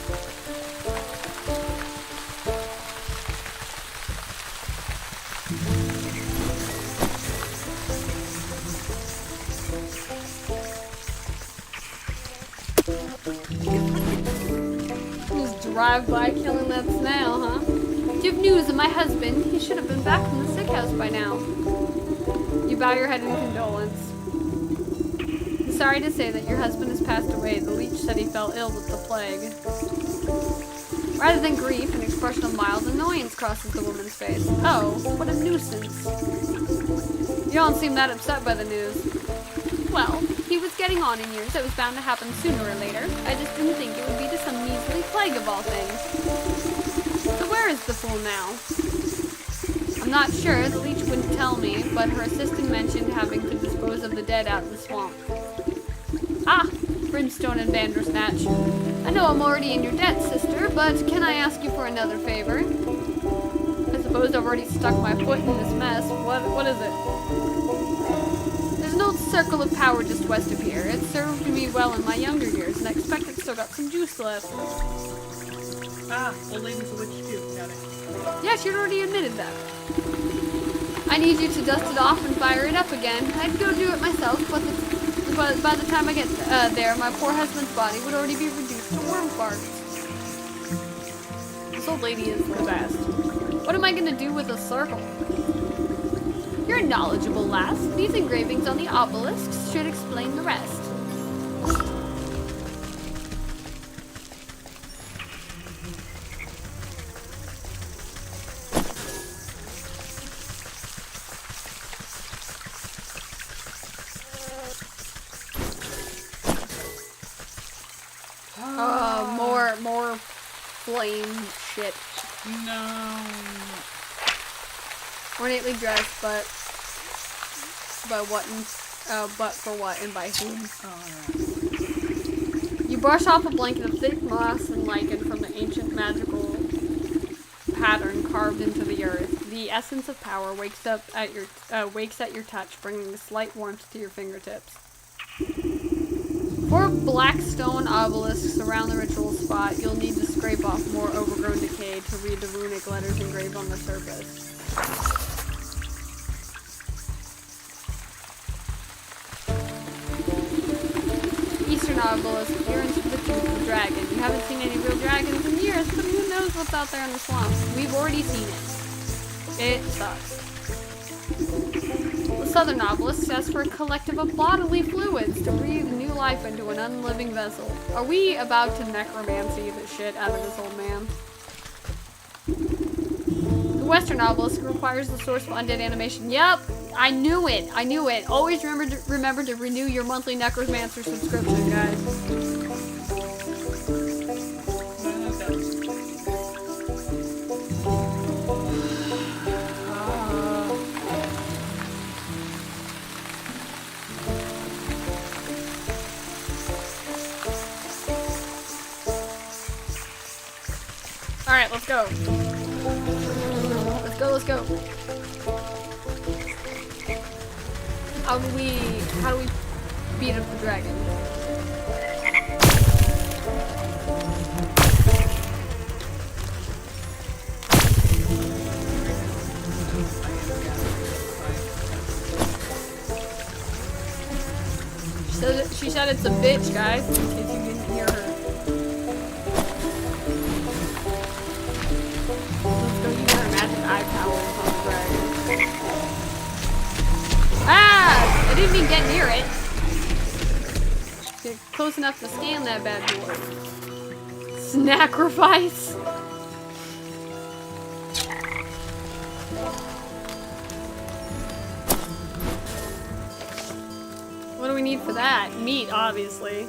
Just drive by killing that snail, huh? Do you have news of my husband? He should have been back from the sick house by now. You bow your head in condolence. I'm sorry to say that your husband has passed away. The leech said he fell ill with the plague. Rather than grief, an expression of mild annoyance crosses the woman's face. Oh, what a nuisance. You don't seem that upset by the news. Well, He was getting on in years. It was bound to happen sooner or later. I just didn't think it would be to some measly plague of all things. So where is the fool now? I'm not sure. The leech wouldn't tell me, but her assistant mentioned having to dispose of the dead out in the swamp. Ah, Brimstone and Bandersnatch. I know I'm already in your debt, sister, but can I ask you for another favor? I suppose I've already stuck my foot in this mess. What is it? There's an old circle of power just west of here. It served me well in my younger years, and I expect it's still got some juice left. Ah, old lady's a witch too. Got it. Yes, you'd already admitted that. I need you to dust it off and fire it up again. I'd go do it myself, but by the time I get there, my poor husband's body would already be reduced to worm farts. This old lady is the best. What am I gonna do with a circle? You're a knowledgeable lass. These engravings on the obelisks should explain the rest. More flame shit. No. Ornately dressed, but for what and by whom? Alright. You brush off a blanket of thick moss and lichen from the ancient magical pattern carved into the earth. The essence of power wakes at your touch, bringing a slight warmth to your fingertips. 4 black stone obelisks around the ritual spot. You'll need to scrape off more overgrown decay to read the runic letters engraved on the surface. Eastern obelisk, appearance of the tooth of the dragon. You haven't seen any real dragons in years, but who knows what's out there in the swamps? We've already seen it. It sucks. The southern obelisk says for a collective of bodily fluids to breathe new life into an unliving vessel. Are we about to necromancy the shit out of this old man? The western obelisk requires the source of undead animation. Yep, I knew it. I knew it. Always remember to renew your monthly necromancer subscription, guys. Alright, let's go. Let's go. How do we beat up the dragon? She said it's a bitch, guys, in case you didn't hear her. Let's go use our magic eye powers on the dragon. Ah! I didn't even get near it. Get close enough to scan that bad boy. Snacrifice! What do we need for that? Meat, obviously.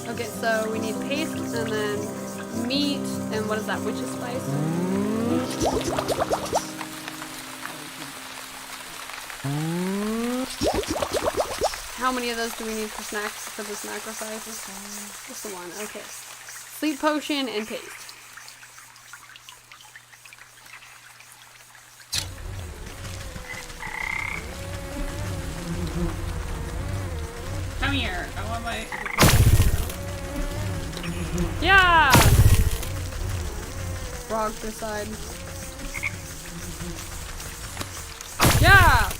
Okay, so we need paste and then meat and what is that? Witch's spice? How many of those do we need for the sacrifice? Just the one. Okay. Sleep potion and paste. Come here. I want my... Yeah! Frog this side. Yeah!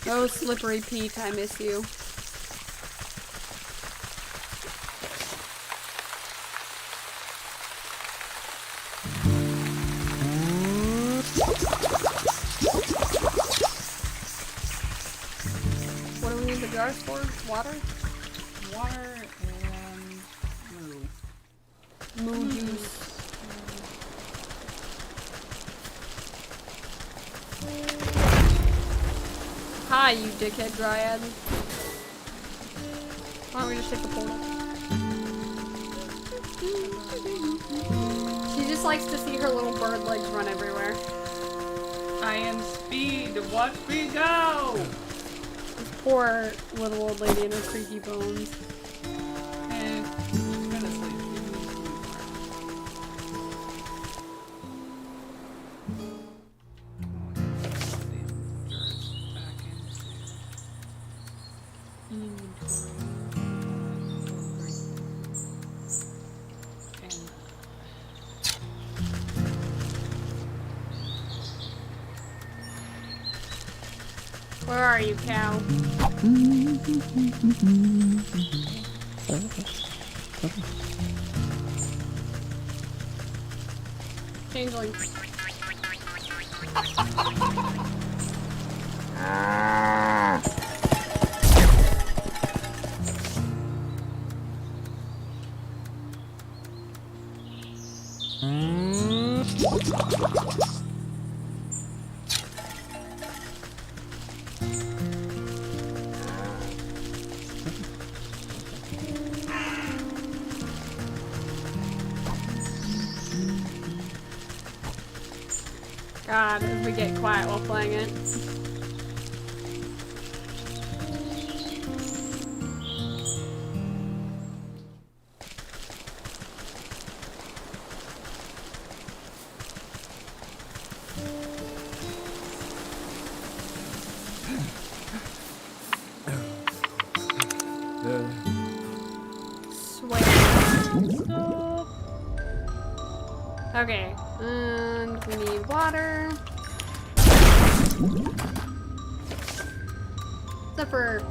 Oh, Slippery Pete, I miss you. What do we need the jars for? Water? Water and... moo. Moo juice. Hi, you dickhead dryad. Why don't we just take the portal? She just likes to see her little bird legs run everywhere. I am speed. Watch me go. This poor little old lady and her creaky bones. And she's gonna sleep. Where are you, cow? Changeling. God, if we get quiet while playing it. Okay, and we need water. Except for,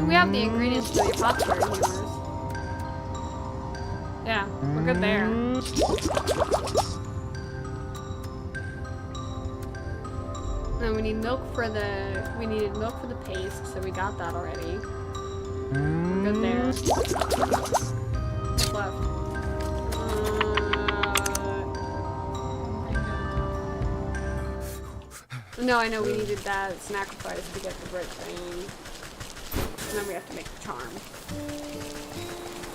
we have the ingredients to the apothecary humors. Yeah, we're good there. Then we need milk for the, we needed milk for the paste, so we got that already. We're good there. What's left? No, I know we needed that sacrifice to get the right thing. And then we have to make the charm.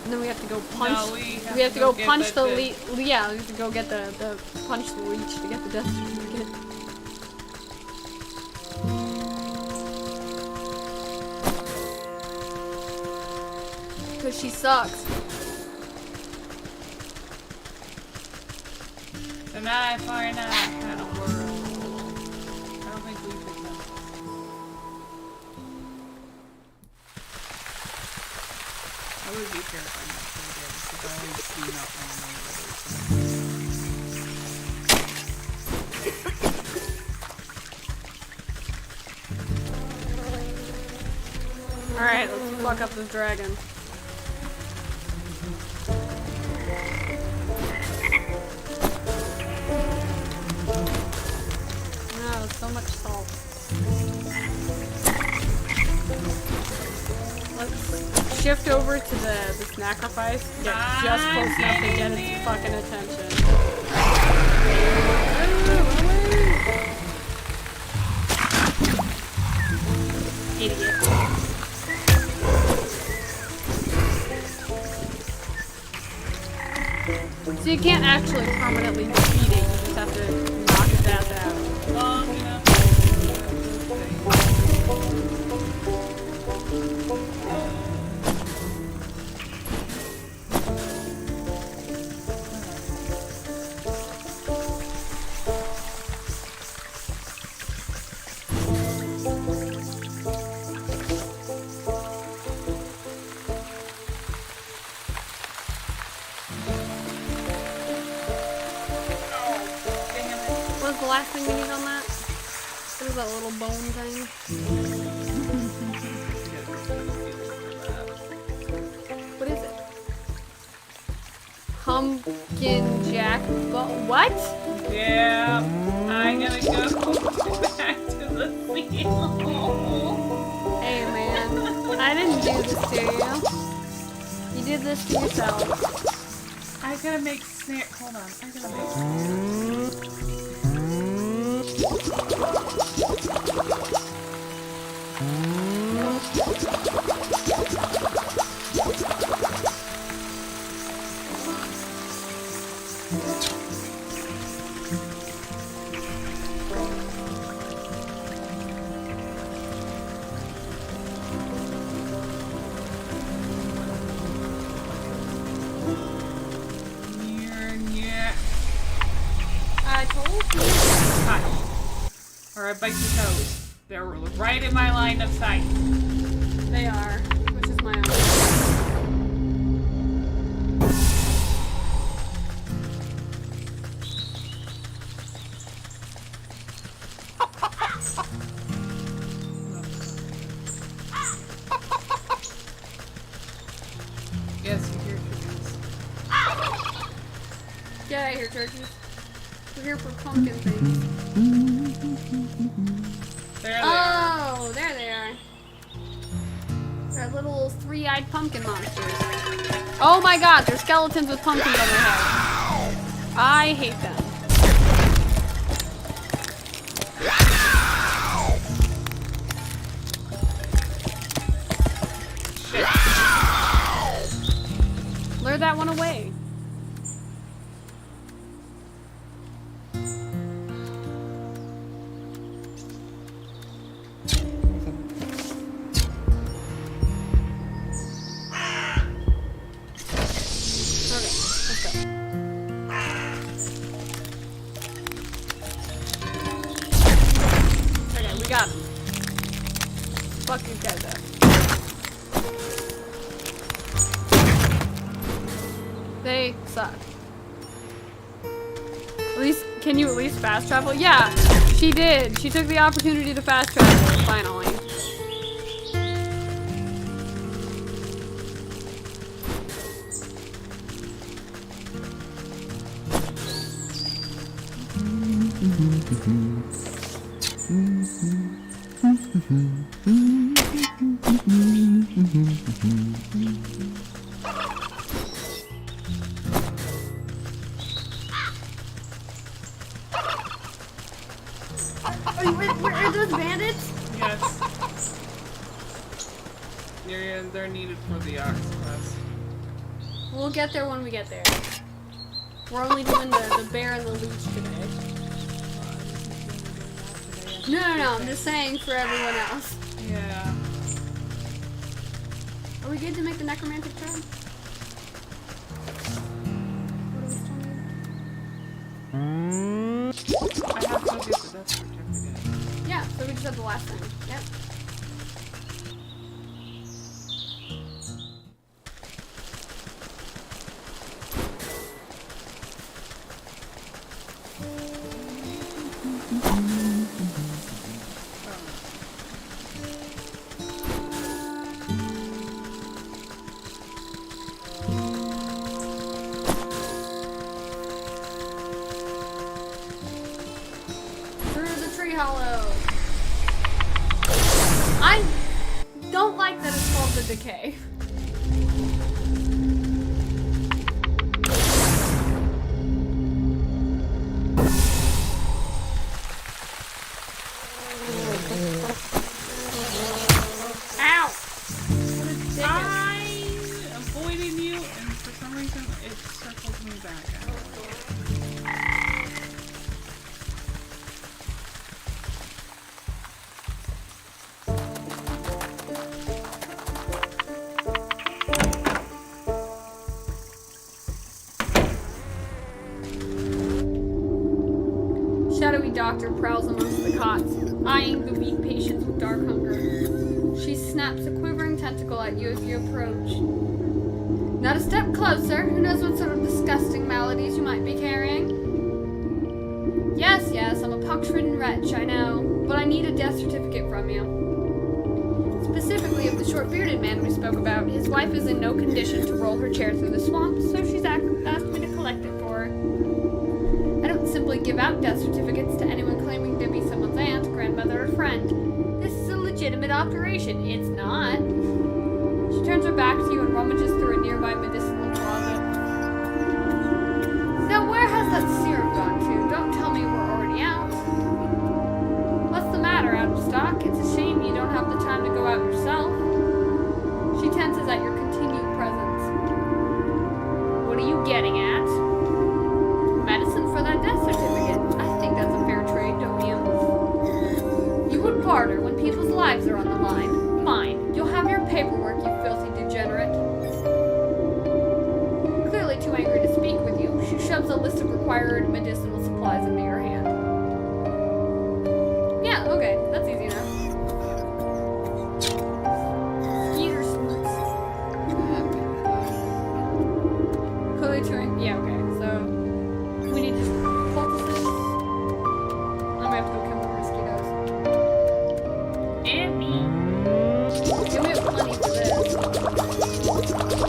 And then we have to go punch. No, we have to go punch the leech. Yeah, we have to go get the punch the leech to get the death certificate. Because she sucks. An eye for an eye kind of world. I don't think we picked that. I would be terrified not to again, because I always see nothing on the Alright, let's fuck up this dragon. Oh, so much salt. Let's shift over to the sacrifice. Get just close enough to get its fucking attention. Idiot. So you can't actually permanently defeat it, you just have to knock its ass out. long enough. What was the last thing we need on that? What was that little bone thing? What is it? Pumpkin jack what? Yeah, I'm gonna go back to the field. Hey man, I didn't do this to you. You did this to yourself. I gotta make snare. Hold on, I gotta make. I bite your toes. They're right in my line of sight. They are, which is my own. Yes, you hear chickens. Yeah, I hear turkeys. We're here for pumpkin things. There they are. Oh, there they are. They're little three-eyed pumpkin monsters. Oh my god, they're skeletons with pumpkins on their heads. I hate them. Lure that one away. Okay, we got him. Fuck these guys up. They suck. At least, can you at least fast travel? Yeah, she did. She took the opportunity to fast travel, finally. Are those bandits? Yes. Yeah, they're needed for the ox quest. We'll get there when we get there. We're only doing the bear and the leech today. No, I'm just saying for everyone else. Yeah. Are we good to make the necromantic turn? What are we still need? I have to get the death certificate. Yeah, so we just have the last thing. Yep. Hollow. I don't like that it's called the Decay. Ow! What a dick. I avoided you, and for some reason it circled me back out. Shadowy doctor prowls amongst the cots, eyeing the weak patients with dark hunger. She snaps a quivering tentacle at you as you approach. Not a step closer. Who knows what sort of disgusting maladies you might be carrying? Yes, I'm a pox-ridden wretch, I know. But I need a death certificate from you. Specifically of the short-bearded man we spoke about. His wife is in no condition to roll her chair through the swamp, so she's asked me to collect it for her. I don't simply give out death certificates to anyone claiming to be someone's aunt, grandmother, or friend. This is a legitimate operation. It's not. She turns her back to you and rummages through a nearby medicinal closet. Now, where has that serum gone to? Don't tell me we're already out. What's the matter, out of stock? It's a shame you don't have the time to go out yourself. She tenses at your continued presence. What are you getting at? Medicine for that death certificate. I think that's a fair trade, don't you? You would barter when people's lives are on the line. Fine, you'll have your paperwork, you filthy degenerate. Clearly too angry to speak with you, she shoves a list of required medicinal supplies into your hand. Yeah,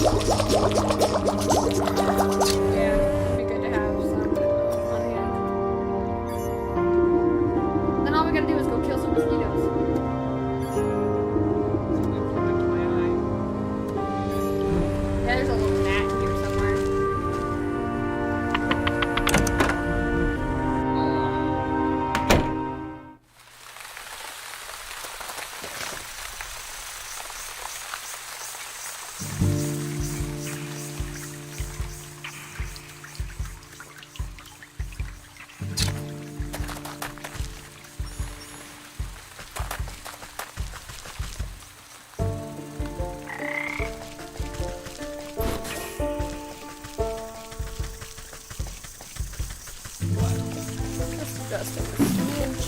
Yeah, it'd be good to have some on hand. Then all we gotta do is go kill some mosquitoes. Something flew into my eye. Yeah, there's a little gnat here somewhere. Just a smidge.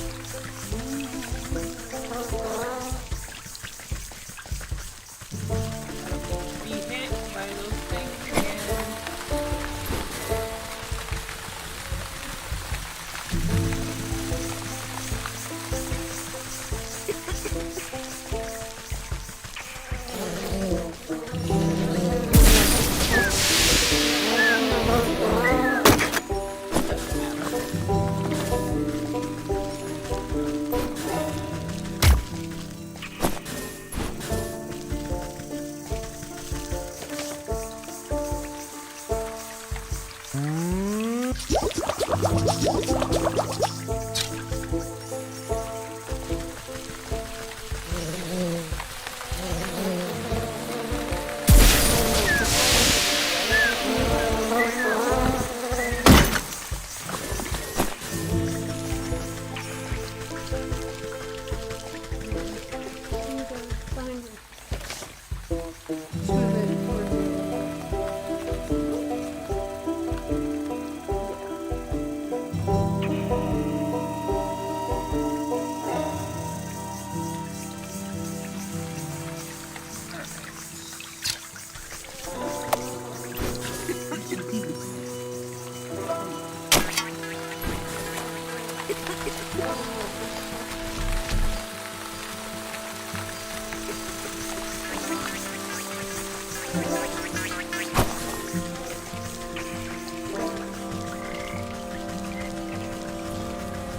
Be hit by those things again.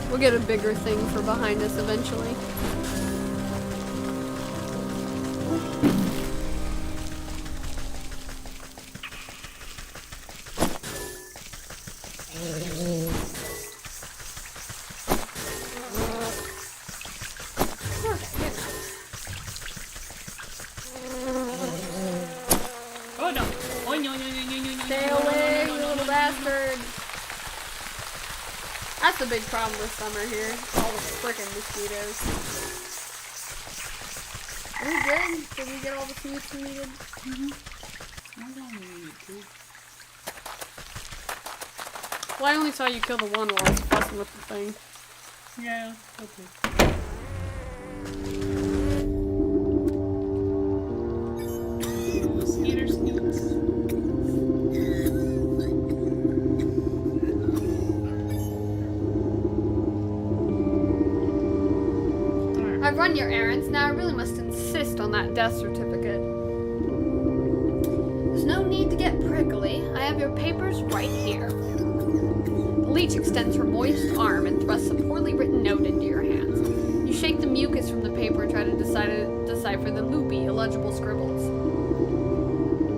We'll get a bigger thing for behind us eventually. Oh no! Oh no no no no no no! Stay away, you little bastard! That's the big problem with summer here. All the frickin' mosquitoes. Are we good? Did we get all the foods we needed? I don't need to. Well, I only saw you kill the one while I was fussing with the thing. Yeah, okay. Mosquito skills. I've run your errands, now I really must insist on that death certificate. There's no need to get prickly. I have your papers right here. The leech extends her moist arm and thrusts a poorly written note into your hands. You shake the mucus from the paper and try to decipher the loopy, illegible scribbles.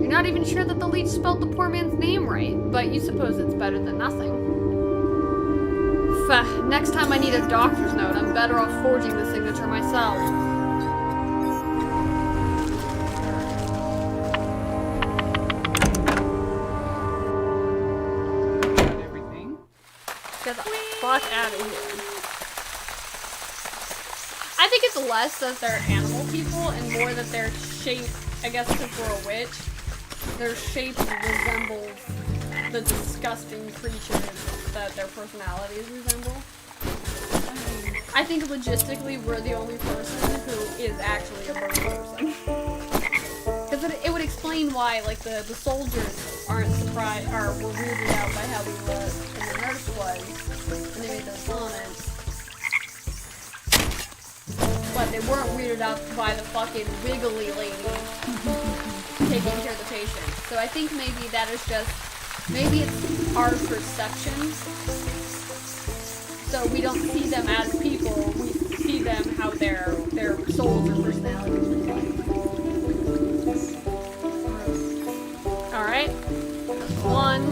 You're not even sure that the leech spelled the poor man's name right, but you suppose it's better than nothing. Next time I need a doctor's note, I'm better off forging the signature myself. Got everything. Get the fuck out of here. I think it's less that they're animal people and more that their shape, I guess because we're a witch, their shape resembles the disgusting creatures that their personalities resemble. I think logistically we're the only person who is actually a bird person. Because it would explain why, like, the soldiers aren't surprised, or were weirded out by how we look, and the nurse was, and they made those comments. But they weren't weirded out by the fucking wiggly lady. taking care of the patient. So I think maybe that is just, maybe it's our perception. So we don't see them as people, we see them how their souls or personalities reflect. Alright. One.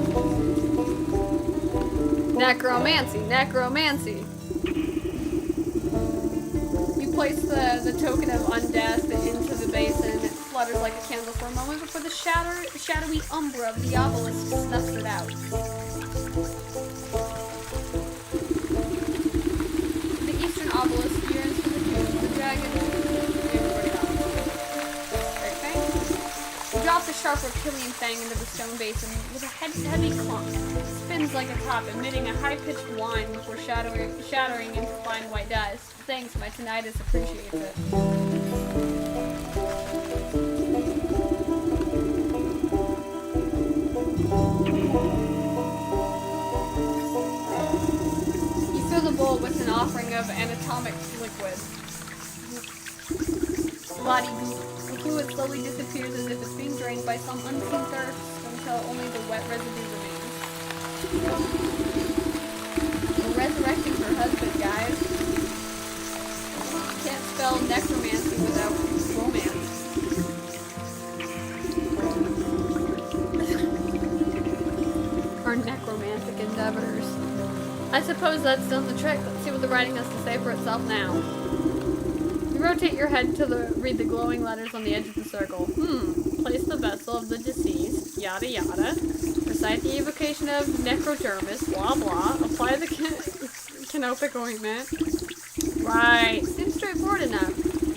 Necromancy. You place the token of undeath into the basin. It flutters like a candle for a moment before the shadowy umbra of the obelisk snuffs it out. The eastern obelisk yearns for the tomb of the dragon. You drop the sharp Reptilian fang into the stone basin with a heavy clunk. It spins like a top, emitting a high-pitched whine before shattering into fine white dust. Thanks, my tinnitus appreciates it. You fill the bowl with an offering of anatomic liquid. Bloody goop. The fluid slowly disappears as if it's being drained by some unseen thirst until only the wet residue remains. We're resurrecting her husband, guys. Can't spell necromancy without romance. Our necromantic endeavors. I suppose that's done the trick. Let's see what the writing has to say for itself now. You rotate your head to read the glowing letters on the edge of the circle. Place the vessel of the deceased, yada yada. Recite the evocation of necrodermis, blah blah. Apply the canopic ointment. Right. Seems straightforward enough.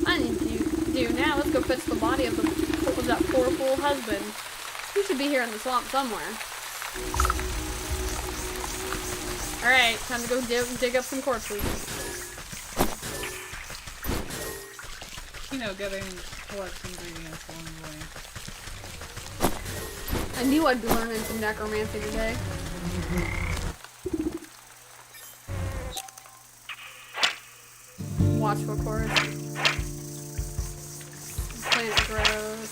I need to do now. Let's go fetch the body of that poor fool husband. He should be here in the swamp somewhere. Alright, time to go dig up some corpses. Getting collect ingredients along the way. I knew I'd be learning some necromancy today. Watchful course. Plant grows.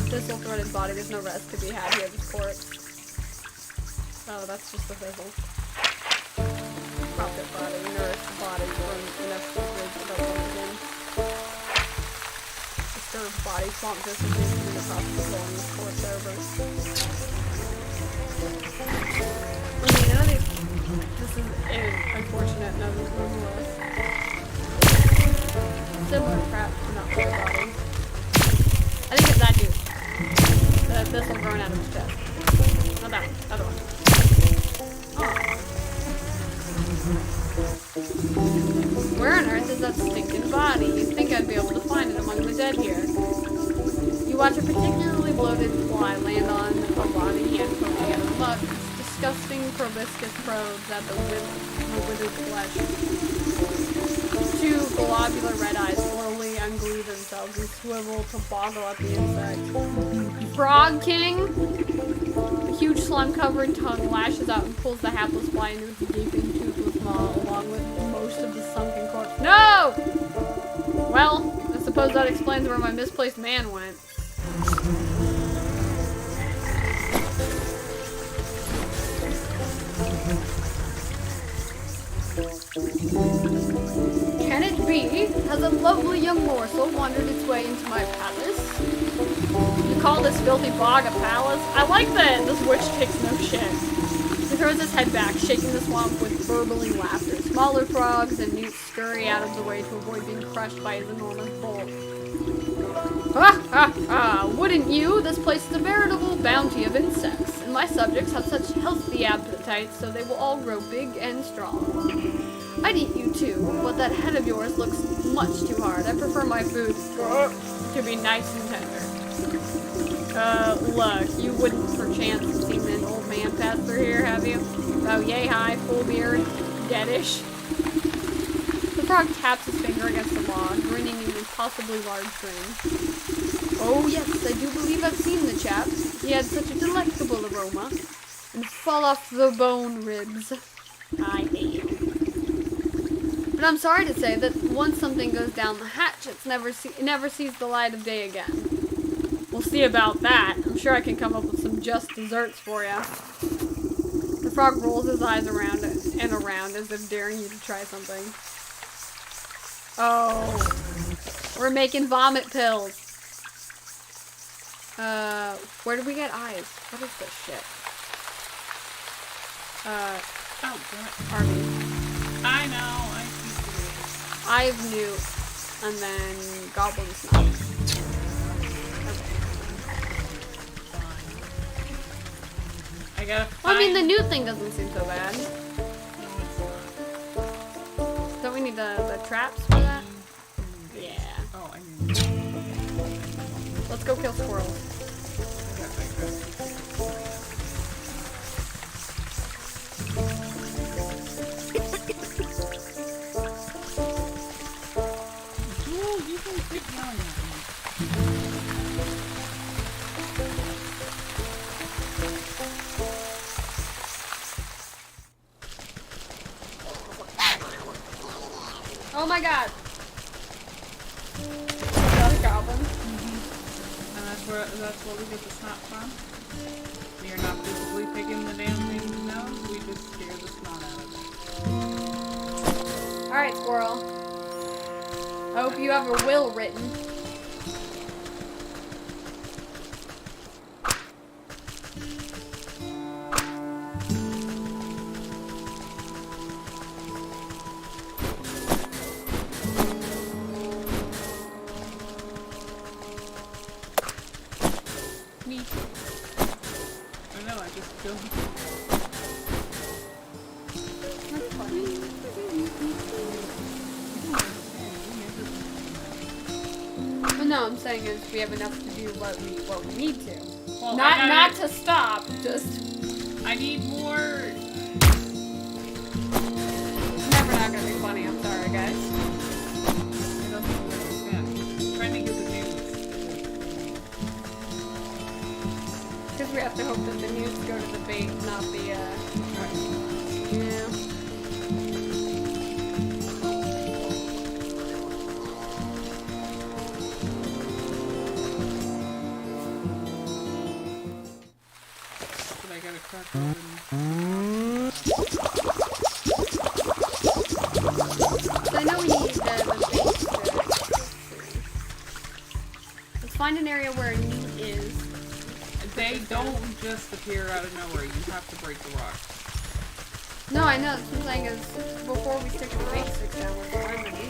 Thistle-throated body. There's no rest to be had here. Just corpse. Oh, that's just the thistle. Prop it body. Nourish the body. Burn enough fluids without going again. Disturbed body. Swamp thistle. In the process of rolling the corpse over. I mean, none of these. This is unfortunate. None of these nonetheless. Similar crap, but not full body. I think it's that dude. This one growing out of his chest. Not that one. Other one. Oh. Where on earth is that stinking body? You'd think I'd be able to find it among the dead here. You watch a particularly bloated fly land on a rotting hand poking out of the muck. Disgusting proboscis probes at the withered flesh. Two globular red eyes slowly unglue themselves and swivel to boggle at the insect. Frog King! A huge slime-covered tongue lashes out and pulls the hapless fly into its gaping, toothless maw, along with most of the sunken corpse. No! Well, I suppose that explains where my misplaced man went. Can it be? Has a lovely young morsel wandered its way into my palace? You call this filthy bog a palace? I like that this witch takes no shit. He throws his head back, shaking the swamp with burbling laughter. Smaller frogs and newts scurry out of the way to avoid being crushed by his enormous bulk. Ha ha ha! Wouldn't you? This place is a veritable bounty of insects, and my subjects have such healthy appetites, so they will all grow big and strong. I'd eat you too, but that head of yours looks much too hard. I prefer my food to be nice and tender. Look, you wouldn't perchance have seen an old man pass through here, have you? Oh, yay high, full beard, deadish. The frog taps his finger against the log, grinning in an impossibly large grin. Oh yes, I do believe I've seen the chap. He had such a delectable aroma. And fall off the bone ribs. I hate you. But I'm sorry to say that once something goes down the hatch, it never sees the light of day again. We'll see about that. I'm sure I can come up with some just desserts for you. The frog rolls his eyes around and around as if daring you to try something. Oh. We're making vomit pills. Where did we get eyes? What is this shit? Oh, damn it. Army. I know. I keep doing I've newt. And then goblin's not. I gotta find... Well, I mean, the newt thing doesn't seem so bad. No, it's not. Don't we need the traps for that? Yeah. Oh, I need... Let's go kill squirrels. You can keep yelling at me. Oh my god! Another goblin. And that's where we get the snot from. We are not physically picking the damn thing's nose, we just scare the snot out of it. Alright, squirrel. I hope you have a will written. Me. I know, I just killed him. That's funny. Well, no, I'm saying is we have enough to do what we need to. Well, Not to stop, just I need more. it's never not gonna be funny, I'm sorry guys. I don't think you understand. I'm trying to get the news. Because we have to hope that the news go to the bait, not the yeah. But I gotta crack open. So I know we need the bait to... Let's find an area where a newt is. They don't just appear out of nowhere. You have to break the rock. No, I know. What I'm saying is, before we stick the bait sticks down, we're find the newt.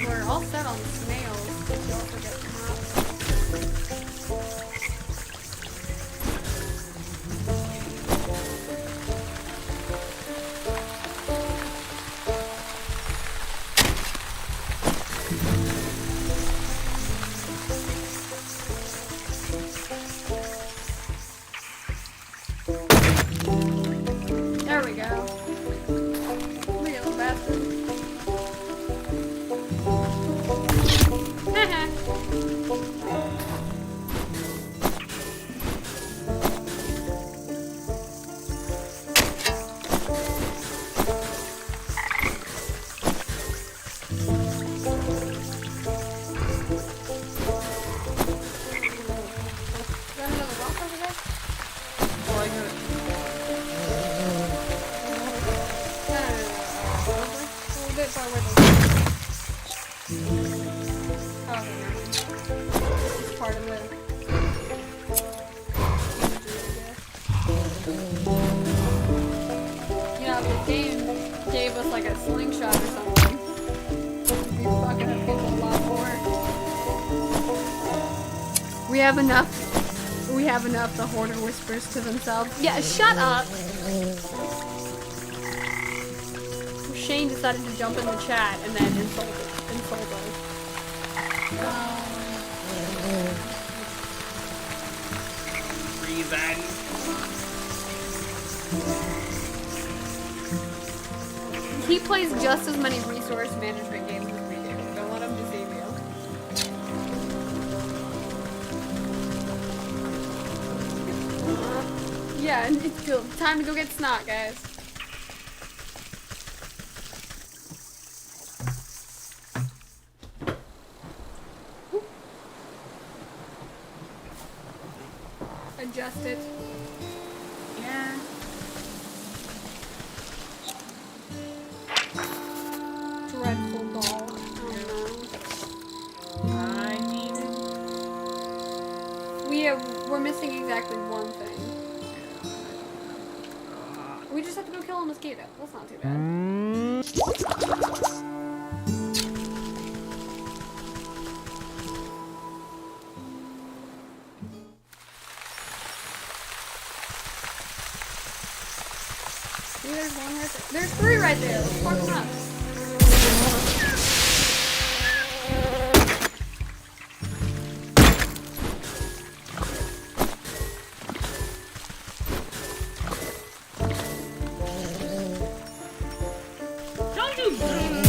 We're all set on snails. We also get hops. There we go. Little bastard. Haha. Got another rock over there? Well, I gotta. A little bit far away. Oh, okay, never mind. It's part of the you know, if the game gave us like a slingshot or something, we'd be fucking up people a lot more. We have enough. We have enough, the hoarder whispers to themselves. Yeah, shut up! Shane decided to jump in the chat and then insult us. Reason. He plays just as many resource management games as we do. Don't let him deceive you. Yeah, and it's time to go get snot, guys. adjust it. Yeah. Dreadful doll. Oh I mean, no. We're missing exactly one thing. We just have to go kill a mosquito. That's not too bad. See, there's one right there. There's three right there. Let's fuck them up. don't you blame me?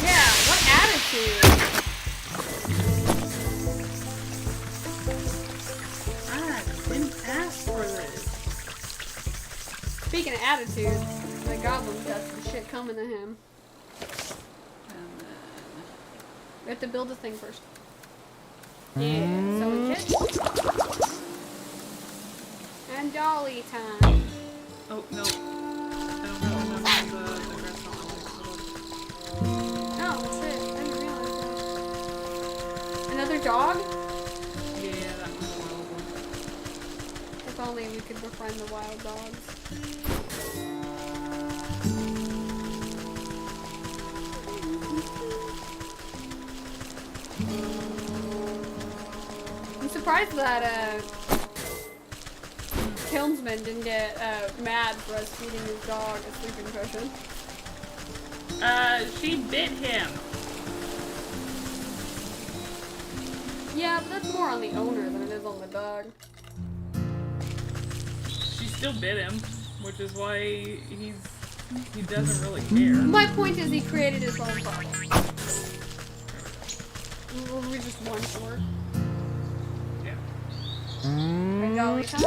Yeah, what attitude? I didn't ask for this. Speaking of attitude, the goblin's got some shit coming to him. We have to build the thing first. Yeah, sewing kit. And dolly time. Oh, no. No, the rest of Oh, shit. I didn't realize that. Another dog? yeah, that was a wild one. If only we could befriend the wild dogs. I'm surprised that Kilnsman didn't get mad for us feeding his dog a sleeping cushion. She bit him. Yeah, but that's more on the owner than it is on the dog. She still bit him, which is why he doesn't really care. My point is he created his own problem. We just one short. Yeah. And dolly time.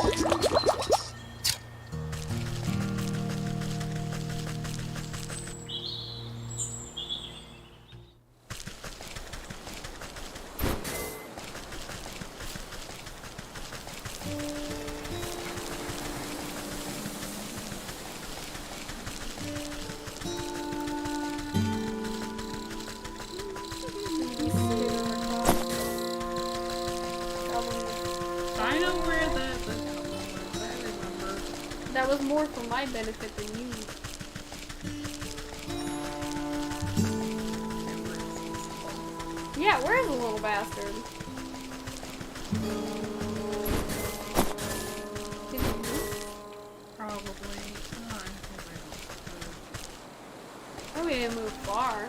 I know where the couple was. I remember. That was more for my benefit than you. Yeah, where's the little bastard? Did he move? Probably. Oh, we didn't move far.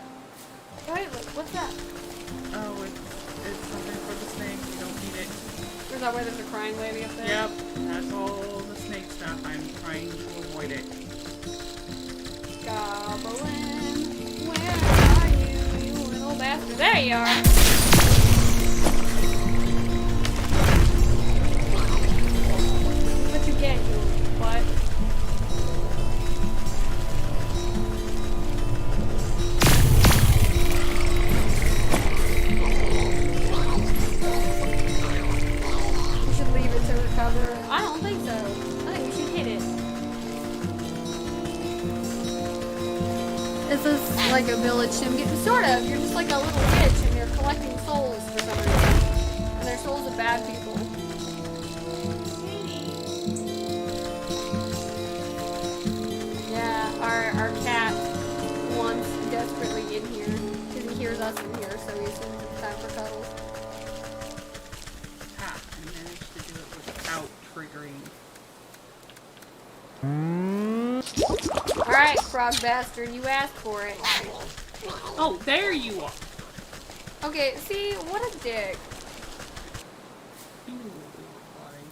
Wait, look, what's that? Oh, it's something for the snake. You don't need it. Is that where there's a crying lady up there? Yep, that's all the snake stuff. I'm trying to avoid it. Goblin, where are you, you little bastard? There you are! What you get, you butt? We should leave it to recover. I don't think so. I think we should hit it. Is this like a village sim game? Sort of. You're just like a little witch and you're collecting souls for some reason. And they're souls of bad people. Yeah, our cat wants desperately in here. Because he hears us in here, so he assumes it's time for cuddles. Ha! I managed to do it without triggering. Alright, frog bastard, you asked for it. Oh, there you are. Okay, see, what a dick. Ooh, buddy.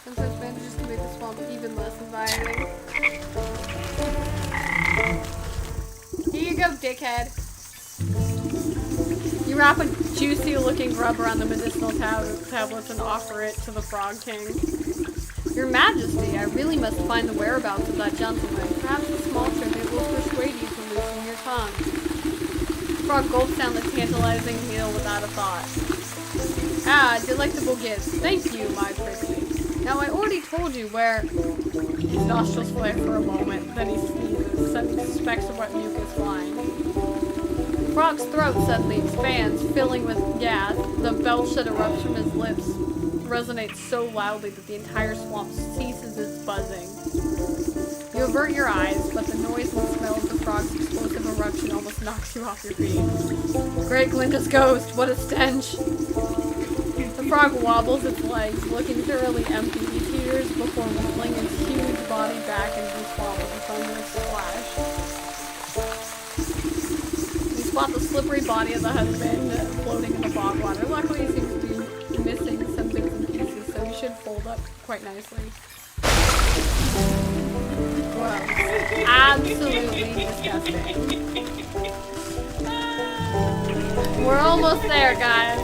Sometimes bandages can make the swamp even less inviting. Here you go, dickhead. You wrap a juicy-looking grub around the medicinal tablets and offer it to the Frog King. Your Majesty, I really must find the whereabouts of that gentleman. Perhaps a small tribute will persuade you to loosen your tongue. The frog gulps down the tantalizing meal without a thought. Ah, delectable gift. Thank you, my prickly. Now, I already told you where... His nostrils flare for a moment, then he sneezes, sending specks of wet mucus flying. The frog's throat suddenly expands, filling with gas. The belch that erupts from his lips resonates so loudly that the entire swamp ceases its buzzing. You avert your eyes, but the noise and smell of the frog's explosive eruption almost knocks you off your feet. Great Glinda's ghost, what a stench! The frog wobbles its legs, looking thoroughly empty. He teeters before rolling its huge body back into the swamp with a thunderous splash. You spot the slippery body of the husband floating in the bog water. Luckily, he seems to be missing some bits and pieces, so he should fold up quite nicely. Gross. Absolutely disgusting. We're almost there, guys.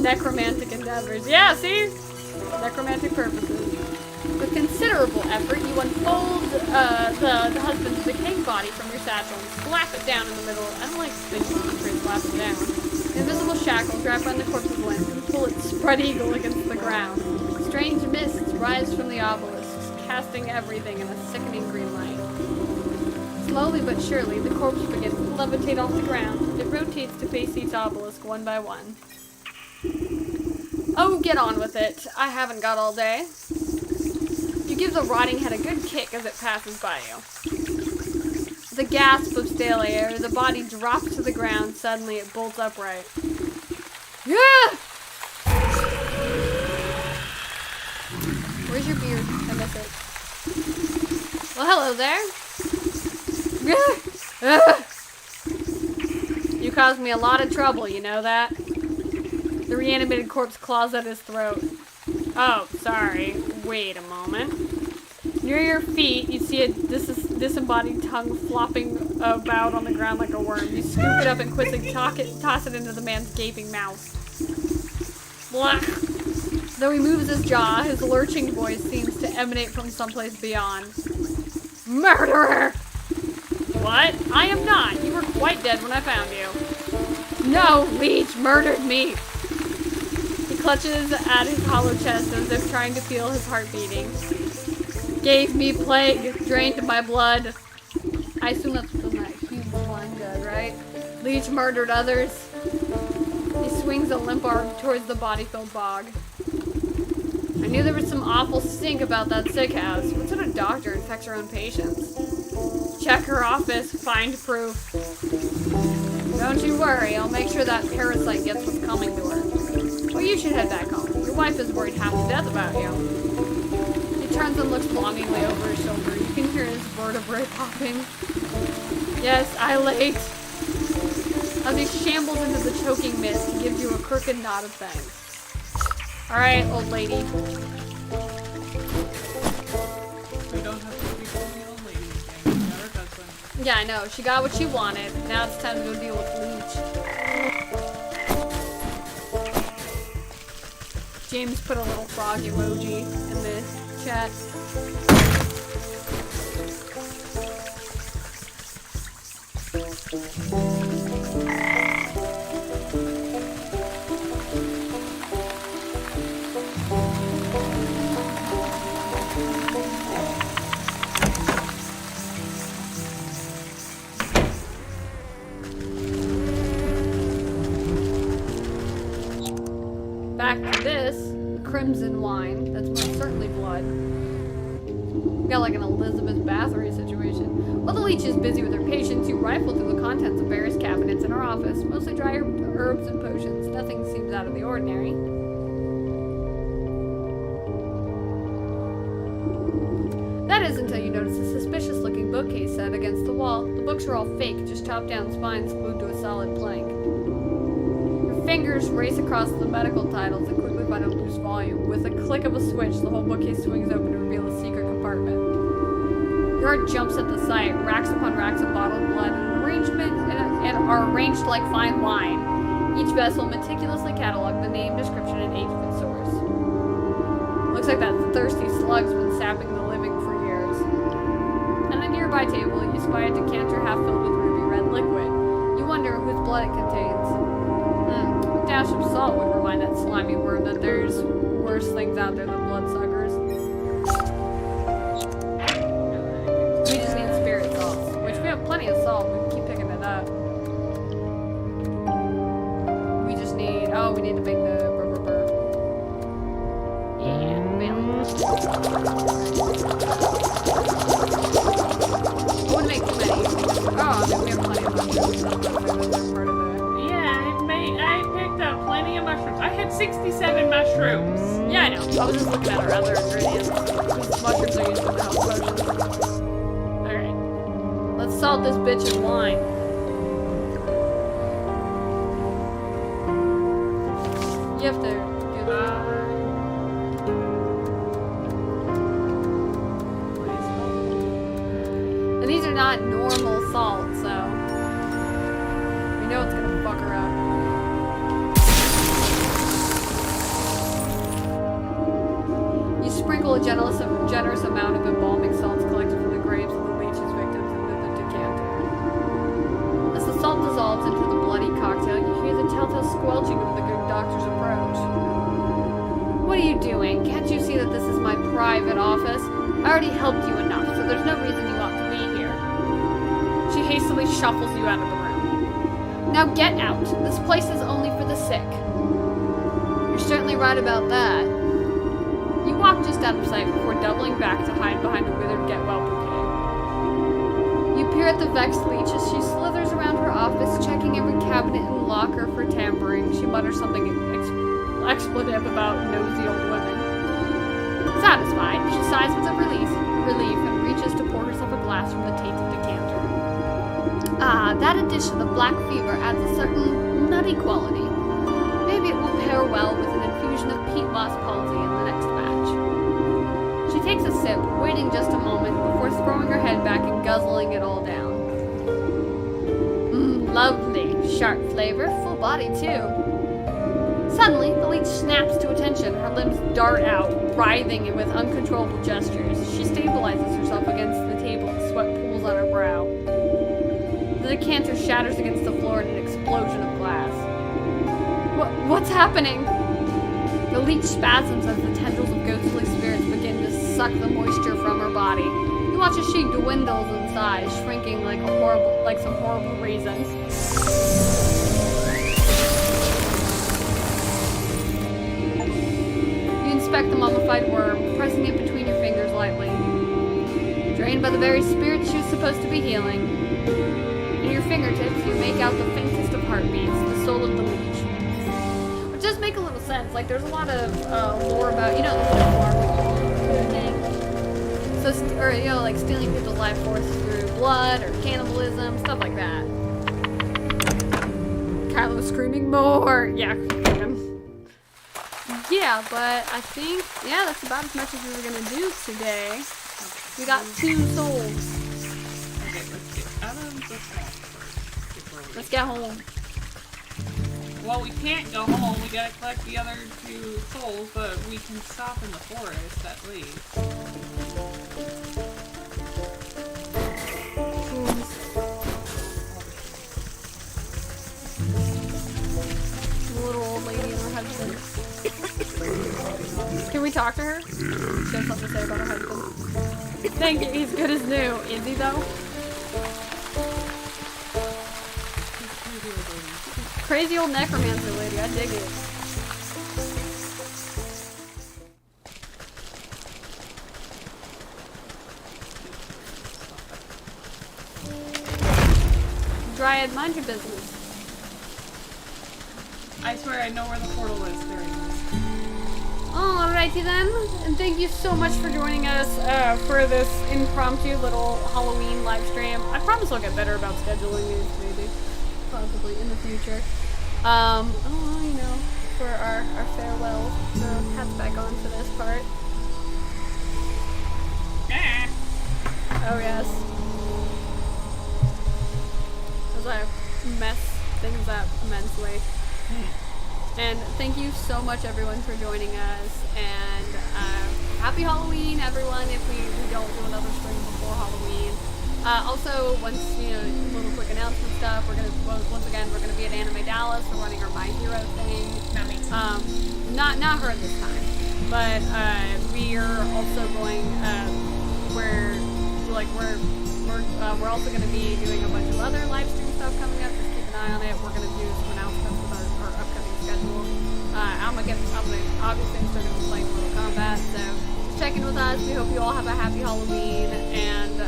Necromantic endeavors. Yeah, see? Necromantic purposes. With considerable effort, you unfold the husband's decaying body from your satchel and slap it down in the middle. I don't like thinking when slap it down. Invisible shackles wrap around the corpse's limbs and pull it spread eagle against the ground. Strange mists rise from the obelisks, casting everything in a sickening green light. Slowly but surely, the corpse begins to levitate off the ground. It rotates to face each obelisk one by one. Oh, get on with it. I haven't got all day. You give the rotting head a good kick as it passes by you. With a gasp of stale air, the body drops to the ground. Suddenly, it bolts upright. Yeah! Where's your beard? I miss it. Well, hello there. You caused me a lot of trouble, you know that? The reanimated corpse claws at his throat. Oh, sorry. Wait a moment. Near your feet, you see a disembodied tongue flopping about on the ground like a worm. You scoop it up and quickly toss it into the man's gaping mouth. Blah. Though he moves his jaw, his lurching voice seems to emanate from someplace beyond. Murderer! What? I am not. You were quite dead when I found you. No, Leech murdered me. He clutches at his hollow chest as if trying to feel his heart beating. Gave me plague, drained my blood. I assume that's from that huge blind dead, right? Leech murdered others. He swings a limp arm towards the body-filled bog. I knew there was some awful stink about that sick house. What sort of doctor infects her own patients? Check her office, find proof. Don't you worry, I'll make sure that parasite gets what's coming to her. Well, you should head back home. Your wife is worried half to death about you. He turns and looks longingly over his shoulder. You can hear his vertebrae popping. Yes, I late. As he shambles into the choking mist, he gives you a crooked nod of thanks. Alright, old lady. We don't have to be calling old lady again. We got her husband. Yeah, I know. She got what she wanted. Now it's time to go deal with Leech. James put a little frog emoji in the chat. Back to this crimson wine. That's most certainly blood. We got like an Elizabeth Bathory situation. While the leech is busy with her patients, you rifle through the contents of various cabinets in her office. Mostly dry herbs and potions. Nothing seems out of the ordinary. That is until you notice a suspicious-looking bookcase set against the wall. The books are all fake, just chopped-down spines glued to a solid plank. Fingers race across the medical titles and quickly find a loose volume. With a click of a switch, the whole bookcase swings open to reveal a secret compartment apartment. Your heart jumps at the sight. Racks upon racks of bottled blood and are arranged like fine wine. Each vessel meticulously cataloged, the name, description, and age of its source. Looks like that thirsty slug's been sapping the living for years. On a nearby table, you spy a decanter half filled with ruby red liquid. You wonder whose blood it contains. A dash of salt would remind that slimy worm that there's worse things out there than bloodsuckers. We just need spirit salts, which we have plenty of salt. We can keep picking it up. We just need, oh, we need to make the rubber burr. Yeah, man. I wouldn't make too many. Oh, I mean, we have plenty of mushrooms. They're part of it. Yeah, I picked up plenty of mushrooms. I had 67 mushrooms. Yeah, I know. I was just looking at our other ingredients. Mushrooms are used for the health potions. Alright. Let's salt this bitch in wine. You have to do that. And these are not normal salt, so we know it's gonna fuck her up. You sprinkle a generous amount of embalming salts collected from the graves of the leech's victims into the decanter. As the salt dissolves into the bloody cocktail, you hear the telltale squelching of the good doctor's approach. What are you doing? Can't you see that this is my private office? I already helped you enough, so there's no reason you ought to be here. She hastily shuffles you out of the room. Now get out. This place is only for the sick. You're certainly right about that. You walk just out of sight before doubling back to hide behind a withered get-well bouquet. You peer at the vexed leech as she slithers around her office, checking every cabinet and locker for tampering. She mutters something expletive about nosy old women. Satisfied, she sighs with relief and reaches to pour herself a glass from the tainted decanter. Ah, that addition of black fever adds a certain nutty quality. Maybe it will pair well with an infusion of peat moss palsy in the next batch. She takes a sip, waiting just a moment before throwing her head back and guzzling it all down. Lovely, sharp flavor, full body too. Suddenly, the leech snaps to attention. Her limbs dart out, writhing with uncontrollable gestures. She stabilizes herself against the table and sweat pools on her brow. The decanter shatters against the floor in an explosion of glass. What's happening? The leech spasms as the tendrils of ghostly spirits begin to suck the moisture from her body. You watch as she dwindles in size, shrinking like some horrible raisin. You inspect the mummified worm, pressing it between your fingers lightly. Drained by the very spirit she was supposed to be healing. In your fingertips, you make out the faintest of heartbeats, the soul of the leech. Which does make a little sense. Like, there's a lot of lore about, the farm thing. So, or, like stealing people's life force through blood or cannibalism, stuff like that. Kylo screaming more. Yeah. Yeah, but I think, that's about as much as we were gonna do today. We got 2 souls. Okay, let's get out of the swamp first. Let's get home. Well, we can't go home. We gotta collect the other 2 souls, but we can stop in the forest at least. The little old lady and her husband. Can we talk to her? She has something to say about her husband. Thank you. He's good as new. Is he though? Crazy old necromancer lady. I dig it. Dryad, mind your business. I swear I know where the portal is. There it is. Alrighty then, and thank you so much for joining us for this impromptu little Halloween live stream. I promise I'll get better about scheduling these, maybe, possibly in the future. For our farewell. So hats back on for this part. Yeah, Oh yes. As I mess things up immensely. And thank you so much, everyone, for joining us. And happy Halloween, everyone, if we don't do another stream before Halloween. Also, once, little quick announcement stuff, we're going to, once again, we're going to be at Anime Dallas. We're running our My Hero thing. Not me. Not her this time. But we're also going, we're also going to be doing a bunch of other live stream stuff coming up. Just keep an eye on it. We're going to do some announcements with our upcoming schedule. Obviously I'm still going to be playing Mortal Kombat, so just check in with us. We hope you all have a happy Halloween, and